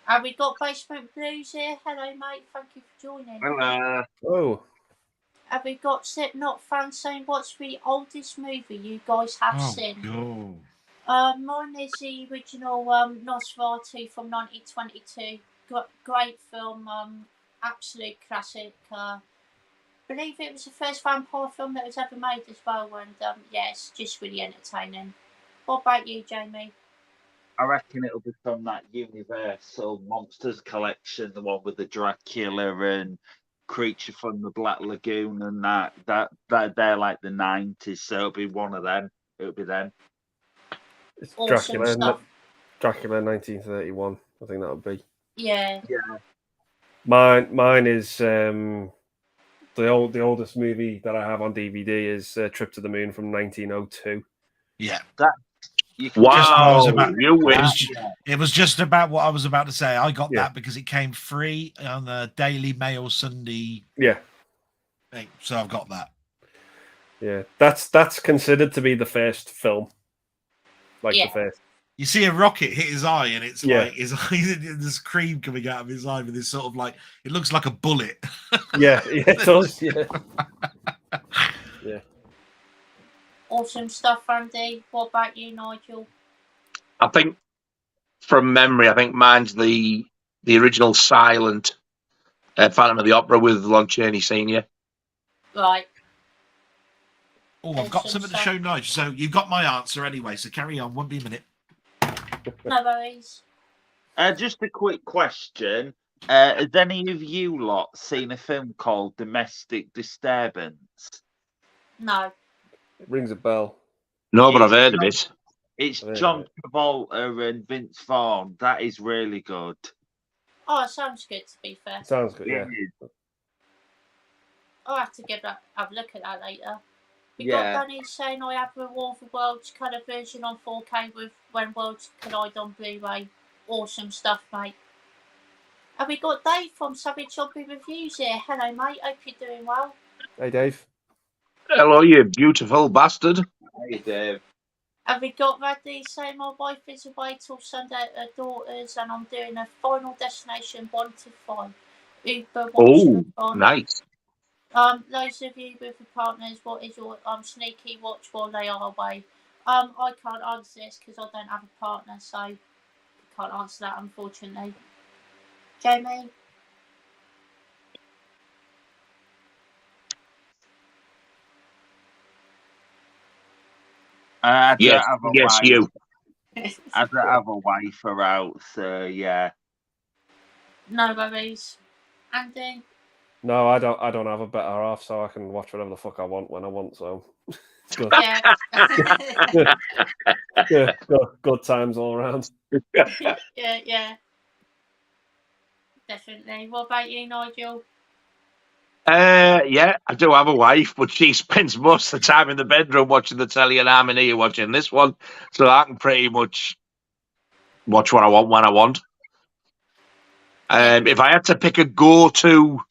Have we got Basement Blues here? Hello, mate. Thank you for joining. Hello. Oh. Have we got Slipknot fans saying what's the oldest movie you guys have seen? Mine is the original Nosferatu from 1922. Great film. Absolute classic. Believe it was the first vampire film that was ever made as well, and it's just really entertaining. What about you, Jamie? I reckon it'll be from that Universal Monsters collection, the one with the Dracula and Creature from the Black Lagoon, and that they're like the 90s, so it'll be one of them. It'll be them. It's awesome Dracula 1931. I think that would be. Yeah. Mine is the oldest movie that I have on DVD is Trip to the Moon from 1902. Yeah. Wow. It was just about what I was about to say. I got that because it came free on the Daily Mail Sunday. Yeah. Thing, so I've got that. Yeah. That's considered to be the first film. The first. You see a rocket hit his eye, and it's like his eye, there's cream coming out of his eye with this sort of like, it looks like a bullet. Yeah, it does. Yeah. Yeah. Awesome stuff, Andy. What about you, Nigel? I think, from memory, mine's the original silent Phantom of the Opera with Lon Chaney Sr. Right. Oh, I've got something to show Nigel. So you've got my answer anyway, so carry on. Won't be a minute. No worries. Just a quick question. Has any of you lot seen a film called Domestic Disturbance? No. It rings a bell. No, but I've heard of it. It's John Travolta and Vince Vaughn. That is really good. Oh, it sounds good, to be fair. Sounds good, yeah. I'll have to have a look at that later. We got Danny saying I have the War of the Worlds colour version on 4K with When Worlds Collide on Blu-ray. Awesome stuff, mate. Have we got Dave from Savage Zombie Reviews here? Hello, mate. Hope you're doing well. Hey, Dave. Hello, you beautiful bastard. Hey, Dave. Have we got Radley saying my wife is away till Sunday at her daughter's and I'm doing a Final Destination 1 to 5. Uber watch Oh, nice. Those of you with your partners, what is your sneaky watch while they are away? I can't answer this because I don't have a partner, so I can't answer that, unfortunately. Jamie? I don't Yes, have a yes, wife. you. I don't have a wife around, so yeah. No worries. Andy? No, I don't have a better half, so I can watch whatever the fuck I want when I want. So it's good. Yeah. Yeah, good times all around. yeah. Definitely. What about you, Nigel? Yeah, I do have a wife, but she spends most of the time in the bedroom watching the telly, and I'm in here watching this one, so I can pretty much watch what I want when I want. If I had to pick a go-to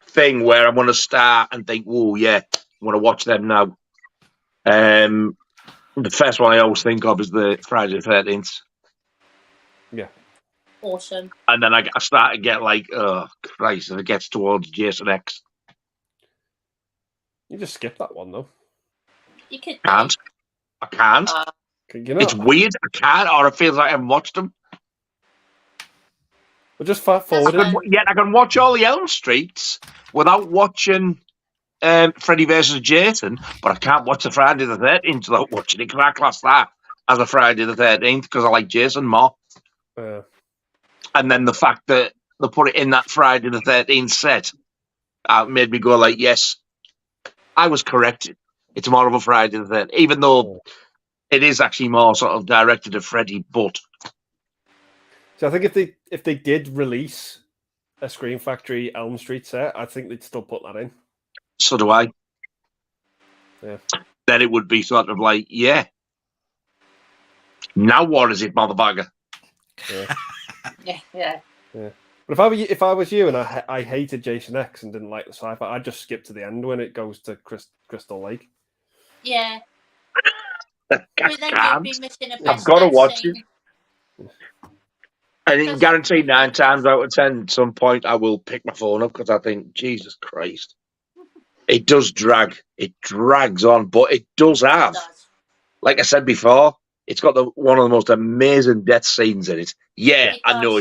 thing where I'm going to start and think, oh yeah, I want to watch them now. The first one I always think of is the Friday the 13th. Yeah. Awesome. And then I start to get like, oh Christ, if it gets towards Jason X. You just skip that one though. You could. I can't. You know, it's weird. I can't, or it feels like I haven't watched them. But just fast forward. I can watch all the Elm Streets without watching Freddy versus Jason, but I can't watch the Friday the 13th without watching it because I class that as a Friday the 13th because I like Jason more. And then the fact that they put it in that Friday the 13th set made me go like, yes, I was correct. It's more of a Friday the 13th, even though it is actually more sort of directed at Freddy. But so I think if they did release a Scream Factory Elm Street set, I think they'd still put that in. So do I. Yeah. Then it would be sort of like, yeah. Now what is it, motherfucker? Yeah. But if I was you and I hated Jason X and didn't like the sci-fi, I'd just skip to the end when it goes to Crystal Lake. Yeah. But then you'd be missing a I've got to watch scene. it. I can guarantee 9 times out of 10, at some point I will pick my phone up because I think, Jesus Christ. It does drag. It drags on, but it does have, like I said before, it's got one of the most amazing death scenes in it. Yeah, I know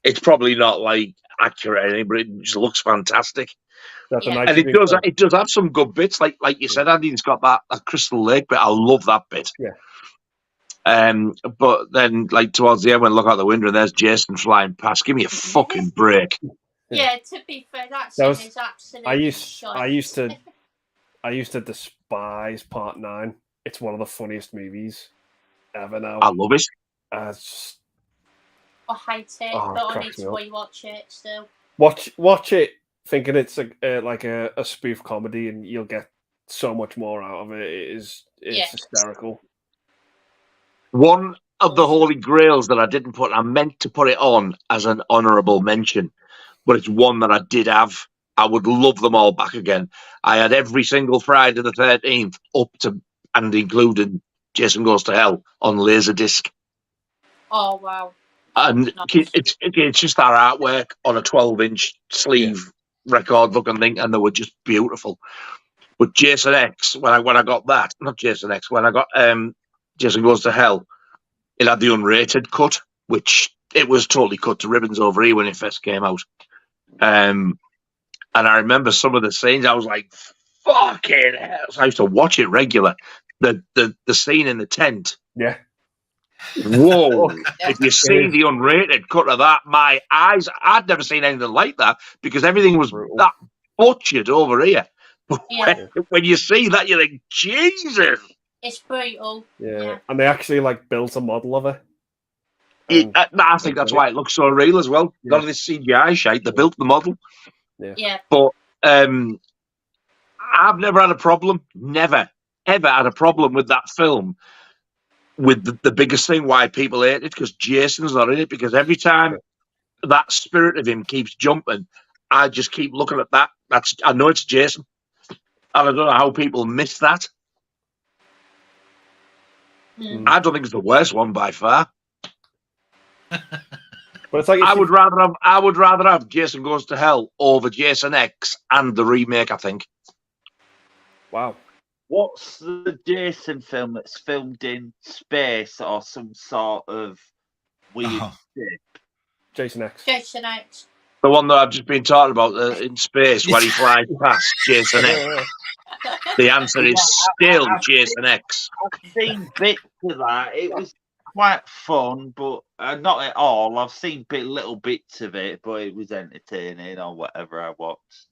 it's probably not like accurate or anything, but it just looks fantastic. And it does have some good bits, like you said, Andy. It's got that Crystal Lake bit. I love that bit. Yeah. But then, like towards the end, when I look out the window and there's Jason flying past, give me a fucking break. Yeah, to be fair, that scene is absolutely I used to despise Part 9. It's one of the funniest movies ever now. I love it. I hate it, but I need to rewatch it still. Watch it thinking it's like a spoof comedy and you'll get so much more out of it. It's hysterical. One of the holy grails that I didn't put, I meant to put it on as an honourable mention, but it's one that I did have. I would love them all back again. I had every single Friday the 13th up to and included Jason Goes to Hell on Laserdisc. Oh, wow. And it's just that artwork on a 12-inch sleeve record looking thing, and they were just beautiful. But Jason X, when I got that, not Jason X, when I got Jason Goes to Hell, it had the unrated cut, which it was totally cut to ribbons over here when it first came out. And I remember some of the scenes, I was like, fucking hell. So I used to watch it regular. The scene in the tent. Yeah. Whoa. If you see the unrated cut of that, my eyes, I'd never seen anything like that because everything was that butchered over here. Yeah. When you see that, you think, Jesus. It's brutal. Yeah. And they actually built a model of it. I think that's why it looks so real as well. None of this CGI shite. They built the model. Yeah. But I've never had a problem, never, ever had a problem with that film. With the biggest thing why people hate it, because Jason's not in it, because every time that spirit of him keeps jumping, I just keep looking at that. I know it's Jason, and I don't know how people miss that. I don't think it's the worst one by far. But it's like I would rather have Jason Goes to Hell over Jason X and the remake, I think. Wow. What's the Jason film that's filmed in space or some sort of weird ship? Jason X. Jason X. The one that I've just been talking about in space where he flies past Jason X. The answer is still Jason X. I've seen bits of that. It was quite fun, but not at all. I've seen little bits of it, but it was entertaining or whatever I watched.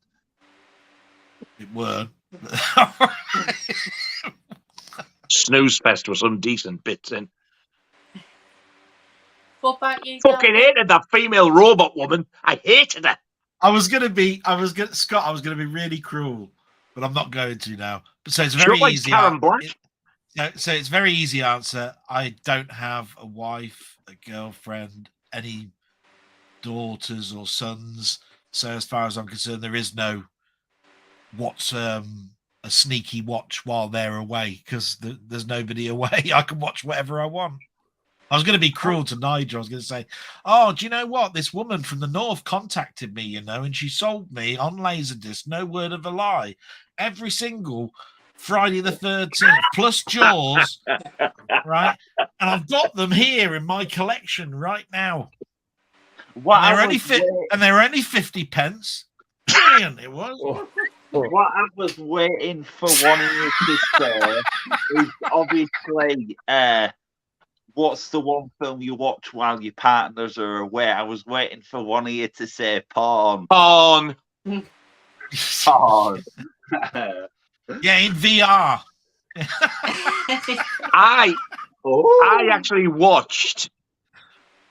It were. Snooze fest with some decent bits in. What about you? Fucking hated that female robot woman. I hated her. Scott, I was gonna be really cruel, but I'm not going to now. So it's very like easy. Karen Black. So it's very easy answer. I don't have a wife, a girlfriend, any daughters or sons. So as far as I'm concerned, there is no what's a sneaky watch while they're away, because there's nobody away. I can watch whatever I want. I was going to be cruel to Nigel. I was going to say, oh, do you know what? This woman from the north contacted me, and she sold me on Laserdisc, no word of a lie, every single Friday the 13th, plus Jaws, right? And I've got them here in my collection right now. And they're only 50 pence. Brilliant, it was. What I was waiting for one of you to say is obviously, what's the one film you watch while your partners are away? I was waiting for one of you to say porn. Porn. Porn. Yeah, in VR. I actually watched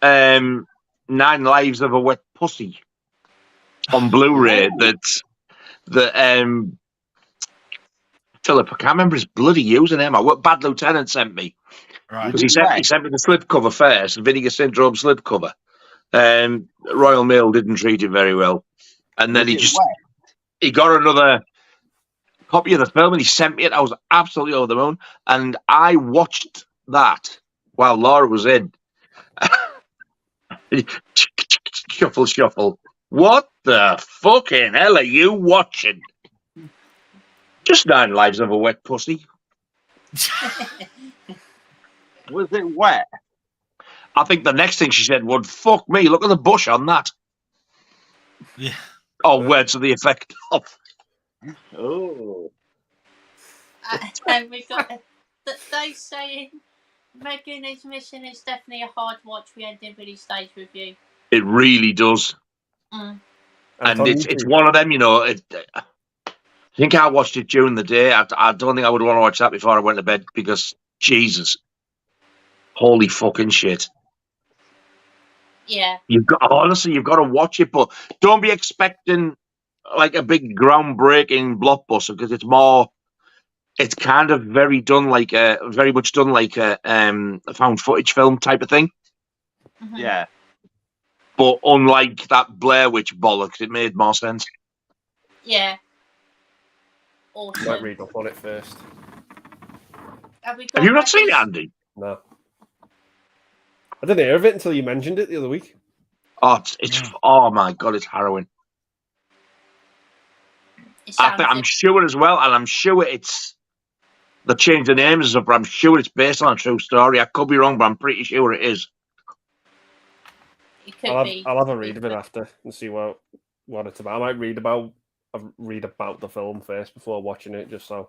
9 Lives of a Wet Pussy on Blu-ray. Philip, I can't remember his bloody username. What Bad Lieutenant sent me. Right. Because he sent me the slipcover first, Vinegar Syndrome slipcover. Royal Mail didn't treat it very well. And then he got another copy of the film and he sent me it. I was absolutely over the moon. And I watched that while Laura was in. Shuffle, shuffle. What the fucking hell are you watching? Just 9 Lives of a Wet Pussy. Was it wet? I think the next thing she said would, fuck me, look at the bush on that. Yeah. Oh, words to the effect of. Oh. And we got Dave saying Megan is Missing is definitely a hard watch. We ended with his stage review. It really does. Mm. And it's one of them, I think I watched it during the day. I don't think I would want to watch that before I went to bed because, Jesus. Holy fucking shit. Yeah. You've got to watch it, but don't be expecting like a big groundbreaking blockbuster because it's kind of very much done like a found footage film type of thing. Mm-hmm. Yeah. But unlike that Blair Witch bollocks, it made more sense. Yeah. Awesome. Might read up on it first. Have you not seen it, Andy? No. I didn't hear of it until you mentioned it the other week. Oh, oh my God, it's harrowing. I'm sure as well, and I'm sure they changed the names and stuff, but I'm sure it's based on a true story. I could be wrong, but I'm pretty sure it is. It could be. I'll have a read of it after and see what it's about. I might read about the film first before watching it, just so.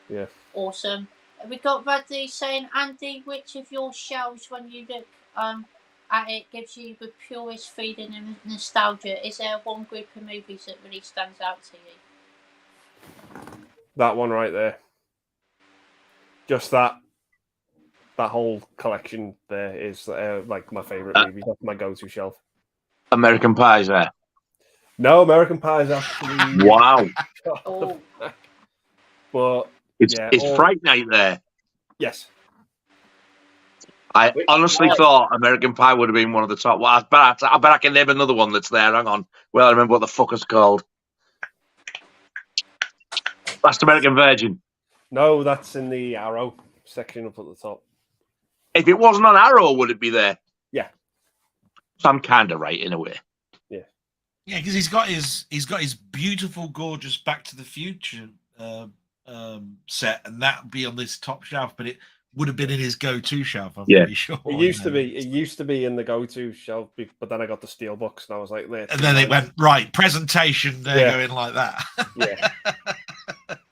Yeah. Awesome. We got Bradley saying, Andy, which of your shelves, when you look at it, gives you the purest feeling and nostalgia? Is there one group of movies that really stands out to you? That one right there. Just that whole collection there is like my favourite movie. That's my go-to shelf. American Pie's there. No, American Pie's actually. Wow. Oh. But it's Fright Night there. Yes. I honestly thought American Pie would have been one of the top. Well, I bet I can name another one that's there. Hang on. Well, I remember what the fuck it's called. Last American Virgin. No, that's in the Arrow section up at the top. If it wasn't on Arrow, would it be there? Yeah. So I'm kind of right in a way. Yeah, because he's got his beautiful, gorgeous Back to the Future set, and that'd be on this top shelf, but it would have been in his go-to shelf. I'm pretty sure. It used to be. It used to be in the go-to shelf, but then I got the Steelbox, and I was like, and then it went right presentation. They're going like that. Yeah.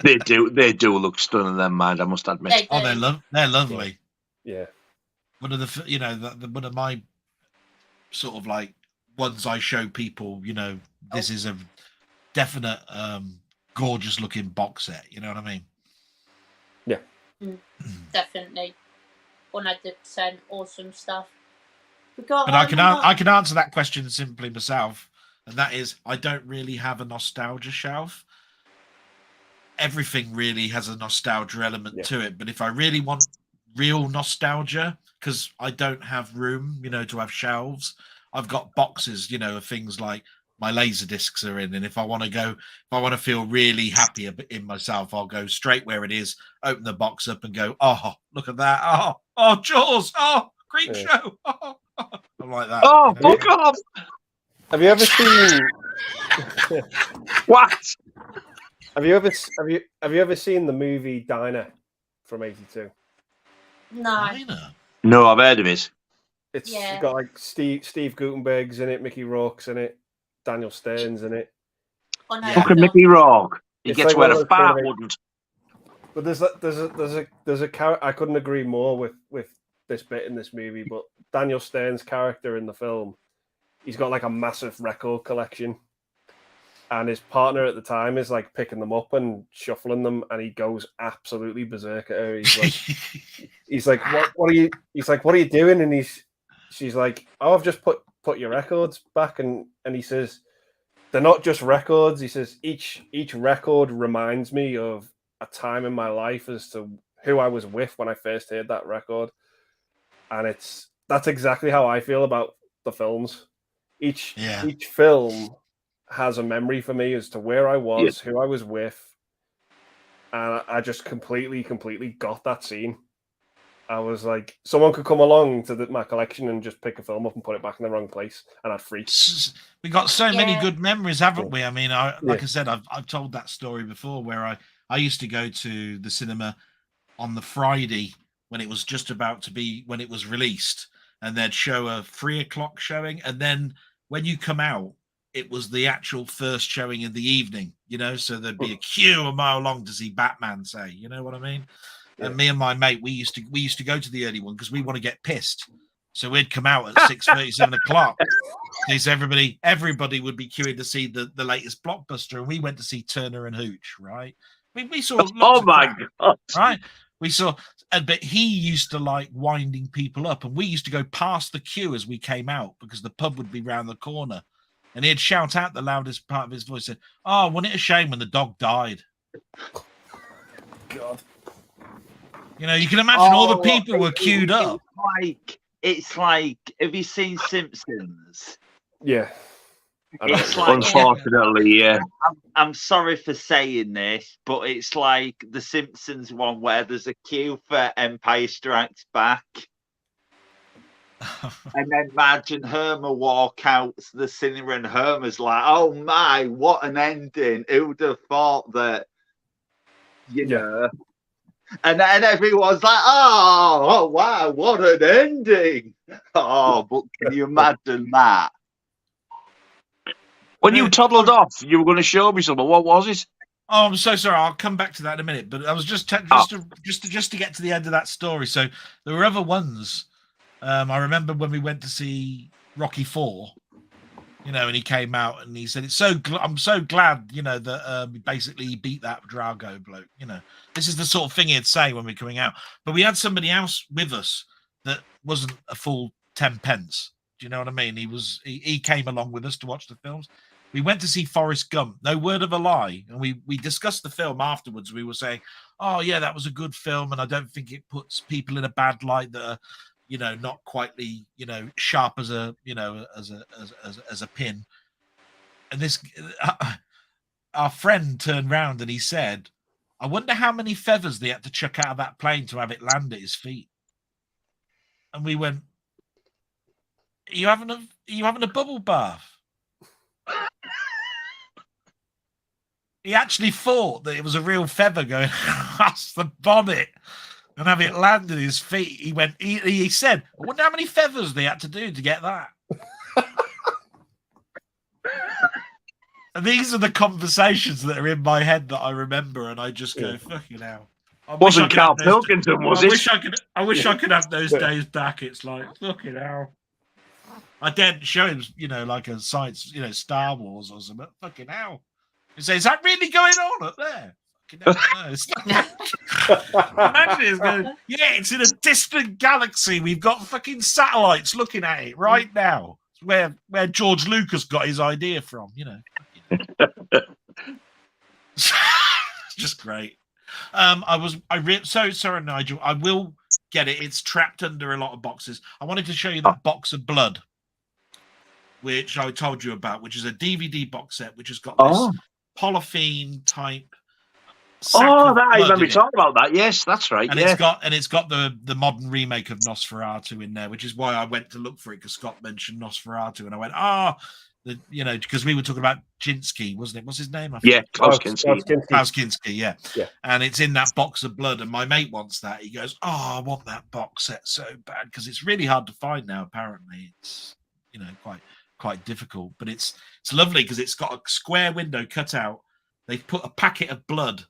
They do look stunning. Them mind, I must admit. They're lovely. Yeah. One of the one of my sort of like ones I show people. This is a definite gorgeous looking box set. You know what I mean? Yeah. Definitely. 100% awesome stuff. But I can answer that question simply myself, and that is I don't really have a nostalgia shelf. Everything really has a nostalgia element to it, but if I really want real nostalgia, because I don't have room, to have shelves, I've got boxes, of things like my laser discs are in, and if I want to feel really happy in myself, I'll go straight where it is, open the box up, and go, oh, look at that, oh, Jaws, oh, great show, I'm like that. Oh, fuck off! Have you ever seen what? Have you ever seen the movie Diner from '82? No. No, I've heard of it. It's got like Steve Guttenberg's in it, Mickey Rourke's in it, Daniel Stern's in it. Fucking Mickey Rourke. He gets where a fart wouldn't. But there's a character I couldn't agree more with this bit in this movie. But Daniel Stern's character in the film, he's got like a massive record collection, and his partner at the time is like picking them up and shuffling them, and he goes absolutely berserk at her. He's like, what are you? He's like, what are you doing? And she's like, oh, I've just put your records back, and he says, they're not just records. He says each record reminds me of a time in my life as to who I was with when I first heard that record, and that's exactly how I feel about the films. Each film has a memory for me as to where I was, who I was with, and I just completely got that scene. I was like, someone could come along to my collection and just pick a film up and put it back in the wrong place, and I'd freak. We got so many good memories, haven't we? I mean, like I said, I've told that story before where I used to go to the cinema on the Friday when it was just about to be, when it was released, and they'd show a 3:00 showing, and then when you come out, it was the actual first showing in the evening, so there'd be a queue a mile long to see Batman, say, you know what I mean? And me and my mate, we used to go to the early one because we want to get pissed. So we'd come out at 6:30, 7:00. So everybody would be queuing to see the latest blockbuster, and we went to see Turner and Hooch, right? We saw oh my god, right? We saw, but he used to like winding people up, and we used to go past the queue as we came out because the pub would be round the corner. And he'd shout out the loudest part of his voice, said, oh, wasn't it a shame when the dog died? God. You can imagine all the people were queued up. It's like, have you seen Simpsons? Yeah. It's like, unfortunately, yeah. I'm sorry for saying this, but it's like the Simpsons one where there's a queue for Empire Strikes Back. And then Marge and Homer walk out to the cinema, and Homer's like, oh my, what an ending. Who would have thought that, know? And then everyone's like, oh, wow, what an ending. Oh, but can you imagine that? When you toddled off, you were going to show me something. What was it? Oh, I'm so sorry. I'll come back to that in a minute. But I was just to get to the end of that story. So there were other ones. I remember when we went to see Rocky IV, and he came out and he said, I'm so glad, that basically he beat that Drago bloke. This is the sort of thing he'd say when we're coming out. But we had somebody else with us that wasn't a full 10 pence. Do you know what I mean? He came along with us to watch the films. We went to see Forrest Gump, no word of a lie. And we discussed the film afterwards. We were saying, oh, yeah, that was a good film. And I don't think it puts people in a bad light that are, not quite sharp as a as a pin. And this our friend turned round and he said, I wonder how many feathers they had to chuck out of that plane to have it land at his feet. And we went, are you having a bubble bath? He actually thought that it was a real feather going across the bonnet and have it land at his feet. He went. He said, I wonder how many feathers they had to do to get that. And these are the conversations that are in my head that I remember, and I just go, fucking hell. Wasn't Carl Pilkington, was it? I wish I could have those days back. It's like, fucking hell. I daren't show him, like a science, Star Wars or something. Fucking hell. He says, is that really going on up there? Fucking hell, no, it's not. Imagine it's going, yeah, it's in a distant galaxy. We've got fucking satellites looking at it right now. It's where George Lucas got his idea from, Just great. So sorry, Nigel. I will get it. It's trapped under a lot of boxes. I wanted to show you that box of blood, which I told you about, which is a DVD box set, which has got this polyphene type. I remember talking about that. Yes, that's right. And it's got the modern remake of Nosferatu in there, which is why I went to look for it, because Scott mentioned Nosferatu, and I went, because we were talking about Kinski, wasn't it? What's his name? Klaus Kinski. Klaus Kinski, yeah. And it's in that box of blood, and my mate wants that. He goes, I want that box set so bad, because it's really hard to find now. Apparently, it's quite difficult, but it's lovely because it's got a square window cut out. They've put a packet of blood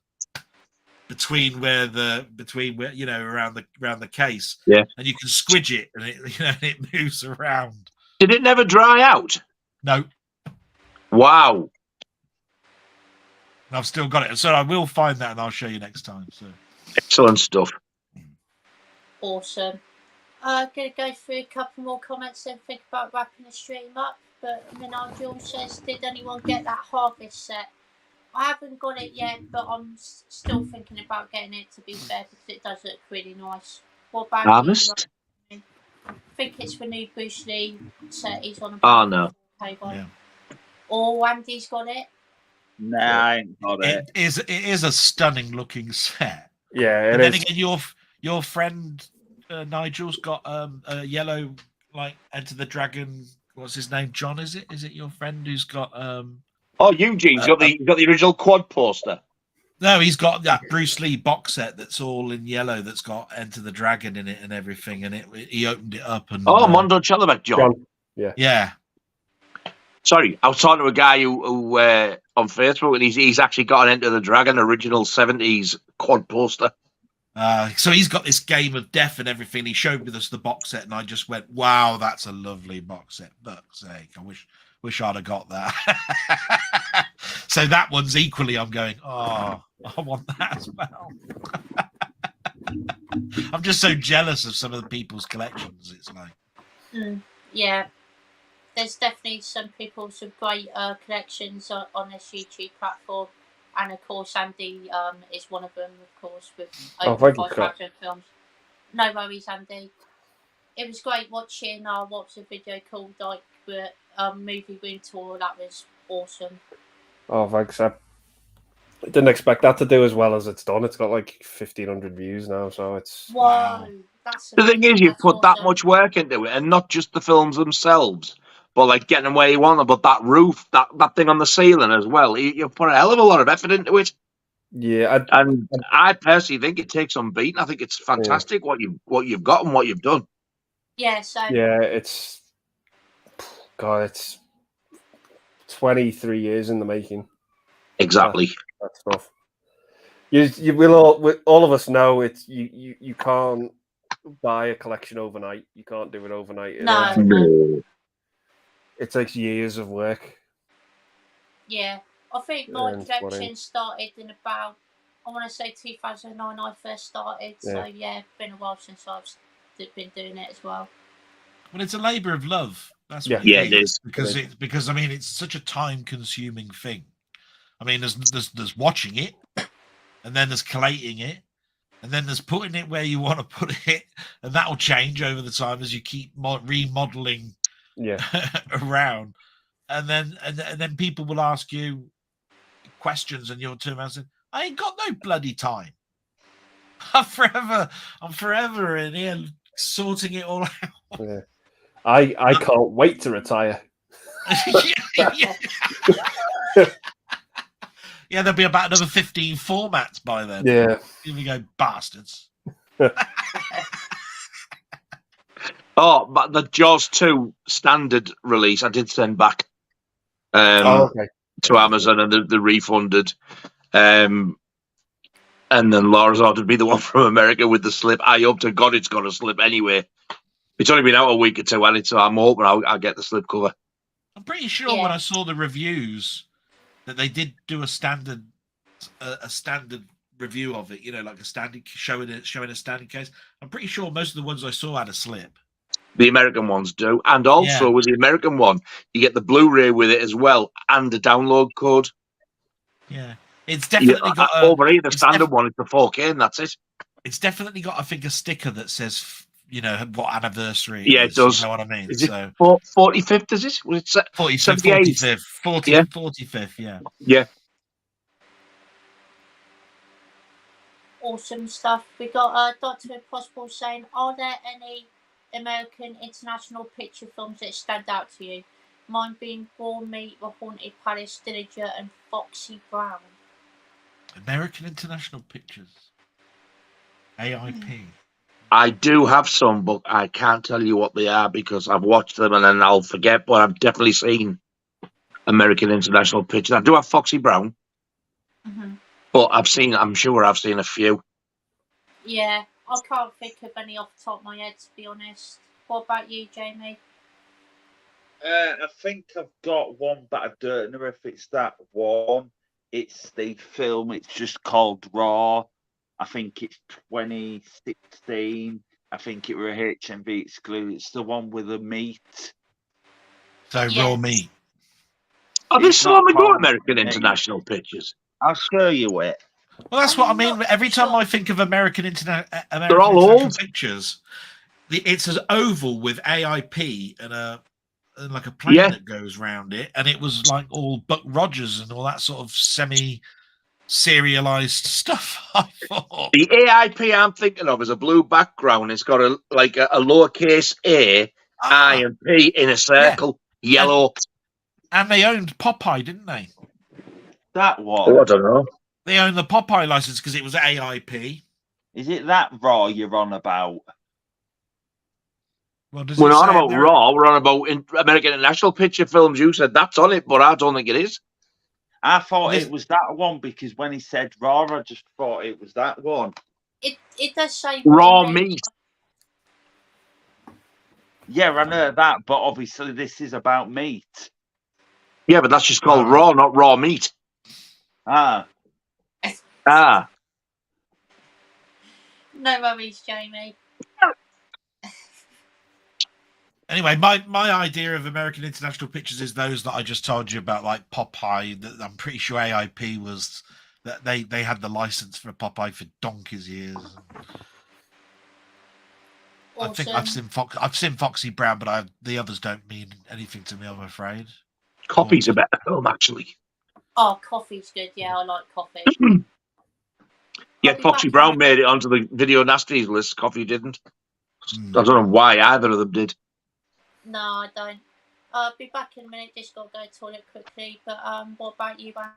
between where around the case, and you can squidge it, and it moves around. Did it never dry out? No. Wow. I've still got it, so I will find that and I'll show you next time. So excellent stuff. Awesome. I'm going to go through a couple more comments and think about wrapping the stream up. But Nigel says, did anyone get that Harvest set? I haven't got it yet, but I'm still thinking about getting it, to be fair, because it does look really nice. What about Harvest? You? I think it's the new Bruce Lee set. He's on no. Yeah. Oh, Andy's got it. Nah, I ain't got it. It is a stunning looking set. Yeah, and then again, your friend Nigel's got a yellow Enter the Dragon. What's his name? John, is it? Is it your friend who's got Eugene's got the original quad poster. No, he's got that Bruce Lee box set that's all in yellow, that's got Enter the Dragon in it and everything, and he opened it up and Mondo Chelevek, John. Yeah. Sorry, I was talking to a guy who on Facebook, and he's actually got an Enter the Dragon original 70s quad poster. So he's got this Game of Death and everything. He showed us the box set, and I just went, "Wow, that's a lovely box set." Fuck's sake, I wish I'd have got that. So that one's equally. I'm going, I want that as well. I'm just so jealous of some of the people's collections. It's like, yeah. There's definitely some people with some great collections on this YouTube platform, and of course Andy is one of them, of course, with over 500 films. No worries, Andy. It was great watching. I watched a video called the Movie Room Tour. That was awesome. Oh, thanks. I didn't expect that to do as well as it's done. It's got like 1,500 views now, so it's wow. The thing is, you've put that much work into it, and not just the films themselves, but like getting them where you want them, but that roof, that thing on the ceiling as well. You've put a hell of a lot of effort into it. Yeah, I personally think it takes some beating. I think it's fantastic what you've got and what you've done. Yeah, so it's 23 years in the making. Exactly. That stuff. You will all of us know it's you can't buy a collection overnight. You can't do it overnight. No. It takes years of work. Yeah. I think my collection started in about, I want to say 2009 I first started. Yeah. So yeah, it's been a while since I've been doing it as well. Well, it's a labour of love. That's what it is. Because I mean, it's such a time-consuming thing. I mean, there's watching it, and then there's collating it, And then there's putting it where you want to put it, and that'll change over the time as you keep remodeling around. And then people will ask you questions, and you'll turn around and say, "I ain't got no bloody time. I'm forever in here sorting it all out." Yeah. I can't wait to retire. Yeah, there'll be about another 15 formats by then. Yeah. Here we go, bastards. Oh, but the Jaws 2 standard release, I did send back Okay. to Amazon, and they refunded. And then Laura's ought to be the one from America with the slip. I hope to God it's got a slip anyway. It's only been out a week or two, and so I'm hoping I'll get the slip cover. I'm pretty sure when I saw the reviews that they did do a standard review of it, like a standard showing a standard case. I'm pretty sure most of the ones I saw had a slip. The American ones do, and also with the American one, you get the Blu-ray with it as well, and the download code. Yeah, it's definitely got over here. The standard one is the 4K, and that's it. It's definitely got, I think, a sticker that says, what anniversary. Yeah, it does. You know what I mean? Is it 45th? Is it? Was it 45th? 45th. Yeah. Yeah. Awesome stuff. We got Dr. Impossible saying, are there any American international picture films that stand out to you? Mine being Raw Meat, The Haunted Palace, Dillinger, and Foxy Brown. American international pictures. AIP. I do have some, but I can't tell you what they are because I've watched them and then I'll forget. But I've definitely seen American international pictures. I do have Foxy Brown, but I'm sure I've seen a few. Yeah, I can't think of any off the top of my head, to be honest. What about you, Jamie? I think I've got one, but I don't know if it's that one. It's the film. It's just called Raw. I think it's 2016. I think it were HMV exclusive. It's the one with the meat. So Raw Meat. Are they still on the go, American international pictures? I'll show you it. Well, that's what I mean. Every time I think of American they're all old pictures, it's an oval with AIP and like a plane that goes round it, and it was like all Buck Rogers and all that sort of semi-serialized stuff. I thought the AIP I'm thinking of is a blue background. It's got a lowercase A, I, and P in a circle, yellow. And they owned Popeye, didn't they? That one. Oh, I don't know. They owned the Popeye license because it was AIP. Is it that Raw you're on about? Well, we're not on about Raw. We're on about American international picture films. You said that's on it, but I don't think it is. I thought it was that one because when he said Raw, I just thought it was that one. It does say Raw Meat. Yeah, I know that, but obviously this is about meat. Yeah, but that's just called Raw, not Raw Meat. Ah. No worries, Jamie. Anyway, my idea of American international pictures is those that I just told you about, like Popeye. That I'm pretty sure AIP was that they had the license for Popeye for donkey's years. Awesome. I think I've seen Foxy Brown, but the others don't mean anything to me, I'm afraid. Coffee's a better film, actually. Oh, Coffee's good. Yeah, I like Coffee. Yeah, Foxy Brown made it onto the Video Nasties list. Coffee didn't. I don't know why either of them did. No, I don't. I'll be back in a minute. Just got to go to the toilet quickly. But what about you, man?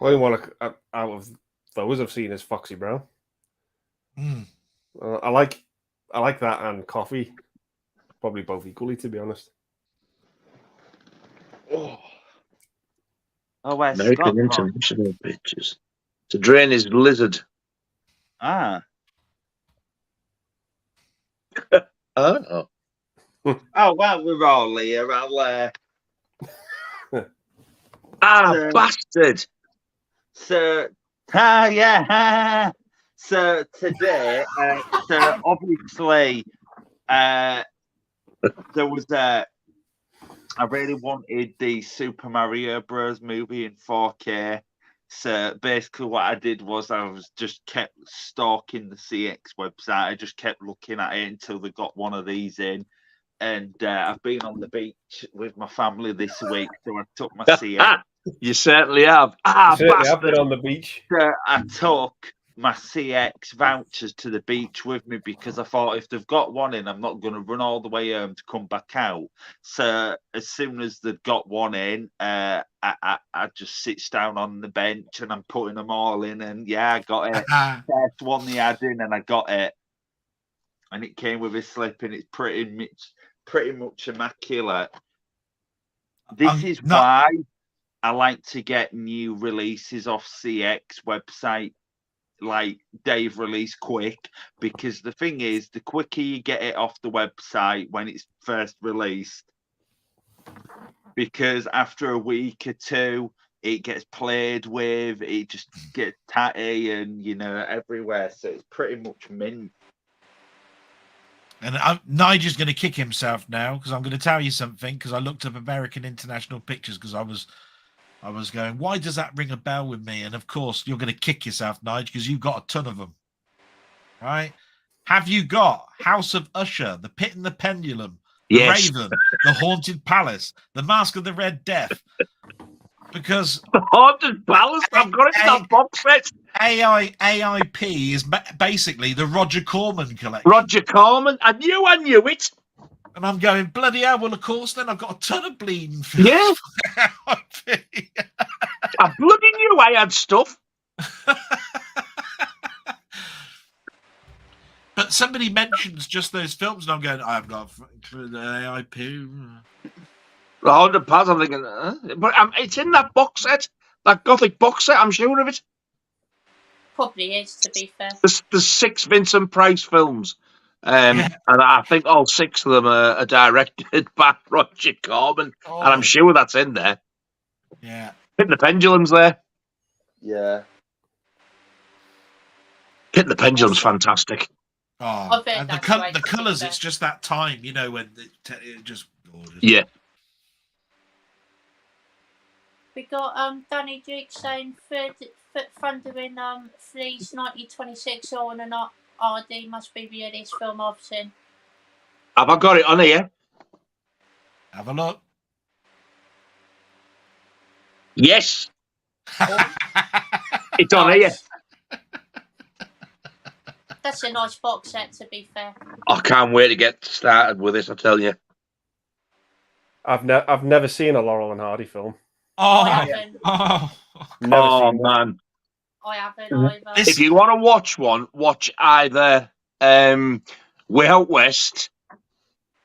Only one out of those I've seen is Foxy Brown. I like that and Coffee. Probably both equally, to be honest. American international pictures. To drain his lizard. Ah. Oh. Oh, well, we're all here. Bastard. So, yeah. So today, obviously, there was I really wanted the Super Mario Bros. Movie in 4K. So basically, what I did was I was just kept stalking the CX website. I just kept looking at it until they got one of these in. And I've been on the beach with my family this week, so I took my CX. You certainly have. You certainly have Bastard. been on the beach. I took my CX vouchers to the beach with me because I thought if they've got one in, I'm not going to run all the way home to come back out. So as soon as they've got one in, I just sits down on the bench and I'm putting them all in. And yeah, I got it. First one they had in, and I got it. And it came with a slip, and it's pretty much immaculate. This is why I like to get new releases off CX website, like Dave release quick, because the thing is, the quicker you get it off the website when it's first released, because after a week or two, it gets played with, it just gets tatty and, everywhere. So it's pretty much mint. And Nigel's going to kick himself now because I'm going to tell you something, because I looked up American International Pictures because I was going, why does that ring a bell with me? And of course, you're going to kick yourself, Nigel, because you've got a ton of them, right? Have you got House of Usher, The Pit and the Pendulum, The Raven, The Haunted Palace, The Mask of the Red Death? Because The Haunted Palace, I've got it in that box set. AIP is basically the Roger Corman collection. Roger Corman, I knew it. And I'm going, bloody hell, well, of course, then I've got a ton of bleeding films. Yeah. I bloody knew I had stuff. But somebody mentions just those films, and I'm going, I've got the AIP. The Haunted Palace, I'm thinking, but it's in that box set, that Gothic box set, I'm sure of it. Probably is, to be fair. There's 6 Vincent Price films. And I think all 6 of them are directed by Roger Corman, and I'm sure that's in there. Yeah, Pit and the Pendulum's there. Yeah, Pit and the Pendulum's fantastic. Oh, and the colours, it's just that time, when it just gorgeous. Yeah. We got Danny Duke saying Thunder in Fleas 1926 or not. RD must be the earliest film I've seen. Have I got it on here? Have a look. Yes. It's on here. That's a nice box set, to be fair. I can't wait to get started with this, I tell you. I've never seen a Laurel and Hardy film. Oh, I haven't. Man. I haven't either. If you want to watch one, watch either Way Out West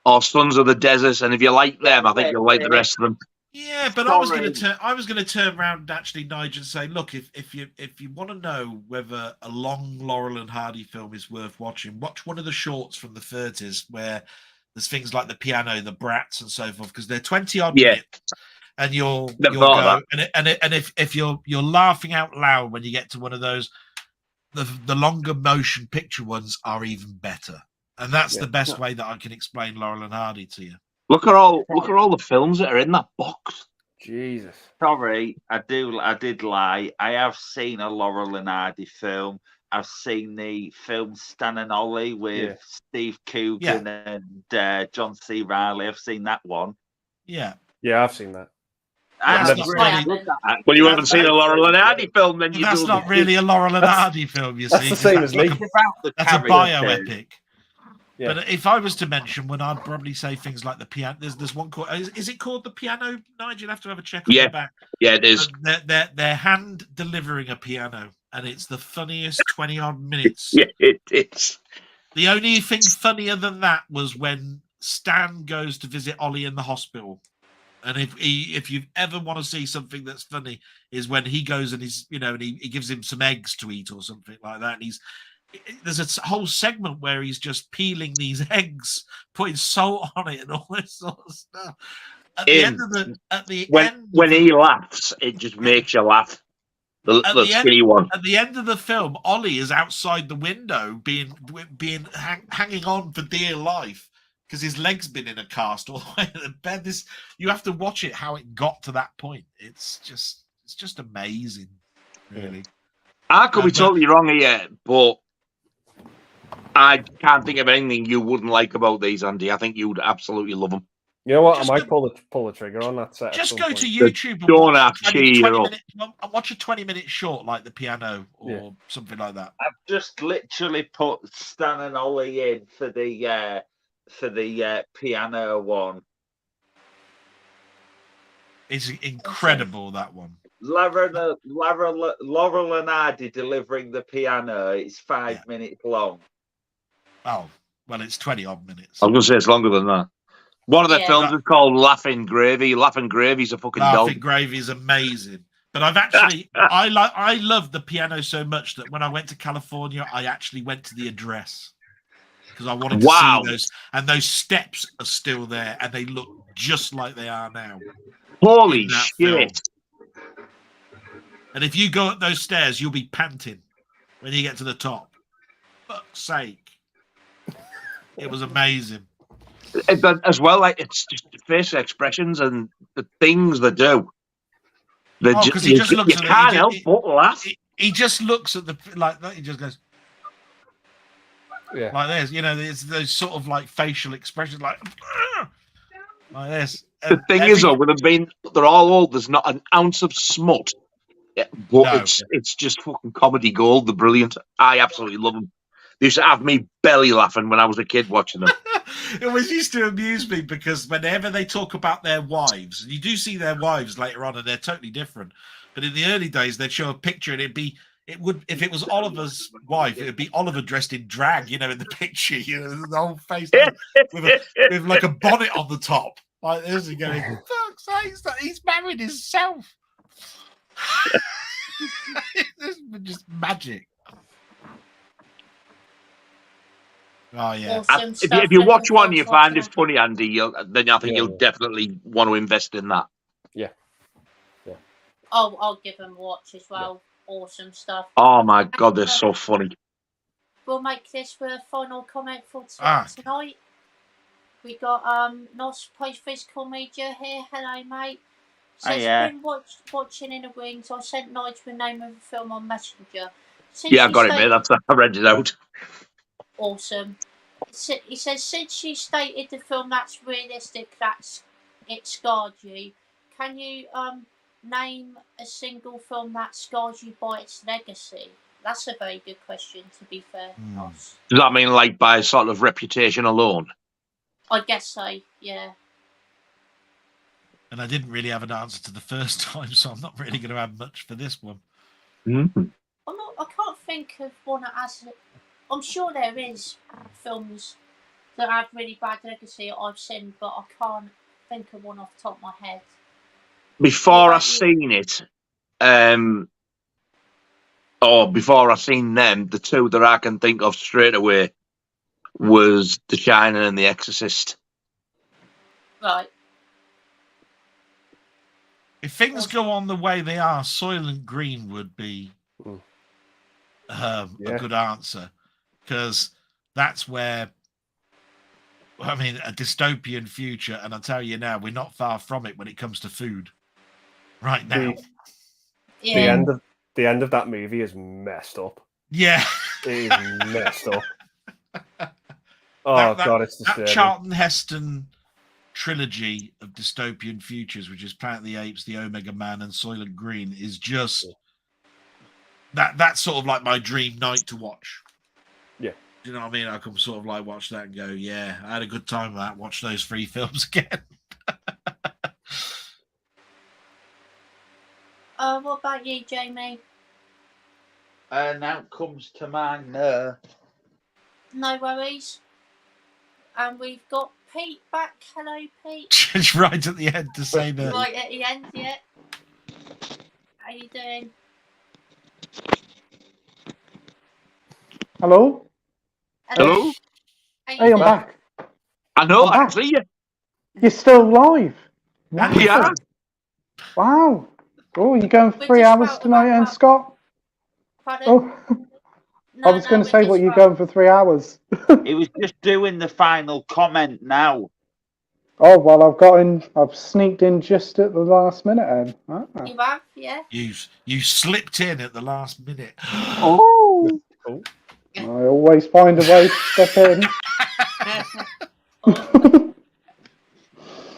or Sons of the Desert, and if you like them, I think you'll like the rest of them. Yeah, but I was going to turn around actually, Nigel, and say, look, if you want to know whether a long Laurel and Hardy film is worth watching, watch one of the shorts from the 30s where there's things like the piano, the brats, and so forth, because they're 20-odd minutes. And you'll go, and if you're laughing out loud when you get to one of those, the longer motion picture ones are even better, and that's the best way that I can explain Laurel and Hardy to you. Look at all the films that are in that box. Jesus. Sorry, I did lie. I have seen a Laurel and Hardy film. I've seen the film Stan and Ollie with Steve Coogan and John C. Reilly. I've seen that one. Yeah, I've seen that. Well, you haven't seen a Laurel and Hardy film, then that's not really a Laurel and Hardy film, you see. That's the same as me. That's a bioepic. Yeah. But if I was to mention one, I'd probably say things like the piano. There's one called. Is it called The Piano? Nigel, you'll have to have a check on the back. Yeah, it is. They're hand delivering a piano, and it's the funniest 20-odd minutes. Yeah, it is. The only thing funnier than that was when Stan goes to visit Ollie in the hospital. And if you ever want to see something that's funny, is when he goes and he's, and he gives him some eggs to eat or something like that. And there's a whole segment where he's just peeling these eggs, putting salt on it and all this sort of stuff. When he laughs, it just makes you laugh. The skinny one. At the end of the film, Ollie is outside the window hanging on for dear life, because his leg's been in a cast all the way to the bed. You have to watch it how it got to that point. It's just amazing. really. I could be But- totally wrong here, but I can't think of anything you wouldn't like about these, Andy. I think you'd absolutely love them. You know what? Just I might pull the trigger on that set. Just at go some to point. YouTube and Don't watch have to cheer 20 up. minute, watch a 20-minute short like The Piano or something like that. I've just literally put Stan and Ollie in for the piano one. It's incredible, that one. Laurel and Hardy delivering the piano. It's 5 minutes long. Oh, well, it's 20-odd minutes. I was going to say it's longer than that. One of their Yeah. films is called Laughing Gravy. Laughing Gravy's a fucking Laughing dog. Gravy is amazing. But I've actually, I love The Piano so much that when I went to California, I actually went to the address because I wanted to see those. And those steps are still there, and they look just like they are now. Holy in that shit. film. And if you go up those stairs, you'll be panting when you get to the top. Fuck's sake. It was amazing. As well, like it's just facial expressions and the things they do. Because he just looks you at can't it. help but laugh. He just looks at the like that. He just goes, Yeah. like this. You know, there's those sort of like facial expressions, like this. The thing is, though, with them being they're all old, there's not an ounce of smut. Yeah, but No. it's just fucking comedy gold. They're brilliant. I absolutely love them. They used to have me belly laughing when I was a kid watching them. It always used to amuse me because whenever they talk about their wives, and you do see their wives later on, and they're totally different. But in the early days, they'd show a picture, and if it was Oliver's wife, it would be Oliver dressed in drag, you know, in the picture, you know, the whole face with like a bonnet on the top, like this, and going, "Fuck's sake, he's married himself." This is just magic. Oh yeah. Awesome If stuff. you watch Looking one, you forward to find it watching funny, Andy. Then I think you'll definitely want to invest in that. Yeah. I'll give them a watch as well. Awesome stuff. Oh my god, they're so funny. We'll make this for a final comment for Ah. tonight. We got Nos Post Physical Media here. Hello, mate. Says been watching in the wings. I sent Nigel the name of the film on Messenger. I got it, mate. I read it out. Awesome. He says, since you stated the film that's realistic, it scarred you. Can you name a single film that scars you by its legacy? That's a very good question, to be fair. Nos. Does that mean like by sort of reputation alone? I guess so, yeah. And I didn't really have an answer to the first time, so I'm not really going to have much for this one. Mm-hmm. I can't think of one that has. I'm sure there is films that have really bad legacy that I've seen, but I can't think of one off the top of my head. Before I seen it, or before I seen them, the two that I can think of straight away was The Shining and The Exorcist. Right. If things go on the way they are, Soylent Green would be a good answer, because that's where, I mean, a dystopian future, and I tell you now, we're not far from it when it comes to food right now. The end of that movie is messed up. Yeah. It is messed up. God, it's disturbing. That Charlton Heston trilogy of dystopian futures, which is Planet of the Apes, The Omega Man, and Soylent Green, is just that's sort of like my dream night to watch. Yeah. Do you know what I mean? I can sort of like watch that and go, yeah, I had a good time with that. Watch those 3 films again. What about you, Jamie? Now comes to mind. No worries. And we've got Pete back. Hello, Pete. Just right at the end to say that. Right at the end, yeah. How you doing? Hello? Hello? Hey, I'm back. I know, I'm I back. see you. You're still live? Wow. Yeah. Wow. Oh, you're going for We're 3 just hours about to tonight, wrap and up. Scott? Pardon? Oh, I was going to say, what, you're going for 3 hours? He was just doing the final comment now. Oh well, I've sneaked in just at the last minute. Ed. Ah. You have, yeah. You slipped in at the last minute. Oh, Oh, I always find a way to step in. Awesome.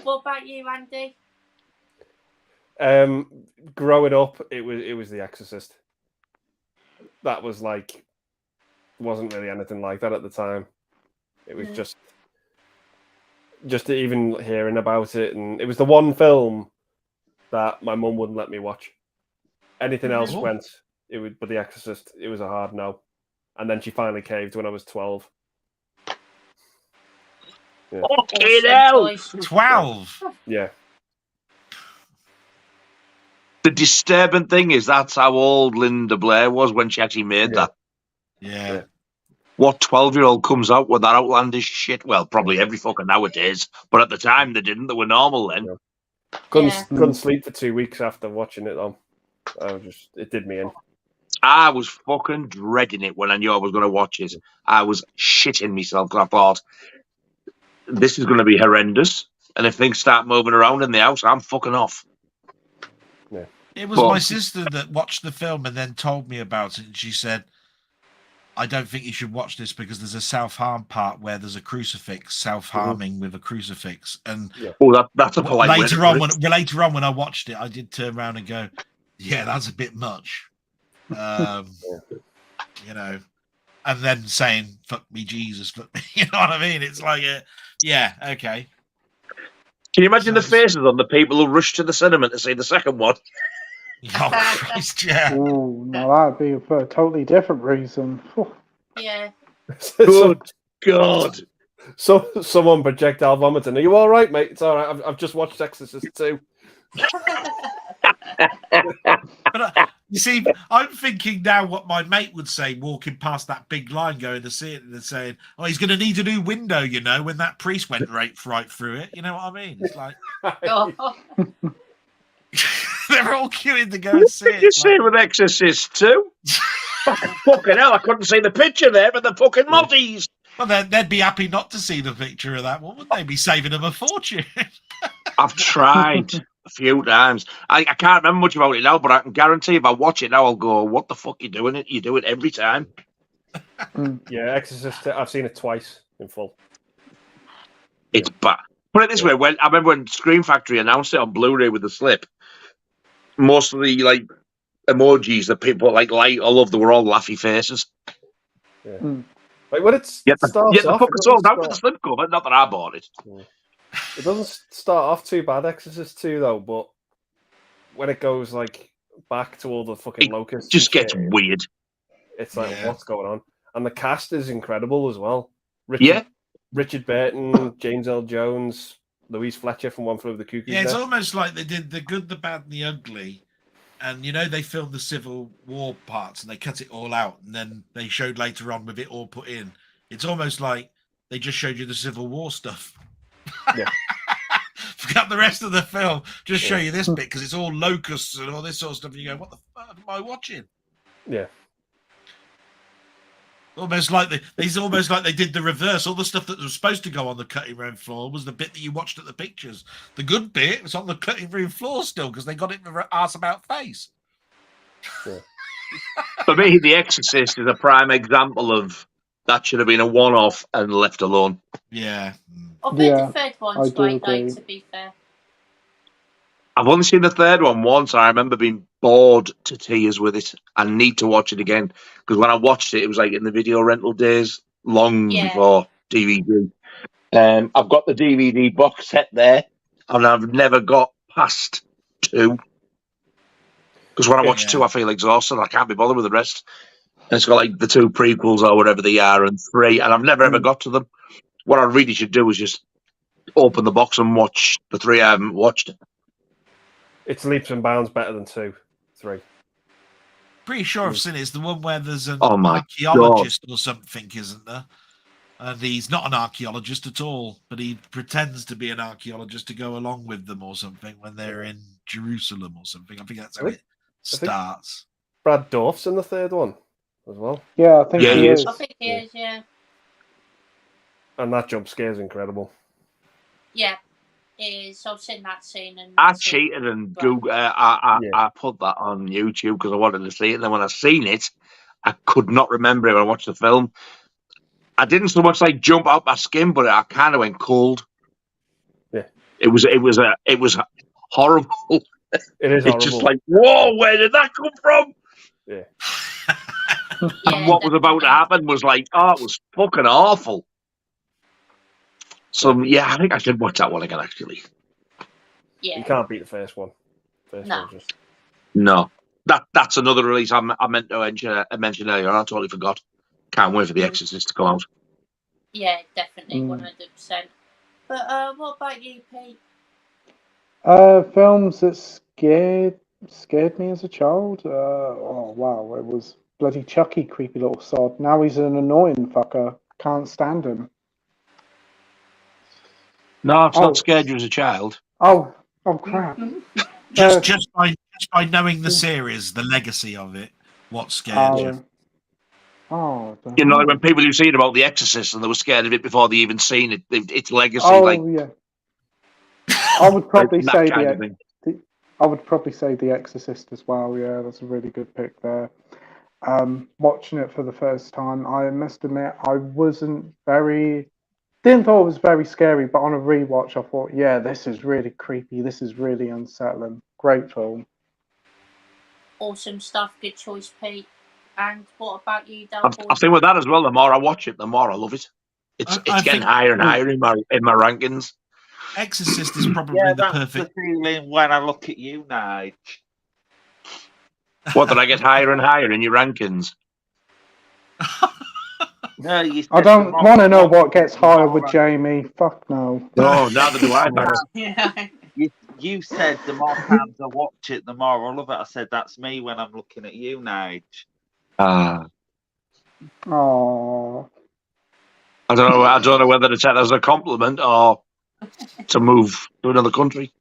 What about you, Andy? growing up, it was The Exorcist. That was like, wasn't really anything like that at the time. It was just even hearing about it, and it was the one film that my mum wouldn't let me watch. Anything else Oh. went. It would, but The Exorcist, it was a hard no. And then she finally caved when I was 12. Yeah. Fucking Awesome hell! choice. 12. Yeah. The disturbing thing is that's how old Linda Blair was when she actually made that. Yeah. What 12-year-old comes out with that outlandish shit? Well, probably every fucker nowadays, but at the time they didn't. They were normal then. Yeah. Yeah. Couldn't sleep for 2 weeks after watching it though. It did me in. I was fucking dreading it when I knew I was going to watch it. I was shitting myself because I thought, this is going to be horrendous. And if things start moving around in the house, I'm fucking off. Yeah. It was But- my sister that watched the film and then told me about it. And she said, I don't think you should watch this because there's a self-harm part where there's a crucifix, self-harming with a crucifix. And Oh, that's a polite way to later on, put it. later on when I watched it, I did turn around and go, yeah, that's a bit much. You know, and then saying, fuck me, Jesus, fuck me. You know what I mean? It's like, yeah, okay. Can you imagine the faces on the people who rushed to the cinema to see the second one? Oh, Christ, yeah. Oh, no, that'd be for a totally different reason. Phew. Yeah. Good God. So someone projectile vomiting. Are you all right, mate? It's all right. I've just watched Exorcist 2. But you see, I'm thinking now what my mate would say walking past that big line going to see it and saying, oh, he's going to need a new window, you know, when that priest went right through it. You know what I mean? It's like, Oh. they're all queuing to go and see Did it. you It's see like, with Exorcist 2? Fucking hell, I couldn't see the picture there, but the fucking Mozzies. well, they'd be happy not to see the picture of that one, wouldn't they? Be saving them a fortune. I've tried a few times. I can't remember much about it now, but I can guarantee if I watch it now, I'll go, what the fuck you doing it? You do it every time. Yeah, Exorcist 2, I've seen it twice in full. It's bad. Put it this way, I remember when Scream Factory announced it on Blu-ray with the slip, most of the like emojis that people like all over, they were all laughy faces. Yeah. Like when it Yet starts the off, fucker sold out with the slip cover. Not that I bought it. it doesn't start off too bad, Exorcist 2 though, but when it goes like back to all the fucking It locusts, just and gets shit, weird. it's like, Yeah. what's going on? And the cast is incredible as well. Richard Burton, James L. Jones, Louise Fletcher from One Flew Over the Cuckoo's Yeah, it's Nest. almost like they did The Good, the Bad, and the Ugly. And, you know, they filmed the Civil War parts and they cut it all out. And then they showed later on with it all put in. It's almost like they just showed you the Civil War stuff. Yeah. Forgot the rest of the film. Just show you this bit because it's all locusts and all this sort of stuff. And you go, what the fuck am I watching? Yeah. Almost like they did the reverse. All the stuff that was supposed to go on the cutting room floor was the bit that you watched at the pictures. The good bit was on the cutting room floor still because they got it in the arse about face. Yeah. For me, The Exorcist is a prime example of that should have been a one-off and left alone. Yeah. I bet Yeah, the third I one's do great though, agree. to be fair. I've only seen the third one once. I remember being bored to tears with it. I need to watch it again because when I watched it, it was like in the video rental days, long Yeah. before DVD. I've got the DVD box set there, and I've never got past 2 because when I watch 2, I feel exhausted. I can't be bothered with the rest. And it's got like the 2 prequels or whatever they are, and 3, and I've never ever got to them. What I really should do is just open the box and watch the 3 I haven't watched. It's leaps and bounds better than 2, 3. Pretty sure I've seen it. It's the one where there's an Oh my archaeologist or something, isn't there? And he's not an archaeologist at all, but he pretends to be an archaeologist to go along with them or something when they're in Jerusalem or something. I think that's how it starts. Brad Dourif's in the third one as well. Yeah, I think Yeah, he he is. is. I think he is, yeah. And that jump scare is incredible. Yeah. is. I've seen that scene and I cheated and Google. Yeah. I put that on YouTube because I wanted to see it. And then when I seen it, I could not remember it when I watched the film. I didn't so much like jump out my skin, but I kind of went cold. Yeah. It was horrible. It is It's horrible. just like, whoa, where did that come from? Yeah. And what was about to happen was like, oh, it was fucking awful. So yeah, I think I should watch that one again. Actually, Yeah. You can't beat the first one. No. no, that's another release I meant to mention earlier. I totally forgot. Can't wait for The Exorcist to come out. Yeah, definitely, 100%. But what about you, Pete? Films that scared me as a child. Oh wow, it was bloody Chucky, creepy little sod. Now he's an annoying fucker. Can't stand him. No, it's not scared you as a child. Oh crap. Just by knowing the series, the legacy of it, what scared you? You know, when people who seen about The Exorcist and they were scared of it before they even seen it, its legacy. Yeah. I would probably say I would probably say The Exorcist as well. Yeah, that's a really good pick there. Watching it for the first time, I must admit I didn't thought it was very scary, but on a rewatch, I thought, yeah, this is really creepy. This is really unsettling. Great film. Awesome stuff. Good choice, Pete. And what about you, Delboy? I think with that as well, the more I watch it, the more I love it. It's getting higher and higher in my rankings. Exorcist is probably the that's perfect. the feeling when I look at you, Nige. What, did I get higher and higher in your rankings? No, you I don't want to know what gets higher with Jamie. Fuck no. No, neither do I. Yeah. You said the more times I watch it, the more I love it. I said that's me when I'm looking at you, Nige. Oh. I don't know whether to take that as a compliment or to move to another country.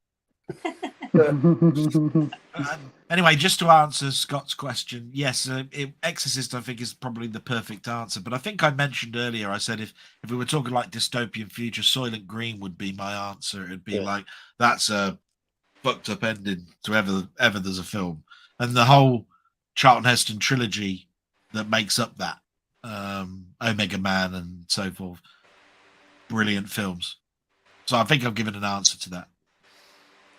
Anyway, just to answer Scott's question, yes, Exorcist I think is probably the perfect answer. But I think I mentioned earlier, I said if we were talking like dystopian future, Soylent Green would be my answer. It'd be like that's a fucked up ending to ever there's a film, and the whole Charlton Heston trilogy that makes up that Omega Man and so forth, brilliant films. So I think I've given an answer to that.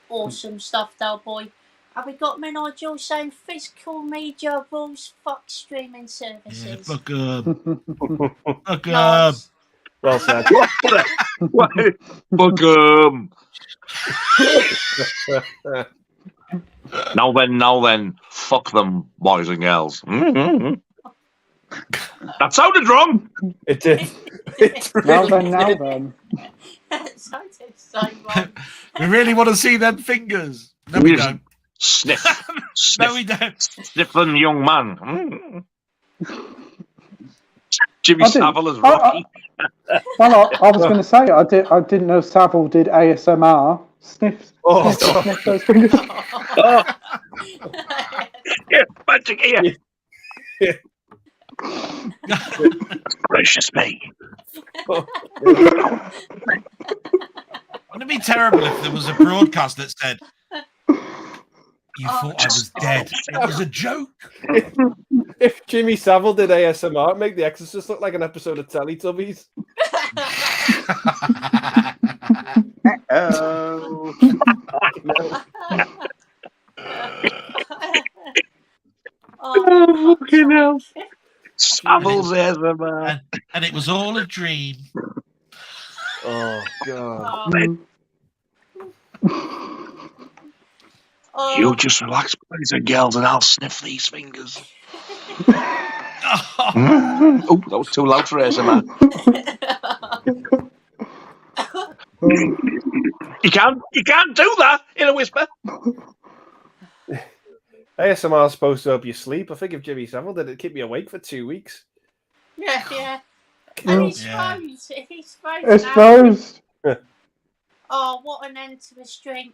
Awesome stuff, Delboy. Have we got Nigel saying physical media rules fuck streaming services? Yeah, fuck 'em. Fuck 'em. Nice. Well said. Fuck 'em. Now then, fuck them, boys and girls. Mm-hmm. That sounded wrong. It did. Now then. That sounded so wrong. We really want to see them fingers. No, we don't. Sniff. No, we don't. Sniffing young man. Jimmy Savile as Rocky. Well, I was going to say I didn't know Savile did ASMR. Sniff those fingers. Yeah, magic ear. Yeah. Gracious me. Wouldn't it be terrible if there was a broadcast that said, "You thought I was dead. It was a joke." If Jimmy Savile did ASMR, it'd make The Exorcist look like an episode of Teletubbies. Oh. Oh, fucking hell. Savile's ASMR. And it was all a dream. Oh God. You just relax, boys and girls, and I'll sniff these fingers. Oh, that was too loud for ASMR. You can't do that in a whisper. ASMR is supposed to help you sleep. I think if Jimmy Savile did it, keep me awake for 2 weeks. Yeah. And he's froze. He's froze. It's froze. Oh, what an end to the stream.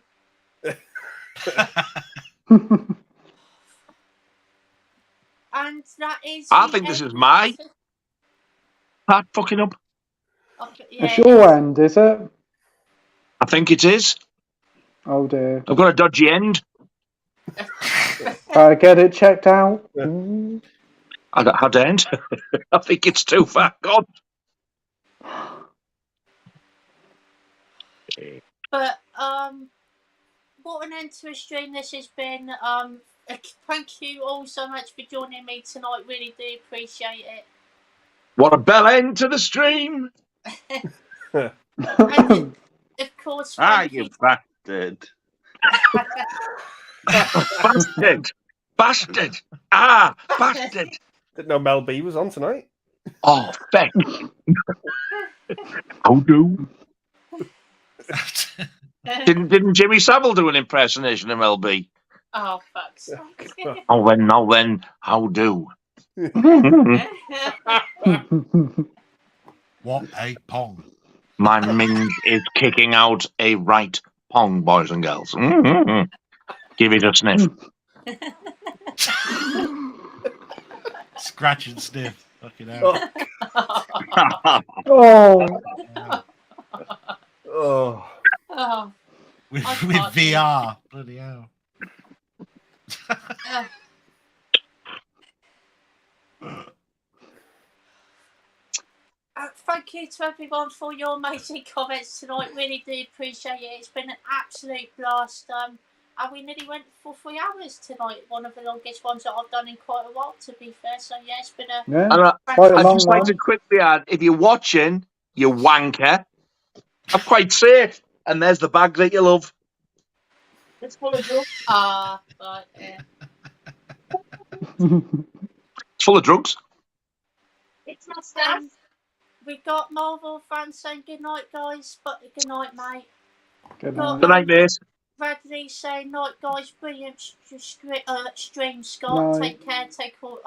And that is. I think this is my part fucking up. Yeah, It's your end, is it? I think it is. Oh dear. I've got a dodgy end. Get it checked out. Yeah. I don't. I think it's too far gone. But what an end to a stream this has been. Thank you all so much for joining me tonight. Really do appreciate it. What a bell end to the stream. And of course, you bastard. Bastard. Bastard. Didn't know Mel B was on tonight. Oh, feck. How do? Didn't Jimmy Savile do an impersonation of MLB? Oh, fuck's sake. Oh, then, how do? What a pong. My minge is kicking out a right pong, boys and girls. Give it a sniff. Scratch and sniff. Fucking hell. Oh. Oh. Oh, With I can't VR. Bloody hell. Thank you to everyone for your amazing comments tonight. Really do appreciate it. It's been an absolute blast. And we nearly went for 3 hours tonight. One of the longest ones that I've done in quite a while, to be fair. So yeah, it's been a Quite a I'd long just like one. to quickly add, if you're watching, you wanker, I'm quite safe. And there's the bag that you love. It's full of drugs. right, yeah. It's full of drugs. It's not stuff. We got Marvel fans saying good night, guys. But good night, mate. Good Got, night. Good night, mate. Bradley saying night, guys. Brilliant stream, Scott. Night. Take care. Take all.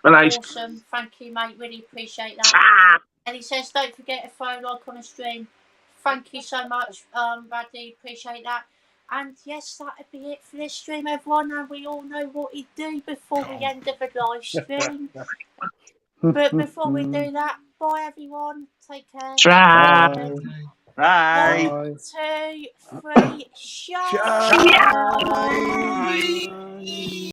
Good night. Awesome. Thank you, mate. Really appreciate that. And he says, don't forget to follow like on a stream. Thank you so much, Bradley. Appreciate that. And yes, that'd be it for this stream, everyone. And we all know what we do before we end the live stream. But before we do that, bye, everyone. Take care. Try. Bye. 1, 2, 3, shut. Bye.